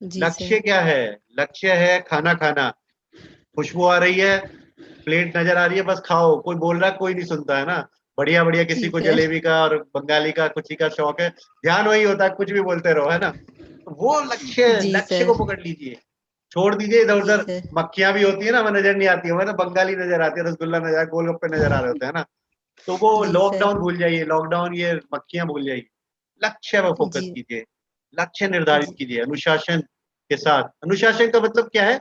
लक्ष्य क्या है? लक्ष्य है खाना खाना। खुशबू आ रही है, प्लेट नजर आ रही है, बस खाओ। कोई बोल रहा है, कोई नहीं सुनता है ना। बढ़िया बढ़िया, किसी को जलेबी का और बंगाली का कुछ का शौक है, ध्यान वही होता है, कुछ भी बोलते रहो, है ना। तो वो लक्ष्य को पकड़ लीजिए, छोड़ दीजिए इधर उधर। मक्खियां भी होती है ना, हमें नजर नहीं आती है, बंगाली नजर आती है, रसगुल्ला नजर, गोलगप्पे नजर आ रहे होते हैं ना। तो वो लॉकडाउन भूल जाइए, लॉकडाउन ये मक्खियां भूल जाइए। लक्ष्य पर फोकस कीजिए, लक्ष्य निर्धारित कीजिए अनुशासन के साथ। अनुशासन का मतलब क्या है?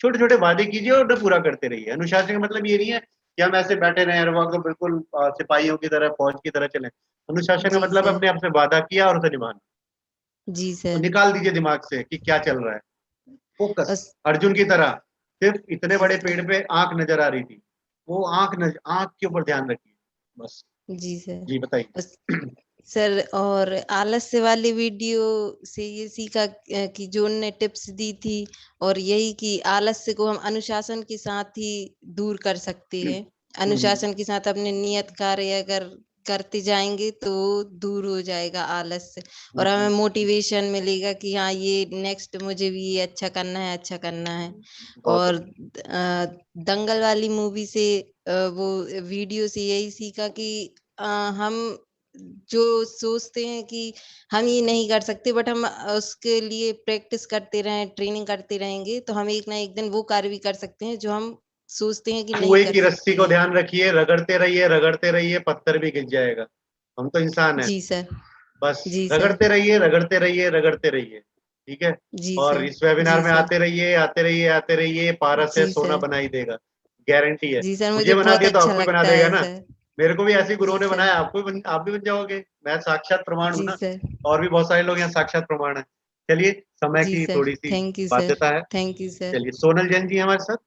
छोटे छोटे वादे कीजिए और उन्हें पूरा करते रहिए। अनुशासन का मतलब ये नहीं है कि हम ऐसे बैठे रहे और बिल्कुल सिपाहियों की तरह, फौज की तरह चले। अनुशासन का मतलब अपने आप से वादा किया और उसे निभाना। जी सर। तो निकाल दीजिए दिमाग से कि क्या चल रहा है। फोकस, अर्जुन की तरह सिर्फ इतने बड़े पेड़ पे आंख नजर आ रही थी, वो आंख के ऊपर ध्यान रखिए बस। जी सर। जी बताइए सर। और आलस्य वाली वीडियो से ये सीखा कि जो उन्होंने टिप्स दी थी, और यही कि आलस्य को हम अनुशासन के साथ ही दूर कर सकते हैं। अनुशासन के साथ अपने नियत कार्य अगर करते जाएंगे तो दूर हो जाएगा आलस्य, और हमें मोटिवेशन मिलेगा कि हाँ ये नेक्स्ट मुझे भी ये अच्छा करना है, अच्छा करना है। और दंगल वाली मूवी से वो वीडियो से यही सीखा कि हम जो सोचते हैं कि हम ये नहीं कर सकते, बट हम उसके लिए प्रैक्टिस करते रहें, ट्रेनिंग करते रहेंगे, तो हम एक ना एक दिन वो कार्य भी कर सकते हैं जो हम सोचते हैं कि नहीं कुएं कर की रस्सी सकते को हैं। ध्यान रखिए, रगड़ते रहिए, पत्थर भी गिर जाएगा। हम तो इंसान हैं। जी सर। बस जी रगड़ते रहिए। ठीक है। जी और सर। इस वेबिनार जी में सर। आते रहिए। पारस है, जी सोना सर। बना ही देगा, गारंटी है। जी सर, मुझे मुझे बना बहुत दिया तो अच्छा आपको भी बना लगता देगा है ना। सर। मेरे को भी ऐसे गुरुओं जी ने सर। बनाया, आप भी बन जाओगे। मैं साक्षात प्रमाण हूँ जी ना। सर। और भी बहुत सारे लोग यहाँ साक्षात प्रमाण है। चलिए, समय जी की सर, थोड़ी सी थैंक यू सर, बाध्यता है। Thank you sir. चलिए, सोनल जैन जी हमारे साथ।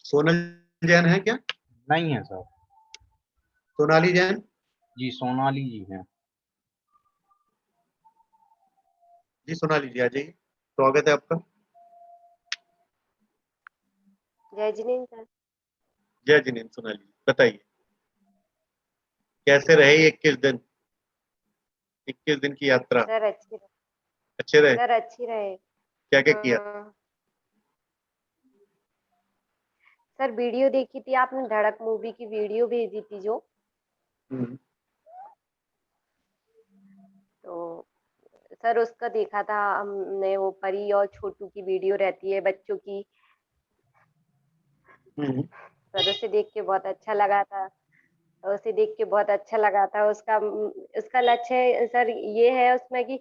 सोनल जैन है क्या? नहीं है सर। सोनाली जैन? जी, सोनाली जी हैं। जी सोनाली जी आ जाइए, स्वागत है आपका। जय जिनेन्द्र सर। जय जिनेन्द्र। सोनाली जी बताइए, कैसे रहे 21 दिन? 21 दिन की यात्रा सर अच्छी रहे। अच्छे रहे? सर अच्छी रहे। क्या क्या किया? सर वीडियो देखी थी आपने, धड़क मूवी की वीडियो भेजी थी जो, तो सर उसका देखा था हमने, वो परी और छोटू की वीडियो रहती है बच्चों की, सर उसे देख के बहुत अच्छा लगा था। उसे देख के बहुत अच्छा लगा था। उसका लक्ष्य सर ये है उसमें कि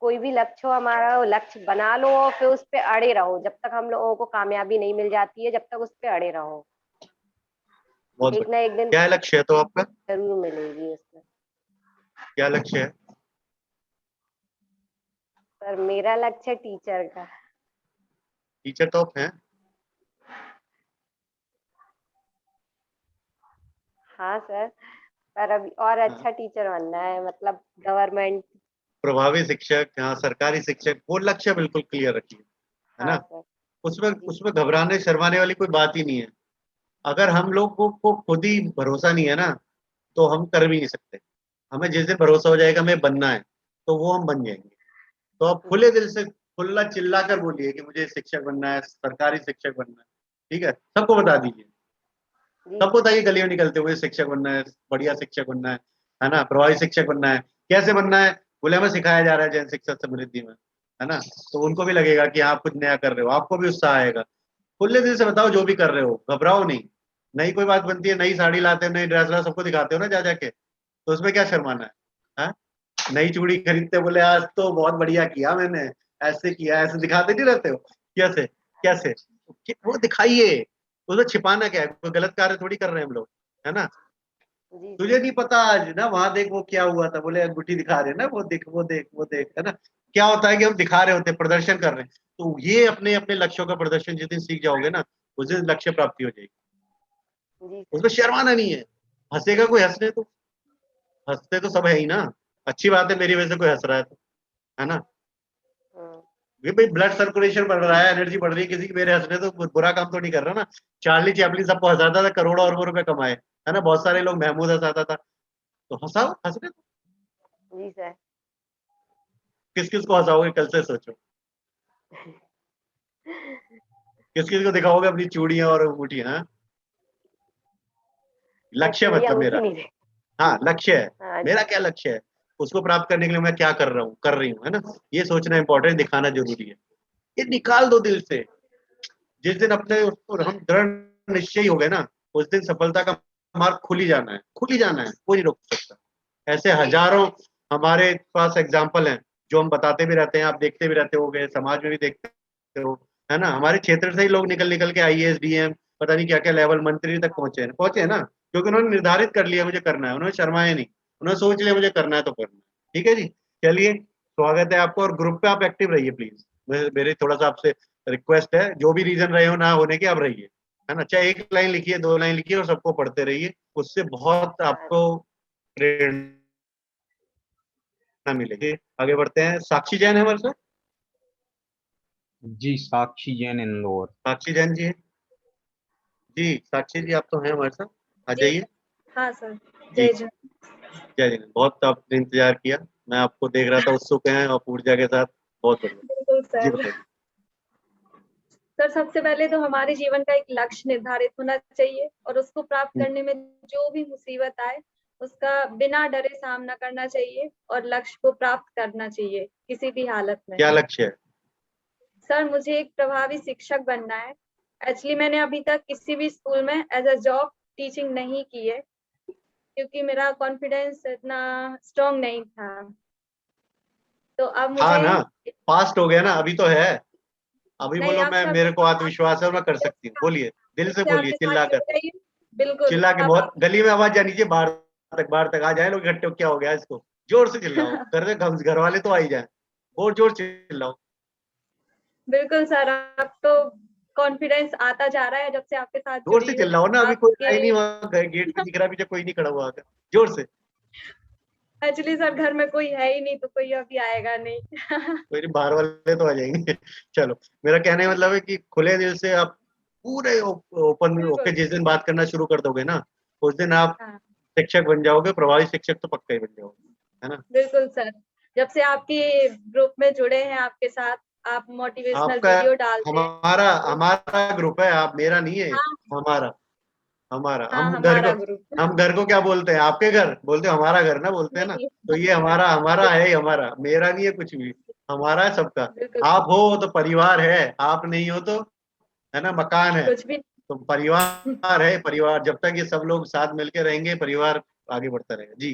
कोई भी लक्ष्य हो हमारा, वो लक्ष्य बना लो और फिर उस पे अड़े रहो। जब तक हम लोगों को कामयाबी नहीं मिल जाती है, जब तक उस पे अड़े रहो, बहुत एक ना एक दिन क्या लक्ष्य है तो आपका? जरूर मिलेगी उसमें। क्या लक्ष्य है? सर मेरा लक्ष्य टीचर का। टीचर टॉप है? हाँ सर, पर अभी और अच्छा टीचर बनना है, मतलब गवर्नमेंट। प्रभावी शिक्षक, हाँ सरकारी शिक्षक, वो लक्ष्य बिल्कुल क्लियर रखिए, है ना? हाँ सर। उसमें घबराने शर्माने वाली कोई बात ही नहीं है। अगर हम लोग को खुद ही भरोसा नहीं है ना, तो हम कर भी नहीं सकते। हमें जिस दिन भरोसा हो जाएगा हमें बनना है, तो वो हम बन जाएंगे। तो आप खुले दिल से खुला चिल्ला कर बोलिए कि मुझे शिक्षक बनना है, सरकारी शिक्षक बनना है, ठीक है? सबको बता दीजिए, सबको बताइए गली में निकलते हुए शिक्षक बनना है, बढ़िया शिक्षक बनना है ना? प्रभावी शिक्षक बनना है। कैसे बनना है? बोले हमें सिखाया जा रहा है जैन शिक्षा समृद्धि में, है ना? तो उनको भी लगेगा कि आप कुछ नया कर रहे हो, आपको भी उत्साह आएगा। खुले दिल से बताओ जो भी कर रहे हो, घबराओ नहीं। नई कोई बात बनती है, नई साड़ी लाते हो, नई ड्रेस लाते, सबको दिखाते हो ना जा जाके, तो उसमें क्या शर्माना है? नई चूड़ी खरीदते बोले आज तो बहुत बढ़िया किया मैंने, ऐसे किया, ऐसे दिखाते नहीं रहते हो? कैसे कैसे वो दिखाइए। उसमें छिपाना क्या है? कोई गलत कार्य थोड़ी कर रहे हैं हम लोग, है ना? तुझे नहीं पता आज ना, वहां देख वो क्या हुआ था, बोले अंगूठी दिखा रहे हैं ना, वो देख वो देख वो देख, है ना? क्या होता है कि हम दिखा रहे होते हैं, प्रदर्शन कर रहे हैं। तो ये अपने अपने लक्ष्यों का प्रदर्शन जिस दिन सीख जाओगे ना, उस दिन लक्ष्य प्राप्ति हो जाएगी। उसमें शर्माना नहीं है। हंसेगा कोई, हंसने तो, हंसते तो सब है ही ना। अच्छी बात है मेरी वजह से कोई हंस रहा है तो, है ना? ये भाई ब्लड सर्कुलेशन बढ़ रहा है, एनर्जी बढ़ रही है किसी की, मेरे हंसने तो बुरा काम तो नहीं कर रहा ना। चार्ली चैपलिन सबको हंसाता था, करोड़ों अरबों रुपए कमाए, है ना? बहुत सारे लोग, महमूद हंसाता था, तो हंसाओ, हंसने तो। जी सर। किस किस को हंसाओगे कल से सोचो। किस किस को दिखाओगे अपनी चूड़ियां और अंगूठियां? लक्ष्य मतलब मेरा, हाँ लक्ष्य है मेरा। क्या लक्ष्य है? उसको प्राप्त करने के लिए मैं क्या कर रहा हूँ, कर रही हूँ, है ना? ये सोचना इंपॉर्टेंट, दिखाना जरूरी है। ये निकाल दो दिल से। जिस दिन अपने उसको हम दृढ़ निश्चयी हो गए ना, उस दिन सफलता का मार्ग खुल ही जाना है, खुल ही जाना है, कोई नहीं रोक सकता। ऐसे हजारों हमारे पास एग्जाम्पल हैं जो हम बताते भी रहते हैं, आप देखते भी रहते होगे, समाज में भी देखते हो, है ना? हमारे क्षेत्र से ही लोग निकल निकल के IAS DM पता नहीं क्या क्या लेवल मंत्री तक पहुंचे हैं ना, क्योंकि उन्होंने निर्धारित कर लिया मुझे करना है, उन्होंने शर्माए नहीं, उन्होंने सोच लिया मुझे करना है तो करना है। ठीक है जी, चलिए स्वागत है आपको, और ग्रुप पे आप एक्टिव रहिए प्लीज। मेरी थोड़ा सा आपसे रिक्वेस्ट है, जो भी रीजन रहे हो ना होने के, आप रहिए, है ना? चाहे 1 लाइन लिखिए, 2 लाइन लिखिए, और सबको पढ़ते रहिए, उससे बहुत आपको प्रेरणा मिलेगी। आगे बढ़ते हैं, साक्षी जैन है हमारे साथ। जी, साक्षी जैन इंदौर। साक्षी जैन जी जी, साक्षी जी आप तो हैं हमारे साथ, आ जाइए। हाँ सर, जी जय जय। जय जिनेन्द्र, बहुत आपने इंतजार किया, मैं आपको देख रहा था उत्सुक हैं और ऊर्जा के साथ, बहुत बढ़िया। बिल्कुल जी सर। बताइए। सर सबसे पहले तो हमारे जीवन का एक लक्ष्य निर्धारित होना चाहिए, और उसको प्राप्त करने में जो भी मुसीबत आए उसका बिना डरे सामना करना चाहिए, और लक्ष्य को प्राप्त करना चाहिए किसी भी हालत में। क्या लक्ष्य है? सर मुझे एक प्रभावी शिक्षक बनना है। एक्चुअली मैंने अभी तक किसी भी स्कूल में एज अ जॉब टीचिंग नहीं की है, क्योंकि मेरा कॉन्फिडेंस इतना स्ट्रांग नहीं था। तो अब हाँ मुझे ना, पास्ट हो गया ना, अभी तो है। अभी नहीं, बोलो आप मैं, सब मेरे को आत्मविश्वास है और मैं कर सकती हूँ, बोलिए, दिल से बोलिए, आपके साथ चिल्ला जुड़ कर, जाइए। बिल्कुल चिल्ला के, आप बहुत गली में आवाज जानी चाहिए, बाहर तक आ जाए लोग इकट्ठे, क्या हो गया इसको, जोर से चिल्लाओ, घर वाले तो आ ही जाए, बहुत जोर चिल्लाओ। बिल्कुल सर, अब तो कॉन्फिडेंस आता जा रहा है जब से आपके साथ जोर से जुड़ी हूँ। चिल्लाओ ना, अभी कोई आया नहीं, आपके वहां गेट पे दिख रहा, पीछे कोई नहीं खड़ा हुआ आकर, जोर से। एक्चुअली सर घर में कोई है ही नहीं, तो कोई अभी आएगा नहीं। कोई नहीं, बाहर वाले तो आ जाएंगे। चलो, मेरा कहने का मतलब है कि खुले दिल से आप पूरे ओपन में होके बिल्कुल। जिस दिन बात करना शुरू कर दोगे ना, उस दिन आप हाँ, शिक्षक बन जाओगे, प्रभावी शिक्षक तो पक्का ही बन जाओगे, है ना। बिल्कुल सर, जब से आपकी ग्रुप में जुड़े हैं आपके साथ, आप मोटिवेशनल आपका वीडियो डालते हैं। हमारा ग्रुप है, आप मेरा नहीं है, हाँ हमारा हमारा हाँ, हम हमारा ग्रुप। हम घर को क्या बोलते हैं, आपके घर बोलते हैं, हमारा घर ना बोलते हैं ना। नहीं, तो ये हमारा है ही, हमारा, मेरा नहीं है कुछ भी, हमारा है सबका। बिल्कुल आप हो तो परिवार है, आप नहीं हो तो, है ना, मकान है। कुछ भी। तो परिवार है, परिवार जब तक ये सब लोग साथ मिलके रहेंगे, परिवार आगे बढ़ता रहेगा। जी,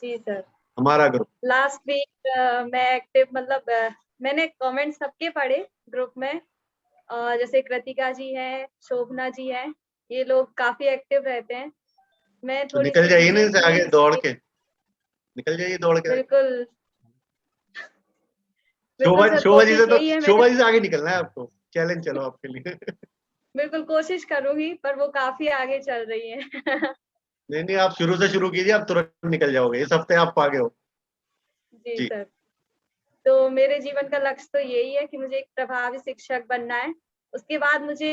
जी सर। हमारा ग्रुप। लास्ट वीक मैं एक्टिव, मतलब मैंने कमेंट सबके पढ़े ग्रुप में, जैसे कृतिका जी हैं, शोभना जी हैं, ये लोग काफी एक्टिव रहते हैं। मैं तो थोड़ी निकल सी जाइए ना बिजी इनसे थी आगे दौड़ के, निकल जाइए दौड़ के। बिल्कुल शोभा बिल्कुल सर, शोभा जी से कोशिश तो, यही है मैंने। शोभा जी से आगे निकलना है आपको, चैलेंज चलो आपके लिए। बिल्कुल कोशिश करूंगी, पर वो काफी आगे चल रही है। नहीं नहीं, आप शुरू से शुरू कीजिए, आप तुरंत निकल जाओगे, इस हफ्ते आप आगे हो। जी जी। सर। तो मेरे जीवन का लक्ष्य तो यही है कि मुझे एक प्रभावी शिक्षक बनना है। उसके बाद मुझे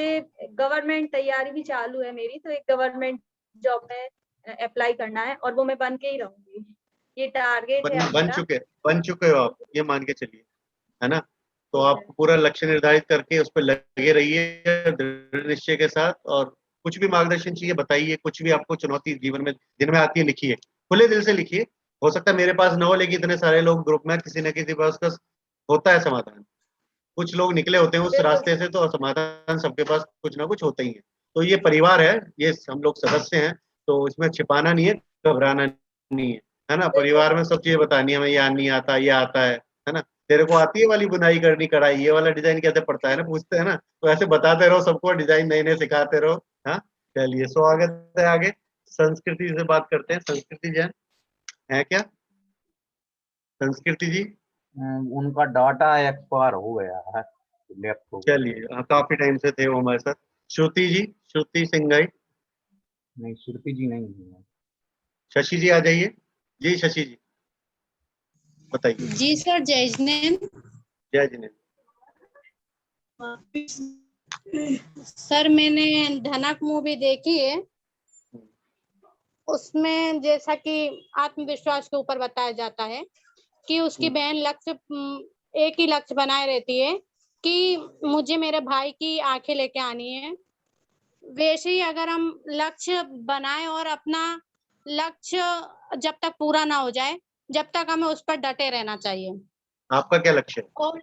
गवर्नमेंट तैयारी भी चालू है मेरी, तो एक गवर्नमेंट जॉब में अप्लाई करना है, और वो मैं बन के ही रहूंगी। ये टारगेट है अब मेरा। बन चुके हो आप, ये मान के चलिए, है ना। तो जी आप सर। पूरा लक्ष्य निर्धारित करके उस पर लगे रहिए दृढ़ निश्चय के साथ, और कुछ भी मार्गदर्शन चाहिए बताइए, कुछ भी आपको चुनौती जीवन में दिन में आती है लिखिए, खुले दिल से लिखिए। हो सकता है मेरे पास न हो, लेकिन इतने सारे लोग ग्रुप में, किसी न किसी पास का होता है समाधान। कुछ लोग निकले होते हैं उस बिल्कुल रास्ते से, तो समाधान सबके पास कुछ ना कुछ होता ही है। तो ये परिवार है, ये हम लोग सदस्य हैं, तो इसमें छिपाना नहीं है, घबराना नहीं है ना। बिल्कुल परिवार में सब चीजें बतानी है, हमें ये नहीं आता, ये आता है ना। तेरे को आती है वाली बुनाई करनी, कढ़ाई, ये वाला डिजाइन कैसे पड़ता है ना, पूछते हैं ना। तो ऐसे बताते रहो सबको, डिजाइन नए नए सिखाते रहो। हाँ, चलिए, स्वागत है आगे। संस्कृति से बात करते हैं। संस्कृति जैन है क्या? संस्कृति जी, उनका डाटा एक्सपायर हो गया है लैपटॉप। चलिए, काफी टाइम से थे वो हमारे साथ। श्रुति जी, श्रुति सिंघाई। नहीं, श्रुति जी नहीं है। शशि जी आ जाइए। जी शशि जी, बताइए। जी सर, जय जिनेंद्र। जय जिनेंद्र। सर मैंने धनक मूवी देखी है, उसमें जैसा कि आत्मविश्वास के ऊपर बताया जाता है कि उसकी बहन लक्ष्य एक ही लक्ष्य बनाए रहती है कि मुझे मेरे भाई की आंखें लेके आनी है। वैसे ही अगर हम लक्ष्य बनाए और अपना लक्ष्य जब तक पूरा ना हो जाए, जब तक हमें उस पर डटे रहना चाहिए। आपका क्या लक्ष्य है? और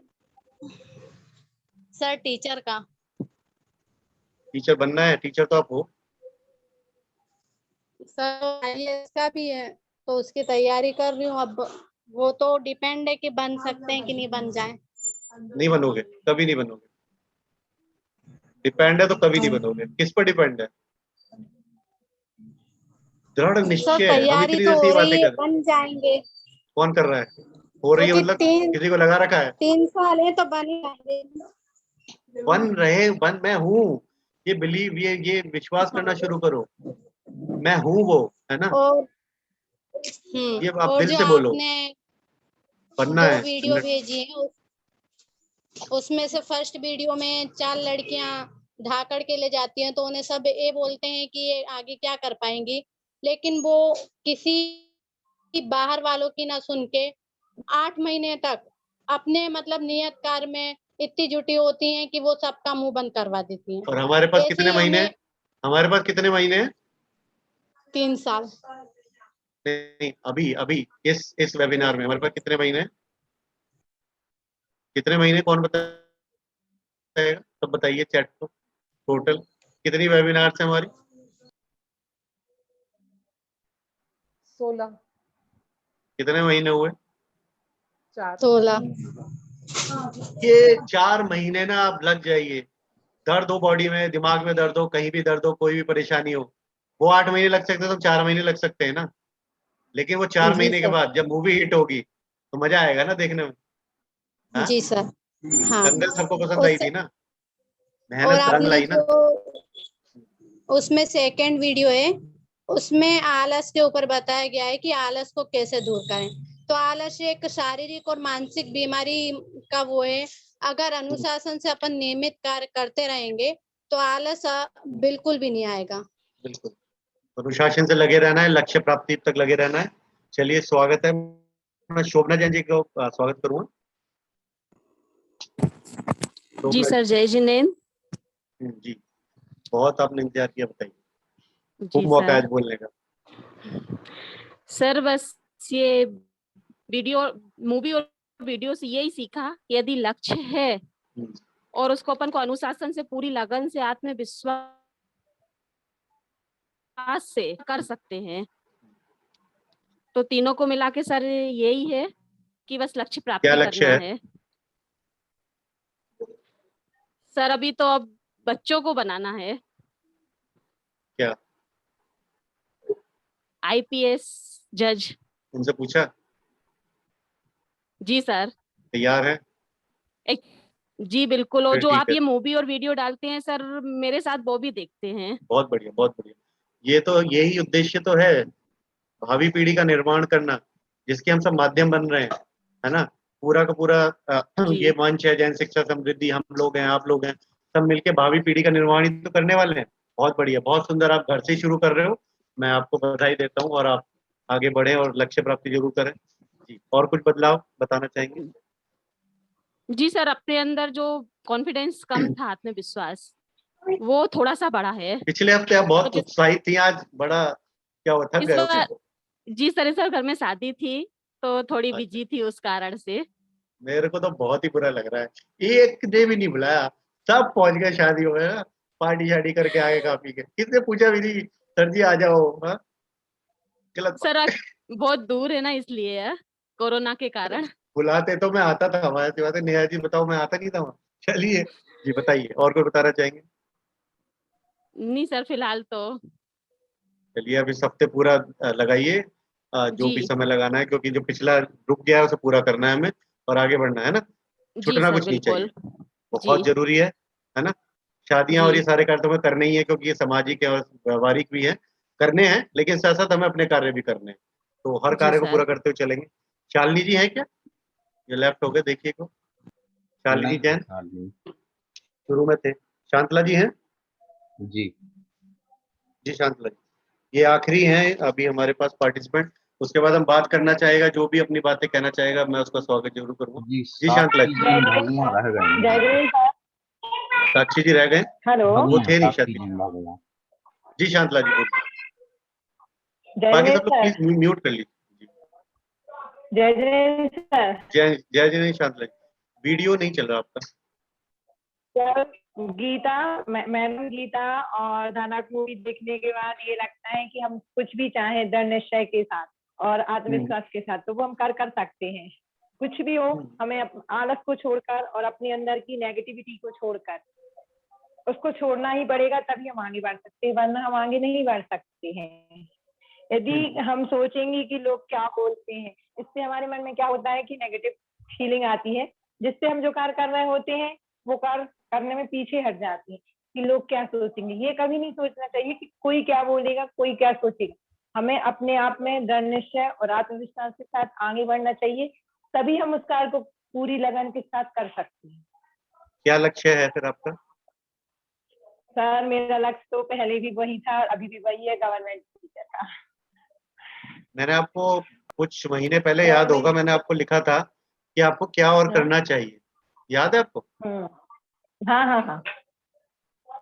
सर टीचर का। टीचर बनना है? टीचर तो आप हो। सर IAS का भी है, तो उसकी तैयारी कर रही हूँ। अब वो तो डिपेंड है कि बन सकते हैं कि नहीं बन जाए। नहीं बनोगे, कभी नहीं बनोगे। डिपेंड है तो कभी नहीं बनोगे। किस पर डिपेंड है? दृढ़ सर निश्चय। हम तैयारी इतनी तो देर से हो ये बातें रही है, कर रहे हैं। बन जाएंगे। कौन कर रहा है? हो रही है क्योंकि मतलब किसी को लगा रखा है? 3 साल है तो बन ही जाएंगे। मैं हूँ, ये बिलीव, ये विश्वास करना शुरू करो, मैं हूँ वो, है ना। और ये आप और दिल जो से बोलो, आपने बनना 2 है। वीडियो भेजी है, उसमें से फर्स्ट वीडियो में 4 लड़कियां धाकड़ के ले जाती हैं, तो उन्हें सब ये बोलते हैं कि ये आगे क्या कर पाएंगी, लेकिन वो किसी बाहर वालों की ना सुन के 8 महीने तक अपने मतलब नियत कार्य में इतनी जुटी होती हैं कि वो सबका मुंह बंद करवा देती हैं। और हमारे पास ऐसे कितने ही महीने हैं? हमें हमारे पास कितने महीने हैं? 3 साल। नहीं, अभी अभी इस वेबिनार में हमारे पास कितने महीने हैं? कितने महीने कौन बताएगा? सब बताइए चैट को। टोटल कितनी वेबिनार है हमारी? 16। कितने महीने हुए? 4। 16। ये 4 महीने ना आप लग जाइए। दर्द हो बॉडी में, दिमाग में दर्द हो, कहीं भी दर्द हो, कोई भी परेशानी हो, वो 8 महीने लग सकते हैं, तो 4 महीने लग सकते हैं ना। लेकिन वो 4 जी महीने के सर। बाद जब मूवी हिट होगी तो मजा आएगा ना देखने में। हाँ? जी सर। हाँ। दंगल सबको पसंद आई थी ना, और मेहनत रंग आपने लाई ना। जो उसमें सेकंड वीडियो है, उसमें आलस के ऊपर बताया गया है कि आलस को कैसे दूर करें। तो आलस एक शारीरिक और मानसिक बीमारी का वो है। अगर अनुशासन से अपन नियमित कार्य करते रहेंगे तो आलस बिल्कुल भी नहीं आएगा। बिल्कुल, अनुशासन से लगे रहना है, लक्ष्य प्राप्ति तक लगे रहना है। चलिए स्वागत है, मैं शोभना जैन जी को स्वागत करूंगा। जी सर, जय जिनेंद्र। जी, बहुत आपने इंतजार किया, बताइए। खूब जी मौका है सर। आज बोलने का। सर बस ये वीडियो, मूवी और वीडियो से यही सीखा कि यदि लक्ष्य है और उसको अपन को अनुशासन से, पूरी लगन से, आत्मविश्वास से कर सकते हैं, तो तीनों को मिला के सर यही है कि बस लक्ष्य क्या प्राप्ति लक्ष्य करना है? है सर। अभी तो अब बच्चों को बनाना है क्या? आईपीएस जज। उनसे पूछा? जी सर। तैयार है? जी बिल्कुल। और फिर जो ठीक आप है। ये मूवी और वीडियो डालते हैं सर, मेरे साथ वो भी देखते हैं। बहुत बढ़िया, बहुत बढ़िया। ये तो यही उद्देश्य तो है, भावी पीढ़ी का निर्माण करना, जिसके हम सब माध्यम बन रहे हैं, है ना। पूरा का पूरा ये मंच है जैन शिक्षा समृद्धि, हम लोग हैं, आप लोग हैं, सब मिलके भावी पीढ़ी का निर्माण ही तो करने वाले हैं। बहुत बढ़िया, बहुत सुंदर। आप घर से ही शुरू कर रहे हो, मैं आपको बधाई देता हूँ, और आप आगे बढ़े और लक्ष्य प्राप्ति जरूर करें। जी, और कुछ बदलाव बताना चाहेंगे? जी सर, अपने अंदर जो कॉन्फिडेंस कम था, आत्मविश्वास, वो थोड़ा सा बढ़ा है। पिछले हफ्ते आप बहुत उत्साहित थी, आज बड़ा क्या हुआ, थक इस गए हो बार क्या? जी सर, इस बार घर में शादी थी तो थोड़ी बिजी थी उस कारण से। मेरे को तो बहुत ही बुरा लग रहा है, एक ने भी नहीं बुलाया, सब पहुंच गए शादी हो गया, पार्टी शादी करके आगे खा पी के, किसने पूछा भी नहीं सर जी आ जाओ। हाँ, गलत बात। सर बहुत दूर है ना, इसलिए है, कोरोना के कारण। बुलाते तो मैं आता था, हमारी ऐसी बात है। नेहा जी बताओ, मैं आता नहीं था वहाँ। चलिए जी, बताइए और कोई बताना चाहेंगे? नहीं सर, फिलहाल तो। चलिए अब इस हफ्ते पूरा लगाइए, जो भी जी समय लगाना है, क्योंकि जो पिछला रुक गया है उसे पूरा करना है हमें, और आगे बढ़ना है ना। जी छुटना सर, कुछ नहीं चाहिए, बिल्कुल। बहुत जी जरूरी है ना। शादियां और जी ये सारे कार्य तो हमें करने ही है, क्योंकि ये सामाजिक है और व्यवहारिक भी है, करने हैं, लेकिन साथ साथ हमें अपने कार्य भी करने हैं, तो हर जी कार्य को पूरा सर। करते हुए चलेंगे। शालिनी जी हैं क्या? ये लेफ्ट हो गए, देखिए को। शालिनी नहीं जैन सर, नहीं। शुरू में थे। शांतला जी हैं? जी जी शांतला जी, ये आखिरी हैं अभी हमारे पास पार्टिसिपेंट, उसके बाद हम बात करना चाहेगा, जो भी अपनी बातें कहना चाहेगा मैं उसका स्वागत जरूर करूंगा। जी, जी शांतला साक्षी जी। जी भगवान रह गए हैं। साक्षी जी रह गए? हेलो। अब वो थे नहीं साक्षी शायद। जी भगवान। जी शांतला जी बोलिए, जय बाकी सब जिनेंद्र लोग सर। प्लीज म्यूट कर लीजिए। जय जिनेंद्र सर। जय जय जी नहीं शांतला जी, वीडियो नहीं चल रहा आपका। सर गीता, मैंने गीता और धनक मूवी देखने के बाद ये लगता है कि हम कुछ भी चाहें दृढ़ निश्चय के साथ और आत्मविश्वास के साथ तो वो हम कर सकते हैं। कुछ भी हो, हमें आलस को छोड़कर और अपने अंदर की नेगेटिविटी को छोड़कर उसको छोड़ना ही पड़ेगा, तभी हम आगे बढ़ सकते हैं, वरना हम आगे नहीं बढ़ सकते हैं। यदि हम सोचेंगे कि लोग क्या बोलते हैं, इससे हमारे मन में क्या होता है कि नेगेटिव फीलिंग आती है, जिससे हम जो कार्य कर रहे होते हैं वो कार्य करने में पीछे हट जाते हैं कि लोग क्या सोचेंगे। ये कभी नहीं सोचना चाहिए कि कोई क्या बोलेगा, कोई क्या सोचेगा। हमें अपने आप में दृढ़ निश्चय और आत्मविश्वास के साथ आगे बढ़ना चाहिए, तभी हम उस कार्य को पूरी लगन के साथ कर सकते हैं। क्या लक्ष्य है फिर आपका? सर मेरा लक्ष्य तो पहले भी वही था, अभी भी वही है, गवर्नमेंट टीचर का। मैंने आपको कुछ महीने पहले, याद होगा, मैंने आपको लिखा था कि आपको क्या और करना चाहिए, याद है आपको? हाँ हाँ हाँ।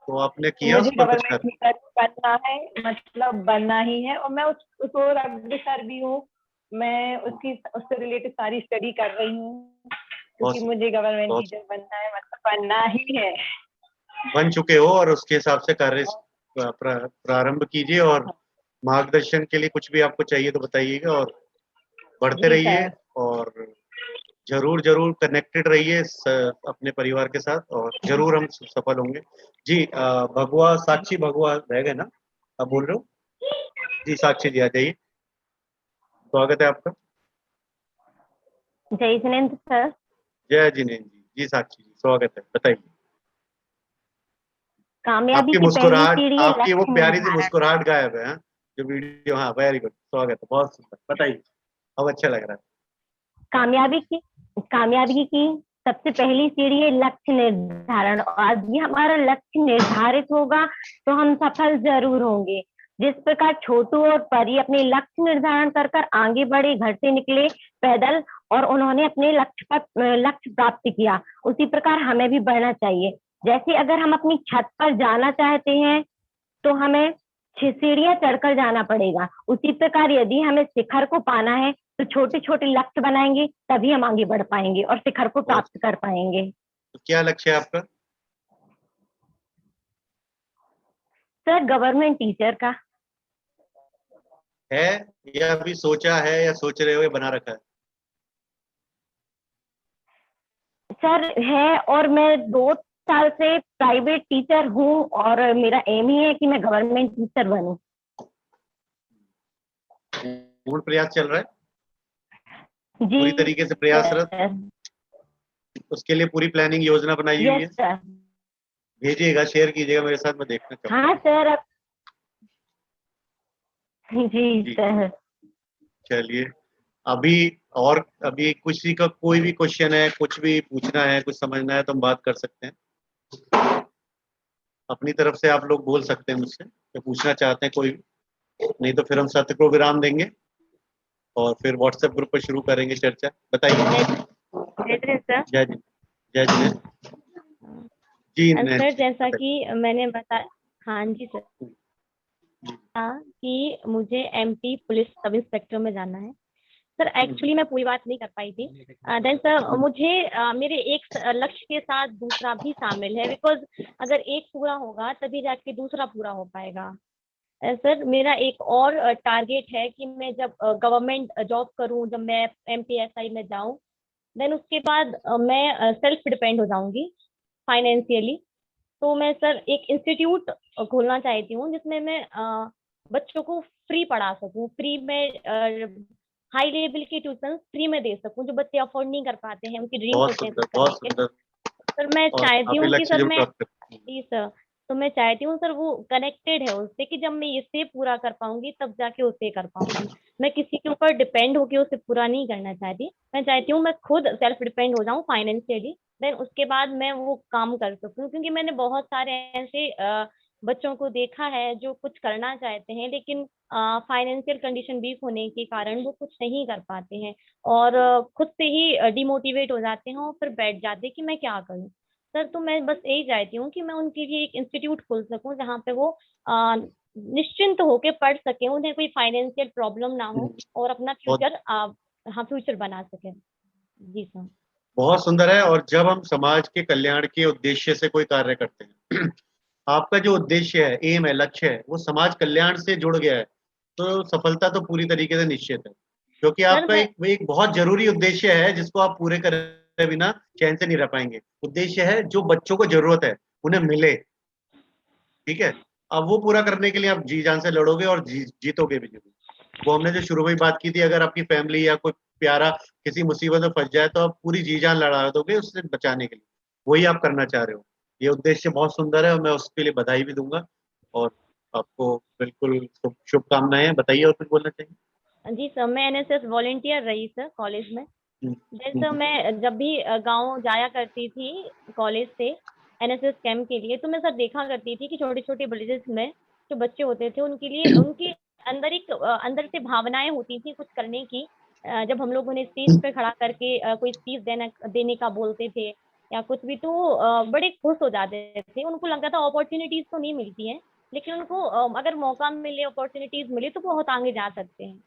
तो आपने किया मुझे उस पर कुछ गवर्नमेंट कर? टीचर बनना है, मतलब बनना ही है, और मैं उस ओर अग्रसर भी हूँ। मैं उससे रिलेटेड सारी स्टडी कर रही हूँ, क्योंकि मुझे गवर्नमेंट टीचर बनना है, मतलब बनना ही है। बन चुके हो और उसके हिसाब से कार्य प्रारंभ कीजिए, और मार्गदर्शन के लिए कुछ भी आपको चाहिए तो बताइएगा, और बढ़ते रहिए, और जरूर जरूर कनेक्टेड रहिए अपने परिवार के साथ, और जरूर हम सफल होंगे। जी भगवा, साक्षी भगवा रह गए ना, आप बोल रहे हो? जी साक्षी जी आ जाइए। स्वागत है आपका। जय जिनेंद्र सर। जय जिनेंद्र जी। जी साक्षी जी, स्वागत है, बताइए। कामयाबी आपकी की पहली मुस्कुराहट, सीढ़ी है आपकी वो लक्ष्य प्यारी सी निर्धारण। मुस्कुराहट गायब है, हाँ? जो वीडियो, हाँ वेरी गुड, स्वागत है, बहुत सुंदर, बताइए, अब अच्छा लग रहा है। कामयाबी की सबसे पहली सीढ़ी है लक्ष्य निर्धारण। और यदि हमारा लक्ष्य निर्धारित होगा तो हम सफल जरूर होंगे। जिस प्रकार छोटू और परी अपने लक्ष्य निर्धारण कर आगे बढ़े, घर से निकले पैदल और उन्होंने अपने लक्ष्य प्राप्त किया, उसी प्रकार हमें भी बढ़ना चाहिए। जैसे अगर हम अपनी छत पर जाना चाहते हैं तो हमें 6 सीढ़ियां चढ़कर जाना पड़ेगा। उसी प्रकार यदि हमें शिखर को पाना है तो छोटे छोटे लक्ष्य बनाएंगे, तभी हम आगे बढ़ पाएंगे और शिखर को प्राप्त कर पाएंगे। तो क्या लक्ष्य है आपका? सर गवर्नमेंट टीचर का है या अभी सोचा है या सोच रहे हो या बना रखा है? सर है, और मैं 2 साल से प्राइवेट टीचर हूँ और मेरा एम ही है कि मैं गवर्नमेंट टीचर बनूं। पूर्ण प्रयास चल रहा है? जी पूरी तरीके से प्रयासरत? सर। उसके लिए पूरी प्लानिंग, योजना बनाई हुई है? Yes sir. भेजिएगा, शेयर कीजिएगा मेरे साथ, मैं देखना चाहूँगा। हाँ सर। जी सर। चलिए, अभी किसी का कोई भी क्वेश्चन है, कुछ भी पूछना है, कुछ समझना है तो हम बात कर सकते हैं। अपनी तरफ से आप लोग बोल सकते हैं मुझसे, तो पूछना चाहते हैं कोई भी। नहीं तो फिर हम सत्र को विराम देंगे और फिर व्हाट्सएप ग्रुप पर शुरू करेंगे चर्चा। बताइए। जय जी। जय जी। जी सर जैसा कि मैंने बताया, हाँ जी सर, कि मुझे एमपी पुलिस सब इंस्पेक्टर में जाना है। सर एक्चुअली मैं पूरी बात नहीं कर पाई थी। देन सर मुझे मेरे एक लक्ष्य के साथ दूसरा भी शामिल है, बिकॉज अगर एक पूरा होगा तभी जाके दूसरा पूरा हो पाएगा। सर मेरा एक और टारगेट है कि मैं जब गवर्नमेंट जॉब करूं, जब मैं एमपीएसआई में जाऊं, देन उसके बाद मैं सेल्फ डिपेंड हो जाऊंगी फाइनेंशियली। तो मैं सर एक इंस्टीट्यूट खोलना चाहती हूँ जिसमें मैं बच्चों को फ्री पढ़ा सकूँ, फ्री में हाई लेवल के ट्यूशन फ्री में दे सकूँ, जो बच्चे अफोर्ड नहीं कर पाते हैं, उनकी ड्रीम होते हैं कुछ करने के। सर मैं चाहती हूँ कि सर मैं जी सर, तो मैं चाहती हूँ सर वो कनेक्टेड है उससे, कि जब मैं इससे पूरा कर पाऊंगी तब जाके उससे कर पाऊंगी। मैं किसी के ऊपर डिपेंड होके उसे पूरा नहीं करना चाहती। मैं चाहती हूँ मैं खुद सेल्फ डिपेंड हो जाऊँ फाइनेंशियली, देन उसके बाद मैं वो काम कर सकूँ। क्योंकि मैंने बहुत सारे ऐसे बच्चों को देखा है जो कुछ करना चाहते हैं, लेकिन फाइनेंशियल कंडीशन वीक होने के कारण वो कुछ नहीं कर पाते हैं और खुद से ही डिमोटिवेट हो जाते हैं और फिर बैठ जाते हैं कि मैं क्या करूँ। सर तो मैं बस यही चाहती हूँ कि मैं उनके लिए एक इंस्टीट्यूट खोल सकूँ जहाँ पे वो निश्चिंत होके पढ़ सकें, उन्हें कोई फाइनेंशियल प्रॉब्लम ना हो और अपना फ्यूचर बना सकें। जी सर। बहुत सुंदर है। और जब हम समाज के कल्याण के उद्देश्य से कोई कार्य करते हैं, आपका जो उद्देश्य है, एम है, लक्ष्य है, वो समाज कल्याण से जुड़ गया है, तो सफलता तो पूरी तरीके से निश्चित है। क्योंकि आपका एक बहुत जरूरी उद्देश्य है जिसको आप पूरे करे बिना चैन से नहीं रह पाएंगे। उद्देश्य है जो बच्चों को जरूरत है उन्हें मिले, ठीक है। अब वो पूरा करने के लिए आप जी जान से लड़ोगे और जीतोगे भी जरूर। वो हमने जो शुरू में बात की थी, अगर आपकी फैमिली या कोई प्यारा किसी मुसीबत में फंस जाए तो आप पूरी जी जान लड़ा दोगे उससे बचाने के लिए। वही आप करना चाह रहे हो। ये उद्देश्य बहुत सुंदर है और मैं उसके लिए बधाई भी दूंगा और आपको बिल्कुल शुभकामनाएं। बताइए और कुछ बोलना चाहिए? जी सर, मैं एनएसएस वॉलेंटियर रही सर कॉलेज में। जैसे मैं जब भी गांव जाया करती थी कॉलेज से एनएसएस कैंप के लिए, तो मैं सर देखा करती थी कि छोटे छोटे विलेजेस में जो बच्चे होते थे उनके लिए उनके अंदर से भावनाएं होती थी कुछ करने की। जब हम लोग उन्हें स्टेज पे खड़ा करके कोई स्पीच देने का बोलते थे या कुछ भी, तो बड़े खुश हो जाते थे। उनको लगता था अपॉर्चुनिटीज तो नहीं मिलती है, लेकिन उनको अगर मौका मिले, अपॉर्चुनिटीज मिले तो बहुत आगे जा सकते हैं।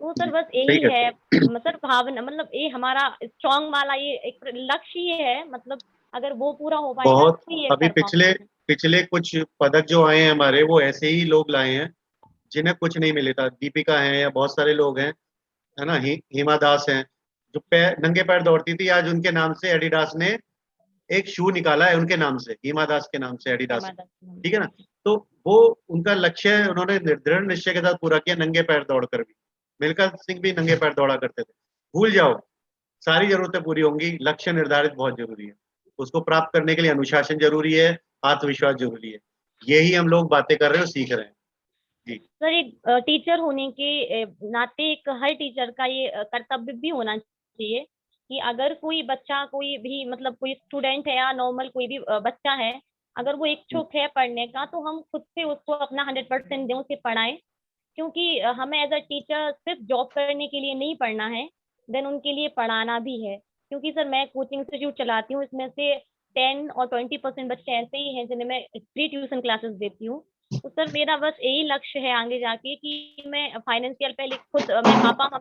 तो सर बस यही है मतलब भावना, मतलब ये हमारा स्ट्रॉन्ग वाला ये एक लक्ष्य ही है। मतलब अगर वो पूरा हो पाएगा बहुत तो ये अभी कर पाऊंगी। पिछले कुछ पदक जो आए हैं हमारे, वो ऐसे ही लोग लाए हैं जिन्हें कुछ नहीं मिले था। दीपिका है या बहुत सारे लोग हैं, है ना, हिमा दास हैं, जो नंगे पैर दौड़ती थी, आज उनके नाम से एडिडास ने एक शू निकाला है, उनके नाम से, हिमा दास के नाम से एडिडास, ठीक है ना। तो वो उनका लक्ष्य उन्होंने दृढ़ निश्चय के साथ पूरा किया, नंगे पैर दौड़कर भी। मिल्खा सिंह भी नंगे पैर दौड़ा करते थे। भूल जाओ, सारी जरूरतें पूरी होंगी, लक्ष्य निर्धारित बहुत जरूरी है, उसको प्राप्त करने के लिए अनुशासन जरूरी है, आत्मविश्वास जरूरी है। यही हम लोग बातें कर रहे हैं और सीख रहे हैं। जी सर, एक टीचर होने के नाते एक हर टीचर का ये कर्तव्य भी होना चाहिए कि अगर कोई बच्चा, कोई भी मतलब कोई स्टूडेंट है या नॉर्मल कोई भी बच्चा है, अगर वो इच्छुक है पढ़ने का, तो हम खुद से उसको अपना 100% दें, उसे पढ़ाएं, क्योंकि हमें एज अ टीचर सिर्फ जॉब करने के लिए नहीं पढ़ना है, देन उनके लिए पढ़ाना भी है। क्योंकि सर मैं कोचिंग इंस्टीट्यूट चलाती हूँ, इसमें से 10 और 20% बच्चे ऐसे ही हैं जिन्हें मैं फ्री ट्यूशन क्लासेस देती हूँ। तो सर मेरा बस यही लक्ष्य है आगे जाके कि मैं फाइनेंशियल पहले खुद, मैं पापा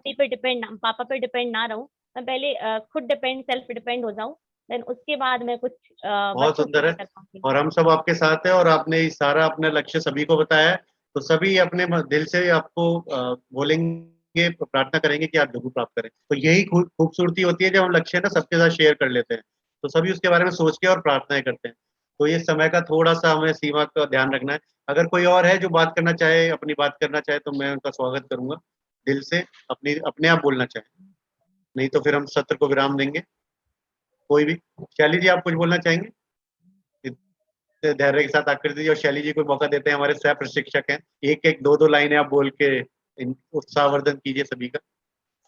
पे डिपेंड ना रहूं, मैं पहले खुद सेल्फ डिपेंड हो जाऊं, देन उसके बाद मैं कुछ बहुत बच्चों के सुंदर लिए है, कर पाऊंगी। और हम सब आपके साथ हैं, और आपने ये सारा अपना लक्ष्य सभी को बताया है, तो सभी अपने दिल से आपको बोलेंगे, प्रार्थना करेंगे कि आप जरूर प्राप्त करें। तो यही खूबसूरती होती है जब हम लक्ष्य ना सबके साथ शेयर कर लेते हैं, तो सभी उसके बारे में सोच के और प्रार्थनाएं करते हैं। तो ये समय का थोड़ा सा हमें सीमा का ध्यान रखना है। अगर कोई और है जो बात करना चाहे, अपनी बात करना चाहे, तो मैं उनका स्वागत करूंगा दिल से, अपने आप बोलना चाहे, नहीं तो फिर हम सत्र को विराम देंगे। कोई भी, शैली जी आप कुछ बोलना चाहेंगे? धैर्य के साथ आकृति जी और शैली जी को मौका देते हैं, हमारे सह प्रशिक्षक हैं, एक एक दो लाइनें आप बोल के उत्साहवर्धन कीजिए सभी का।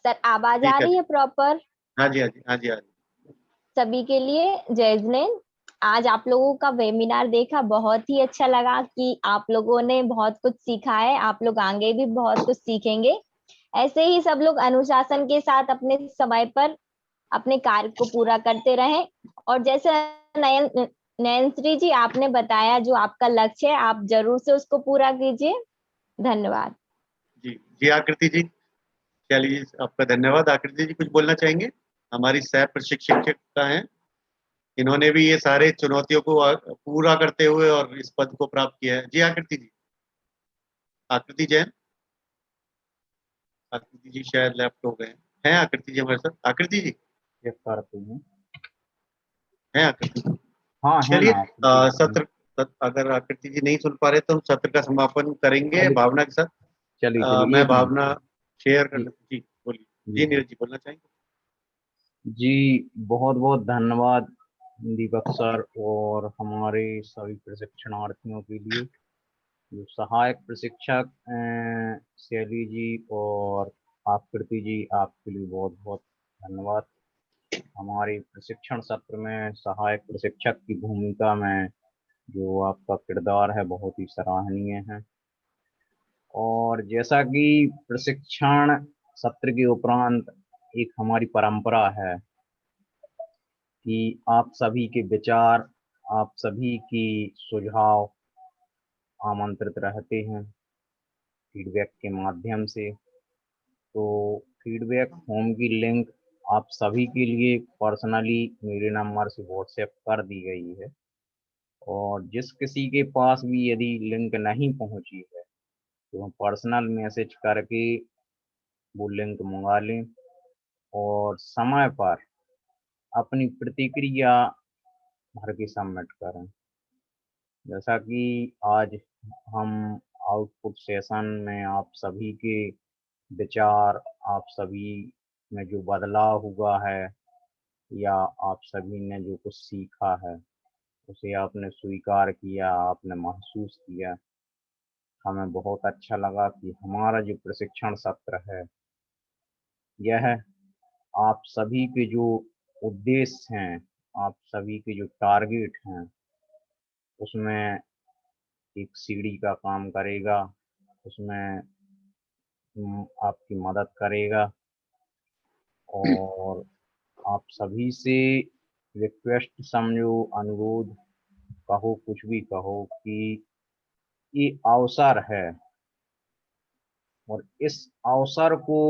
सर आवाज ठीक आ है रही जी। है प्रॉपर हाँ जी, हाँ जी, हाँ जी, हाँ जी। सभी के लिए? जय जिनेंद्र। आज आप लोगों का वेबिनार देखा, बहुत ही अच्छा लगा कि आप लोगों ने बहुत कुछ सीखा है, आप लोग आगे भी बहुत कुछ सीखेंगे। ऐसे ही सब लोग अनुशासन के साथ अपने समय पर अपने कार्य को पूरा करते रहें, और जैसे नयनश्री जी आपने बताया, जो आपका लक्ष्य है आप जरूर से उसको पूरा कीजिए। धन्यवाद। जी जी आकृति जी, शैली जी आपका धन्यवाद। आकृति जी कुछ बोलना चाहेंगे? हमारी सह प्रशिक्षिका हैं, इन्होंने भी ये सारे चुनौतियों को पूरा करते हुए और इस पद को प्राप्त किया है। जी आकृति जी, आकृति जैन, आकृति जी शायद लेफ्ट हो गए हैं आकृति जी हमारे साथ? आकृति जी हैं आकृति जी? हाँ है चलिए, ना। अगर आकृति जी नहीं सुन पा रहे तो हम सत्र का समापन करेंगे भावना के साथ। चलिए मैं एक भावना शेयर कर जी, लेती। जी बोलिए। जी। जी नीरज जी बोलना चाहेंगे? जी बहुत बहुत धन्यवाद दीपक सर और हमारे सभी प्रशिक्षणार्थियों के लिए, जो सहायक प्रशिक्षक शैली जी और आकृति जी, आपके लिए बहुत बहुत धन्यवाद। हमारे प्रशिक्षण सत्र में सहायक प्रशिक्षक की भूमिका में जो आपका किरदार है बहुत ही सराहनीय है। और जैसा कि प्रशिक्षण सत्र के उपरांत एक हमारी परंपरा है कि आप सभी के विचार, आप सभी की सुझाव आमंत्रित रहते हैं फीडबैक के माध्यम से। तो फीडबैक फॉर्म की लिंक आप सभी के लिए पर्सनली मेरे नंबर से व्हाट्सएप कर दी गई है, और जिस किसी के पास भी यदि लिंक नहीं पहुंची है तो हम पर्सनल मैसेज करके वो लिंक मंगा लें और समय पर अपनी प्रतिक्रिया भर के सबमिट करें। जैसा कि आज हम आउटपुट सेशन में आप सभी के विचार, आप सभी में जो बदलाव हुआ है या आप सभी ने जो कुछ सीखा है उसे आपने स्वीकार किया, आपने महसूस किया, हमें बहुत अच्छा लगा कि हमारा जो प्रशिक्षण सत्र है यह आप सभी के जो उद्देश्य हैं, आप सभी के जो टारगेट हैं, उसमें एक सीढ़ी का काम करेगा, उसमें आपकी मदद करेगा। और आप सभी से रिक्वेस्ट समझो, अनुरोध कहो, कुछ भी कहो, कि ये अवसर है और इस अवसर को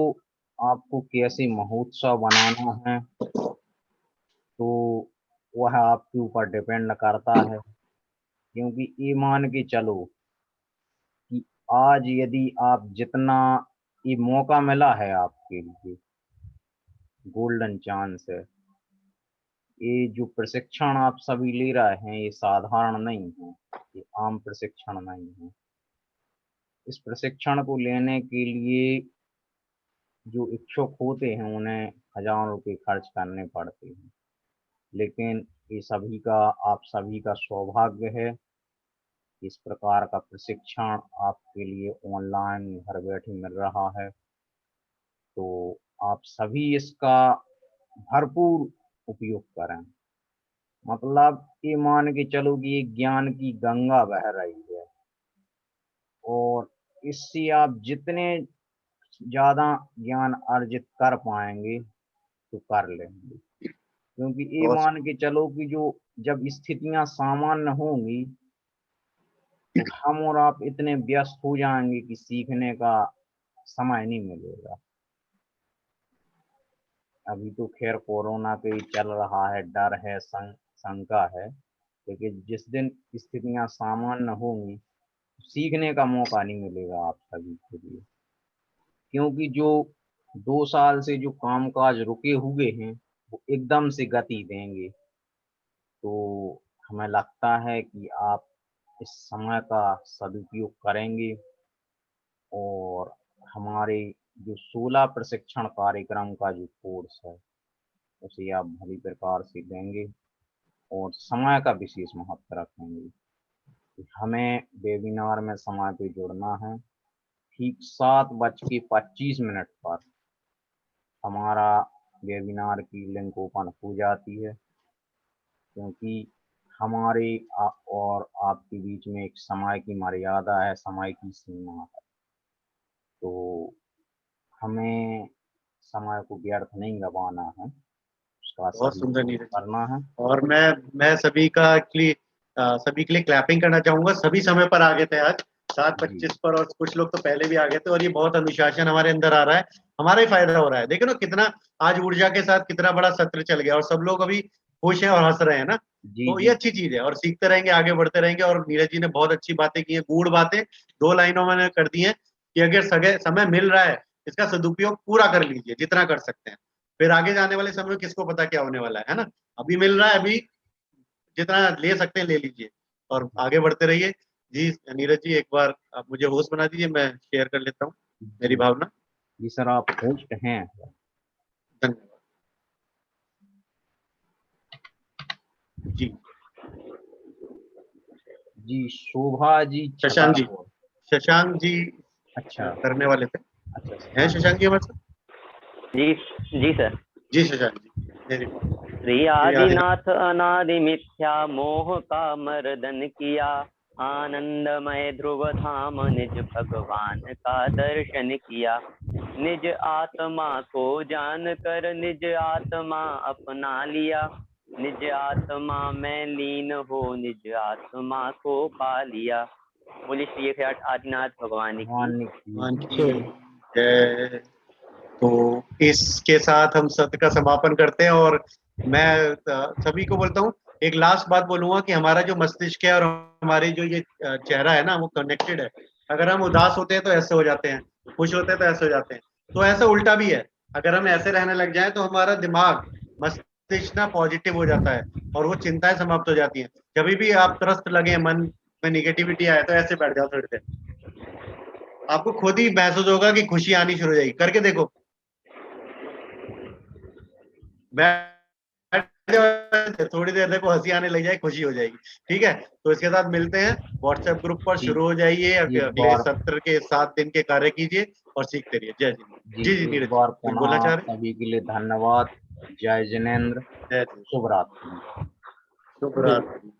आपको कैसे महोत्सव बनाना है तो वह आपके ऊपर डिपेंड करता है। क्योंकि ये मान के चलो कि आज यदि आप जितना ये मौका मिला है आपके लिए, गोल्डन चांस है, ये जो प्रशिक्षण आप सभी ले रहे हैं ये साधारण नहीं है, ये आम प्रशिक्षण नहीं है। इस प्रशिक्षण को लेने के लिए जो इच्छुक होते हैं उन्हें हजारों रुपए खर्च करने पड़ते हैं, लेकिन ये सभी का आप सभी का सौभाग्य है। इस प्रकार का प्रशिक्षण आपके लिए ऑनलाइन घर बैठे मिल रहा है, तो आप सभी इसका भरपूर उपयोग करें। मतलब ये मान के चलो कि एक ज्ञान की गंगा बह रही है और इससे आप जितने ज्यादा ज्ञान अर्जित कर पाएंगे तो कर लेंगे, क्योंकि ये बहुत मान के चलो कि जो जब स्थितियां सामान्य होंगी तो हम और आप इतने व्यस्त हो जाएंगे कि सीखने का समय नहीं मिलेगा। अभी तो खैर कोरोना पे ही चल रहा है, डर है, शंका है, लेकिन जिस दिन स्थितियां सामान्य होंगी सीखने का मौका नहीं मिलेगा आप सभी के लिए, क्योंकि जो 2 साल से जो कामकाज रुके हुए हैं वो एकदम से गति देंगे। तो हमें लगता है कि आप इस समय का सदुपयोग करेंगे और हमारे जो 16 प्रशिक्षण कार्यक्रम का जो कोर्स है उसे आप भली प्रकार से लेंगे और समय का विशेष महत्व रखेंगे। हमें वेबिनार में समय पे जुड़ना है। ठीक 7:25 पर हमारा वेबिनार की लिंक ओपन हो जाती है, क्योंकि हमारे और आपके बीच में एक समय की मर्यादा है, समय की सीमा है, तो हमें समय को व्यर्थ नहीं गंवाना है, उसका बहुत सुंदर सदुपयोग नीरज जी। करना है। और मैं सभी के लिए क्लैपिंग करना चाहूंगा। सभी समय पर आ गए थे आज 7:25 पर, और कुछ लोग तो पहले भी आ गए थे, और ये बहुत अनुशासन हमारे अंदर आ रहा है, हमारा ही फायदा हो रहा है। देखो ना कितना आज ऊर्जा के साथ कितना बड़ा सत्र चल गया और सब लोग अभी खुश हैं और हंस रहे हैं ना, तो ये अच्छी चीज है और सीखते रहेंगे, आगे बढ़ते रहेंगे। और नीरज जी ने बहुत अच्छी बातें की हैं, गूढ़ बातें 2 लाइनों में कर दी हैं कि अगर समय मिल रहा है इसका सदुपयोग पूरा कर लीजिए जितना कर सकते हैं, फिर आगे जाने वाले समय में किसको पता क्या होने वाला है ना। अभी मिल रहा है, अभी जितना ले सकते हैं ले लीजिए और आगे बढ़ते रहिए। जी नीरज जी, एक बार आप मुझे होस्ट बना दीजिए, मैं शेयर कर लेता हूँ मेरी भावना। जी सर, आप होस्ट हैं। धन्यवाद जी। जी शोभा जी, शशांक जी अच्छा करने वाले थे। अच्छा हैं शशांक जी हमारे साथ? जी सर। जी शशांक जी, मेरी श्री आदिनाथ अनादि मिथ्या मोह का मर्दन किया, आनंदमय ध्रुव धाम निज भगवान का दर्शन किया। निज आत्मा को जान कर निज आत्मा अपना लिया, निज आत्मा में लीन हो निज आत्मा को पा लिया। बोलिए श्री आदिनाथ भगवान की जय। तो इसके साथ हम सत्र का समापन करते हैं, और मैं सभी को बोलता हूँ, एक लास्ट बात बोलूंगा कि हमारा जो मस्तिष्क है और हमारी जो ये चेहरा है ना वो कनेक्टेड है। अगर हम उदास होते हैं तो ऐसे हो जाते हैं, खुश होते हैं तो ऐसे हो जाते हैं, तो ऐसा उल्टा भी है। अगर हम ऐसे रहने लग जाएं तो हमारा दिमाग मस्तिष्क ना पॉजिटिव हो जाता है और वो चिंताएं समाप्त हो जाती हैं। जब भी आप त्रस्त लगे, मन में निगेटिविटी आए, तो ऐसे बैठ जाओ थोड़ी देर, आपको खुद ही महसूस होगा कि खुशी आनी शुरू हो जाएगी। करके देखो, थोड़ी देर देखो, हंसी आने लग जाए, खुशी हो जाएगी। ठीक है, तो इसके साथ मिलते हैं व्हाट्सएप ग्रुप पर, शुरू हो जाइए, अगले सत्र के 7 दिन के कार्य कीजिए और सीखते रहिए। जय जी। जी नीरज, बोलना चाह रहे? सभी के लिए धन्यवाद। जय जिनेंद्र, शुभ रात्रि। शुभ रात्रि।